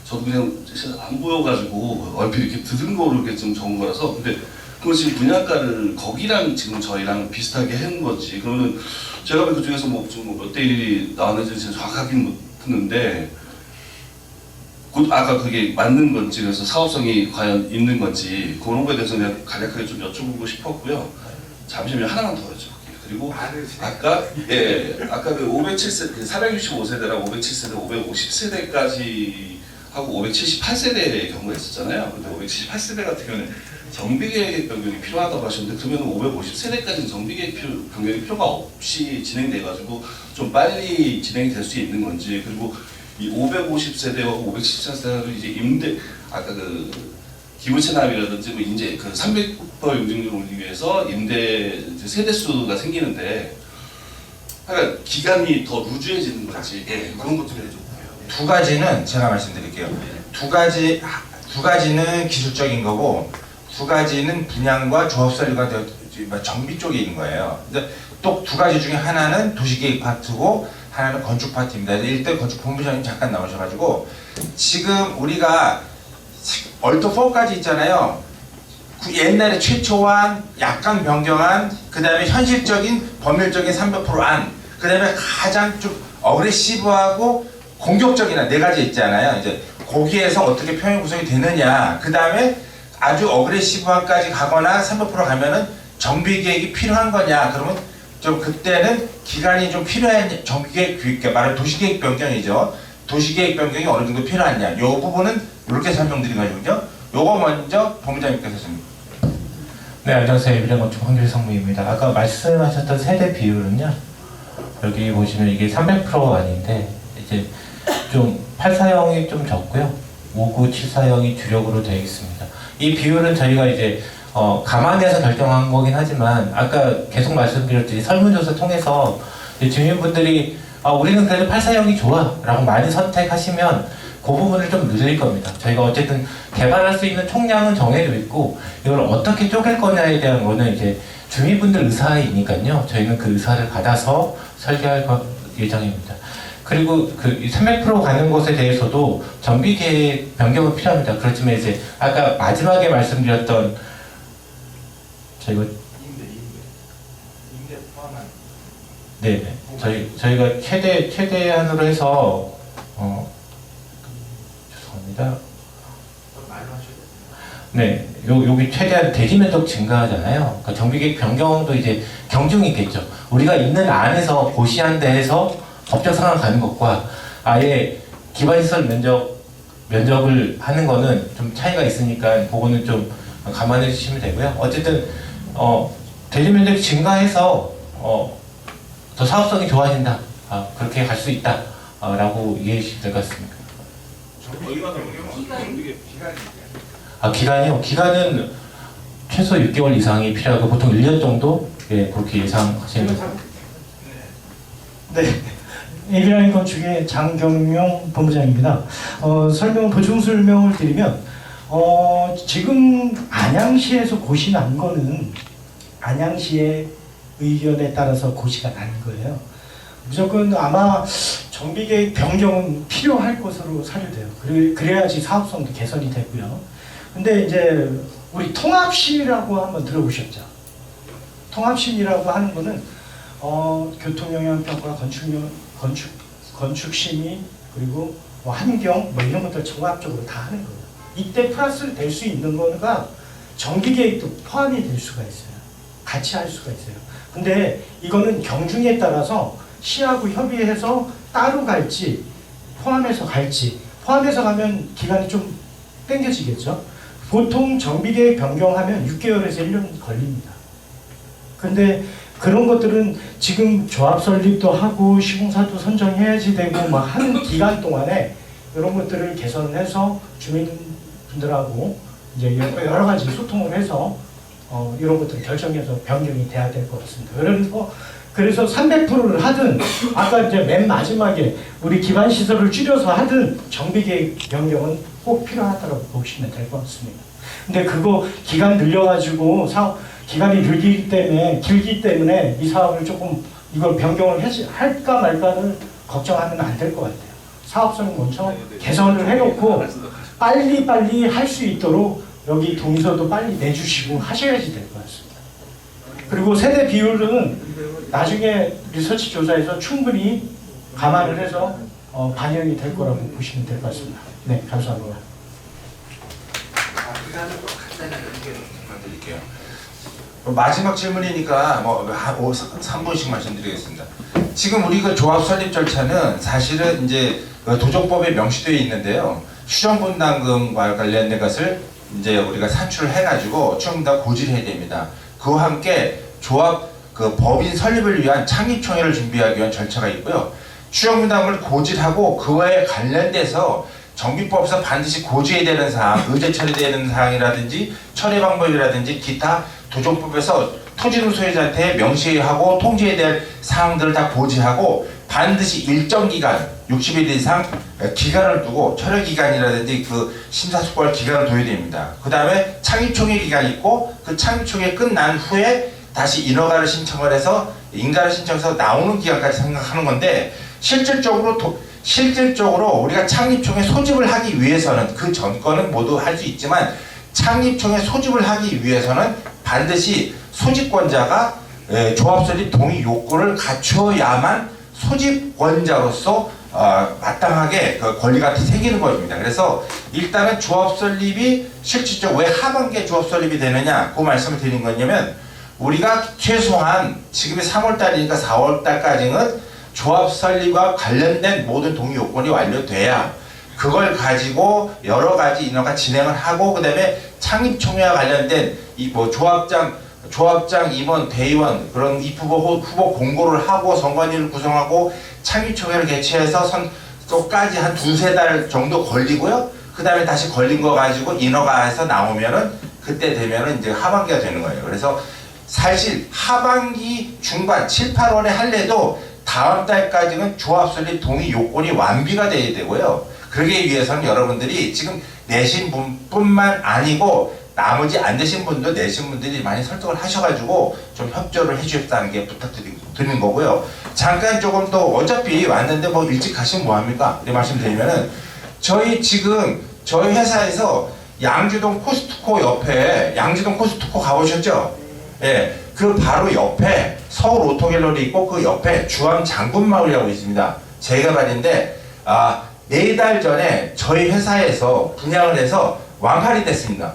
Speaker 14: 저도 그냥 안 보여가지고 얼핏 이렇게 들은 거로 이렇게 좀 적은 거라서 근데 그럼 지금 분양가를 거기랑 지금 저희랑 비슷하게 한 건지 그러면 제가 그 중에서 뭐 몇 대 1이 나왔는지 정확하게는 못 듣는데 아까 그게 맞는 건지 그래서 사업성이 과연 있는 건지 그런 거에 대해서 그냥 간략하게 좀 여쭤보고 싶었고요. 잠시만요. 하나만 더 여쭤볼게요. 그리고 아까 아까 그 507세 465세대랑 507세대, 550세대까지 하고 578세대의 경우가 있었잖아요. 근데 578세대 같은 경우는 정비계획 변경이 필요하다고 하셨는데 그러면 550세대까지는 정비계획 변경이 필요가 없이 진행돼가지고 좀 빨리 진행이 될 수 있는 건지 그리고 이 550세대와 574세대로 이제 아까 그 기부채납이라든지 뭐 이제 그 300% 용적률을 올리기 위해서 임대 세대수가 생기는데 그러니까 기간이 더 루즈해지는 건지 그런 것도 좀
Speaker 7: 두 가지는 제가 말씀드릴게요. 두 가지는 기술적인 거고 두 가지는 분양과 조합 설립과 정비 쪽에 있는 거예요. 근데 또 두 가지 중에 하나는 도시계획 파트고 하나는 건축 파트입니다. 일단 건축 본부장님 잠깐 나오셔가지고 지금 우리가 얼터 4까지 있잖아요. 그 옛날에 최초안, 약간 변경안, 그 다음에 현실적인 법률적인 300%안, 그 다음에 가장 좀 어그레시브하고 공격적인 네 가지 있잖아요. 이제 거기에서 어떻게 평형 구성이 되느냐, 그 다음에 아주 어그레시브한까지 가거나 300% 가면은 정비 계획이 필요한 거냐, 그러면 좀 그때는 기간이 좀 필요한 정비계획, 그러니까 말하면 도시계획 변경이죠. 도시계획 변경이 어느 정도 필요하냐, 이 부분은 이렇게 설명드리거든요. 요거 먼저 본부장님께서 했습니다.
Speaker 3: 네, 안녕하세요. 예비례건축 황길성무입니다. 아까 말씀하셨던 세대 비율은요, 여기 보시면 이게 300%가 아닌데 이제 좀 84형이 좀 적고요, 5974형이 주력으로 되어 있습니다. 이 비율은 저희가 이제 감안해서 결정한 거긴 하지만 아까 계속 말씀드렸듯이 설문조사 통해서 주민분들이 우리는 그래도 84형이 좋아 라고 많이 선택하시면 그 부분을 좀 늘릴 겁니다. 저희가 어쨌든 개발할 수 있는 총량은 정해져 있고 이걸 어떻게 쪼갤 거냐에 대한 거는 이제 주민분들 의사이니까요. 저희는 그 의사를 받아서 설계할 예정입니다. 그리고 그 300% 가는 것에 대해서도 정비 계획 변경은 필요합니다. 그렇지만 이제 아까 마지막에 말씀드렸던 저희가 네, 저희가 최대한으로 해서 죄송합니다. 네, 여기 최대한 대지 면적 증가하잖아요. 그러니까 정비계획 변경도 이제 경중이 있겠죠. 우리가 있는 안에서 고시한 데에서 법적 상황 가는 것과 아예 기반시설 면적을 하는 거는 좀 차이가 있으니까 그거는 좀 감안해 주시면 되고요. 어쨌든 대지 면적이 증가해서 더 사업성이 좋아진다. 그렇게 갈 수 있다. 라고 이해해 주시면 될 것 같습니다. 기간이요? 기간은 최소 6개월 이상이 필요하고 보통 1년 정도 그렇게 예상하시는 거죠.
Speaker 15: 네. 예비라인 건축의 장경용 본부장입니다. 보충 설명을 드리면 지금 안양시에서 고시 난 거는 안양시의 의견에 따라서 고시가 난 거예요. 무조건 아마 정비계획 변경은 필요할 것으로 사료돼요. 그래야지 사업성도 개선이 되고요. 근데 이제 우리 통합심이라고 한번 들어보셨죠? 통합심이라고 하는 거는 교통영향평가, 건축심의, 그리고 환경 이런 것들 종합적으로 다 하는 거예요. 이때 플러스 될 수 있는 거가 정비계획도 포함이 될 수가 있어요. 같이 할 수가 있어요. 근데 이거는 경중에 따라서 시하고 협의해서 따로 갈지 포함해서 갈지, 포함해서 가면 기간이 좀 땡겨지겠죠. 보통 정비계획 변경하면 6개월에서 1년 걸립니다. 근데 그런 것들은 지금 조합 설립도 하고 시공사도 선정해야지 되고 막 하는 기간 동안에 이런 것들을 개선해서 주민분들하고 이제 여러 가지 소통을 해서 이런 것들을 결정해서 변경이 돼야 될 것 같습니다. 그래서 300%를 하든 아까 이제 맨 마지막에 우리 기반 시설을 줄여서 하든 정비계획 변경은 꼭 필요하다고 보시면 될 것 같습니다. 근데 그거 기간 늘려가지고 기간이 길기 때문에 이 사업을 조금 이걸 변경을 할까 말까를 걱정하면 안 될 것 같아요. 사업성을 먼저 개선을 해놓고 빨리 할 수 있도록 여기 동의서도 빨리 내주시고 하셔야지 될 것 같습니다. 그리고 세대 비율은 나중에 리서치 조사에서 충분히 감안을 해서 반영이 될 거라고 보시면 될 것 같습니다. 네, 감사합니다.
Speaker 7: 드릴게요. 마지막 질문이니까 3분씩 말씀드리겠습니다. 지금 우리 그 조합 설립 절차는 사실은 이제 도정법에 명시되어 있는데요. 추정분담금과 관련된 것을 이제 우리가 산출을 해가지고 추정분담 고지를 해야 됩니다. 그와 함께 조합 법인 설립을 위한 창립총회를 준비하기 위한 절차가 있고요. 추정분담을 고지하고 그와에 관련돼서 정비법에서 반드시 고지해야 되는 사항, 의제 처리되는 사항이라든지 처리 방법이라든지 기타 도정법에서 토지 등 소유자한테 명시하고 통지해야 될 사항들을 다 고지하고 반드시 일정 기간, 60일 이상 기간을 두고 처리 기간이라든지 그 심사숙고할 기간을 둬야 됩니다. 그 다음에 창립총회 기간이 있고 그 창립총회 끝난 후에 다시 인허가를 신청을 해서 인가를 신청해서 나오는 기간까지 생각하는 건데 실질적으로 우리가 창립총회 소집을 하기 위해서는 그 전권은 모두 할 수 있지만 창립총회 소집을 하기 위해서는 반드시 소집권자가 조합설립 동의 요건을 갖추어야만 소집권자로서 마땅하게 그 권리가 생기는 것입니다. 그래서 일단은 조합설립이 실질적으로 왜 하반기에 조합설립이 되느냐 그 말씀을 드린 거냐면 우리가 최소한 지금이 3월달이니까 4월달까지는 조합설립과 관련된 모든 동의 요건이 완료돼야 그걸 가지고 여러 가지 인허가 진행을 하고 그 다음에 창립총회와 관련된 이 뭐 조합장 임원, 대의원 그런 후보 공고를 하고 선관위를 구성하고 창립총회를 개최해서 선까지 한 2-3달 정도 걸리고요. 그 다음에 다시 걸린 거 가지고 인허가해서 나오면은 그때 되면은 이제 하반기가 되는 거예요. 그래서 사실 하반기 중반 7, 8월에 할래도 다음 달까지는 조합설립 동의 요건이 완비가 돼야 되고요. 그러기 위해서는 여러분들이 지금 내신 분뿐만 아니고 나머지 안 되신 분도 내신 분들이 많이 설득을 하셔가지고 좀 협조를 해주셨다는 게 부탁드리는 거고요. 잠깐 조금 더 어차피 왔는데 뭐 일찍 가시면 뭐합니까? 이렇게 말씀드리면은 저희 회사에서 양주동 코스트코 옆에 양주동 코스트코 가보셨죠? 예, 그 바로 옆에 서울 오토갤러리 있고 그 옆에 주암 장군마을이라고 있습니다. 재개발인데 4달 전에 저희 회사에서 분양을 해서 완판이 됐습니다.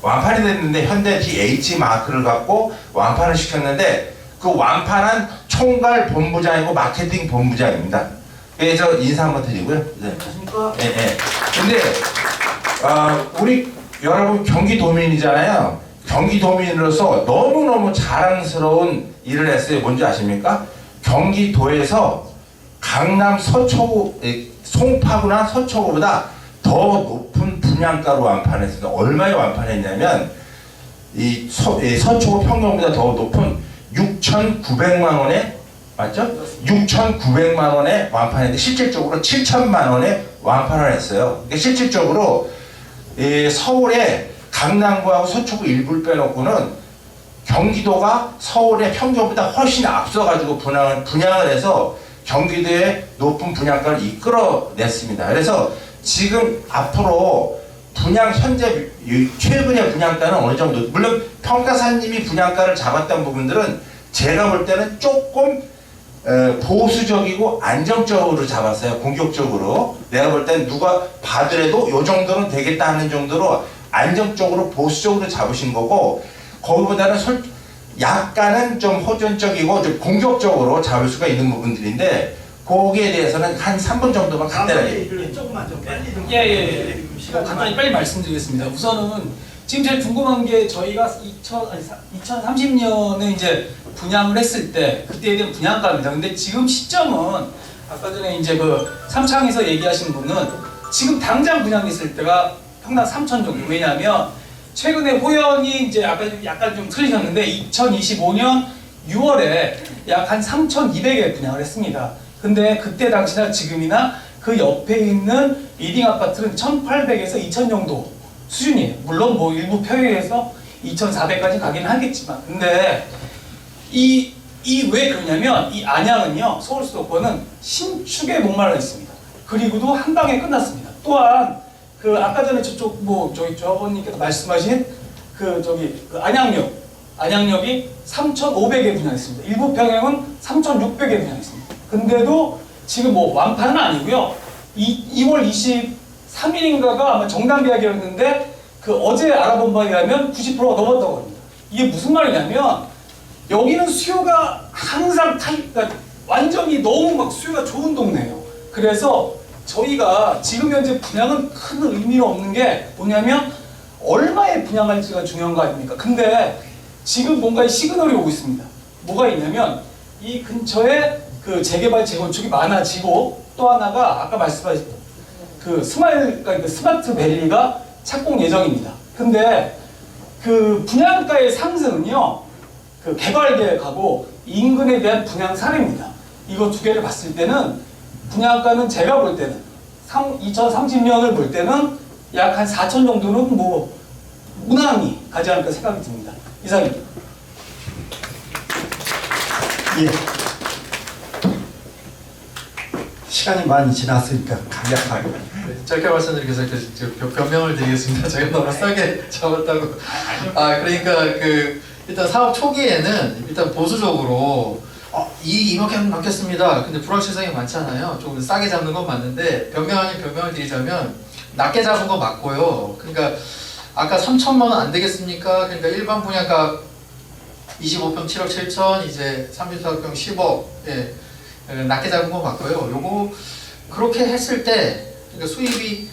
Speaker 7: 완판이 됐는데 현대 DH 마크를 갖고 완판을 시켰는데 그 완판한 총괄 본부장이고 마케팅 본부장입니다. 그래서 인사 한번 드리고요. 네. 예, 예. 근데 우리 여러분 경기도민이잖아요. 경기도민으로서 너무너무 자랑스러운 일을 했어요. 뭔지 아십니까? 경기도에서 강남 송파구나 서초구보다 더 높은 분양가로 완판했습니다. 얼마에 완판했냐면 이 서초구 평균보다 더 높은 6,900만 원에 맞죠? 6,900만 원에 완판했는데 실질적으로 7,000만 원에 완판을 했어요. 그러니까 실질적으로 서울의 강남구하고 서초구 일부를 빼놓고는 경기도가 서울의 평균보다 훨씬 앞서가지고 분양을 해서 경기도의 높은 분양가를 이끌어냈습니다. 그래서 지금 앞으로 현재 최근의 분양가는 어느 정도, 물론 평가사님이 분양가를 잡았던 부분들은 제가 볼 때는 조금 보수적이고 안정적으로 잡았어요. 공격적으로. 내가 볼 때는 누가 봐더라도 요 정도는 되겠다 하는 정도로 안정적으로 보수적으로 잡으신 거고, 거기보다는 약간은 좀 호전적이고 좀 공격적으로 잡을 수가 있는 부분들인데, 거기에 대해서는 한 3분 정도만 간단하게.
Speaker 9: 조금만 좀 빨리 좀.
Speaker 16: 예. 간단히 빨리 말씀드리겠습니다. 우선은 지금 제일 궁금한 게 저희가 2030년에 이제 분양을 했을 때 그때에 대한 분양가입니다. 근데 지금 시점은 아까 전에 이제 그 삼창에서 얘기하신 분은 지금 당장 분양했을 때가 평당 3천 정도. 왜냐하면 최근에 호연이 이제 약간 좀 틀리셨는데 2025년 6월에 약 한 3,200에 분양을 했습니다. 근데 그때 당시나 지금이나 그 옆에 있는 리딩 아파트는 1,800에서 2,000 정도 수준이에요. 물론 뭐 일부 평형에서 2,400까지 가긴 하겠지만, 근데 이 왜 그러냐면 이 안양은요, 서울 수도권은 신축에 목말라 있습니다. 그리고도 한 방에 끝났습니다. 또한 그 아까 전에 저쪽 뭐 저희 조합원님께서 말씀하신 그 안양역이 3,500에 분양했습니다. 일부 평형은 3,600에 분양했습니다. 근데도 지금 뭐 완판은 아니고요. 2월 23일인가가 아마 정당 계약이었는데 그 어제 알아본 바에 의하면 90%가 넘었다고 합니다. 이게 무슨 말이냐면 여기는 수요가 항상 그러니까 완전히 너무 막 수요가 좋은 동네예요. 그래서 저희가 지금 현재 분양은 큰 의미가 없는 게 뭐냐면 얼마에 분양할지가 중요한 거 아닙니까? 근데 지금 뭔가 시그널이 오고 있습니다. 뭐가 있냐면 이 근처에 그 재개발 재건축이 많아지고, 또 하나가 아까 말씀하신 그 스마트 밸리가 착공 예정입니다. 근데 그 분양가의 상승은요, 그 개발 계획하고 인근에 대한 분양 사례입니다. 이거 두 개를 봤을 때는 분양가는 제가 볼 때는 2030년을 볼 때는 약 한 4천 정도는 뭐 무난히 가지 않을까 생각이 듭니다. 이상입니다.
Speaker 1: 예. 시간이 많이 지났으니까 간략하게.
Speaker 4: 네, 짧게 말씀드리겠습니다. 변명을 드리겠습니다. 제가 너무 싸게 잡았다고. 그러니까 일단 사업 초기에는 일단 보수적으로 이렇게 하면 받겠습니다. 근데 불확실성이 많잖아요. 조금 싸게 잡는 건 맞는데 변명을 드리자면 낮게 잡은 건 맞고요. 그러니까 아까 3천만 원 안 되겠습니까? 그러니까 일반 분양가 25평 7억 7천, 이제 34평 10억, 예, 낮게 잡은 건 맞고요. 요거 그렇게 했을 때, 그러니까 수입이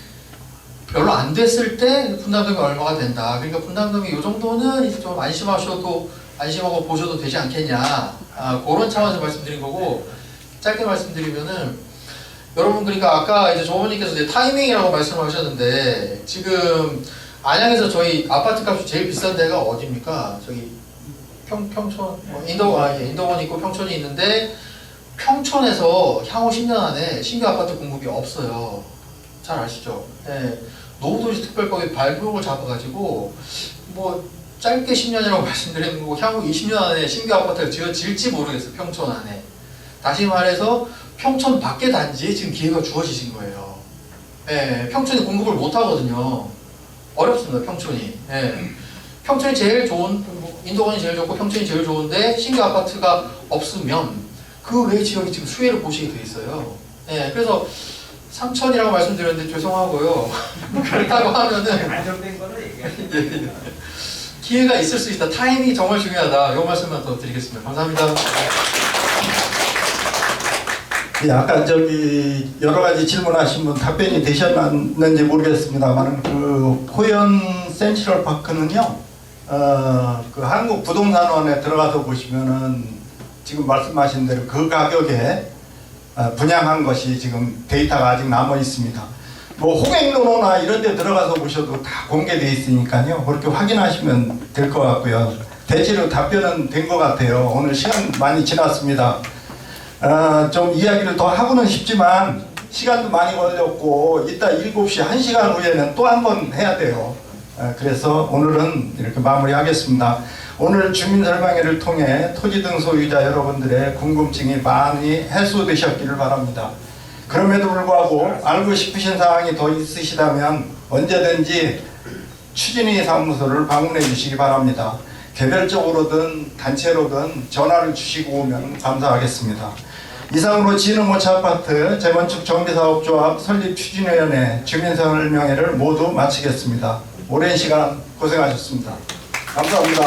Speaker 4: 별로 안 됐을 때 분담금이 얼마가 된다. 그러니까 분담금이 요 정도는 이제 좀 안심하고 보셔도 되지 않겠냐. 그런 차원에서 말씀드린 거고, 짧게 말씀드리면은 여러분, 그러니까 아까 이제 조원님께서 이제 타이밍이라고 말씀하셨는데, 지금 안양에서 저희 아파트 값이 제일 비싼 데가 어디입니까? 저기 평촌, 인도원 있고 평촌이 있는데, 평촌에서 향후 10년 안에 신규 아파트 공급이 없어요. 잘 아시죠? 네. 노후도시 특별법이 발목을 잡아가지고 뭐 짧게 10년이라고 말씀드리는 거고, 향후 20년 안에 신규 아파트가 지어질지 모르겠어요. 평촌 안에. 다시 말해서 평촌 밖의 단지에 지금 기회가 주어지신 거예요. 네. 평촌이 공급을 못 하거든요. 어렵습니다. 평촌이. 네. 평촌이 제일 좋은, 인도원이 제일 좋고 평촌이 제일 좋은데 신규 아파트가 없으면 그 외 지역이 지금 수혜를 보시게 돼 있어요. 네, 그래서 3천이라고 말씀드렸는데 죄송하고요. 그렇다고 하면은
Speaker 10: 안정된 거는 얘기하세요.
Speaker 4: 기회가 있을 수 있다. 타이밍이 정말 중요하다. 이 말씀만 더 드리겠습니다. 감사합니다.
Speaker 1: 예, 아까 저기 여러 가지 질문하신 분 답변이 되셨는지 모르겠습니다만, 그 호연 센트럴 파크는요, 그 한국 부동산원에 들어가서 보시면은 지금 말씀하신 대로 그 가격에 분양한 것이 지금 데이터가 아직 남아 있습니다. 뭐 호갱노노나 이런 데 들어가서 보셔도 다 공개되어 있으니까요. 그렇게 확인하시면 될 것 같고요. 대체로 답변은 된 것 같아요. 오늘 시간 많이 지났습니다. 좀 이야기를 더 하고는 싶지만 시간도 많이 걸렸고 이따 7시 1시간 후에는 또 한 번 해야 돼요. 그래서 오늘은 이렇게 마무리하겠습니다. 오늘 주민설명회를 통해 토지 등 소유자 여러분들의 궁금증이 많이 해소되셨기를 바랍니다. 그럼에도 불구하고 알고 싶으신 사항이 더 있으시다면 언제든지 추진위 사무소를 방문해 주시기 바랍니다. 개별적으로든 단체로든 전화를 주시고 오면 감사하겠습니다. 이상으로 진흥모차 아파트 재건축 정비사업조합 설립추진위원회 주민설명회를 모두 마치겠습니다. 오랜 시간 고생하셨습니다. 감사합니다.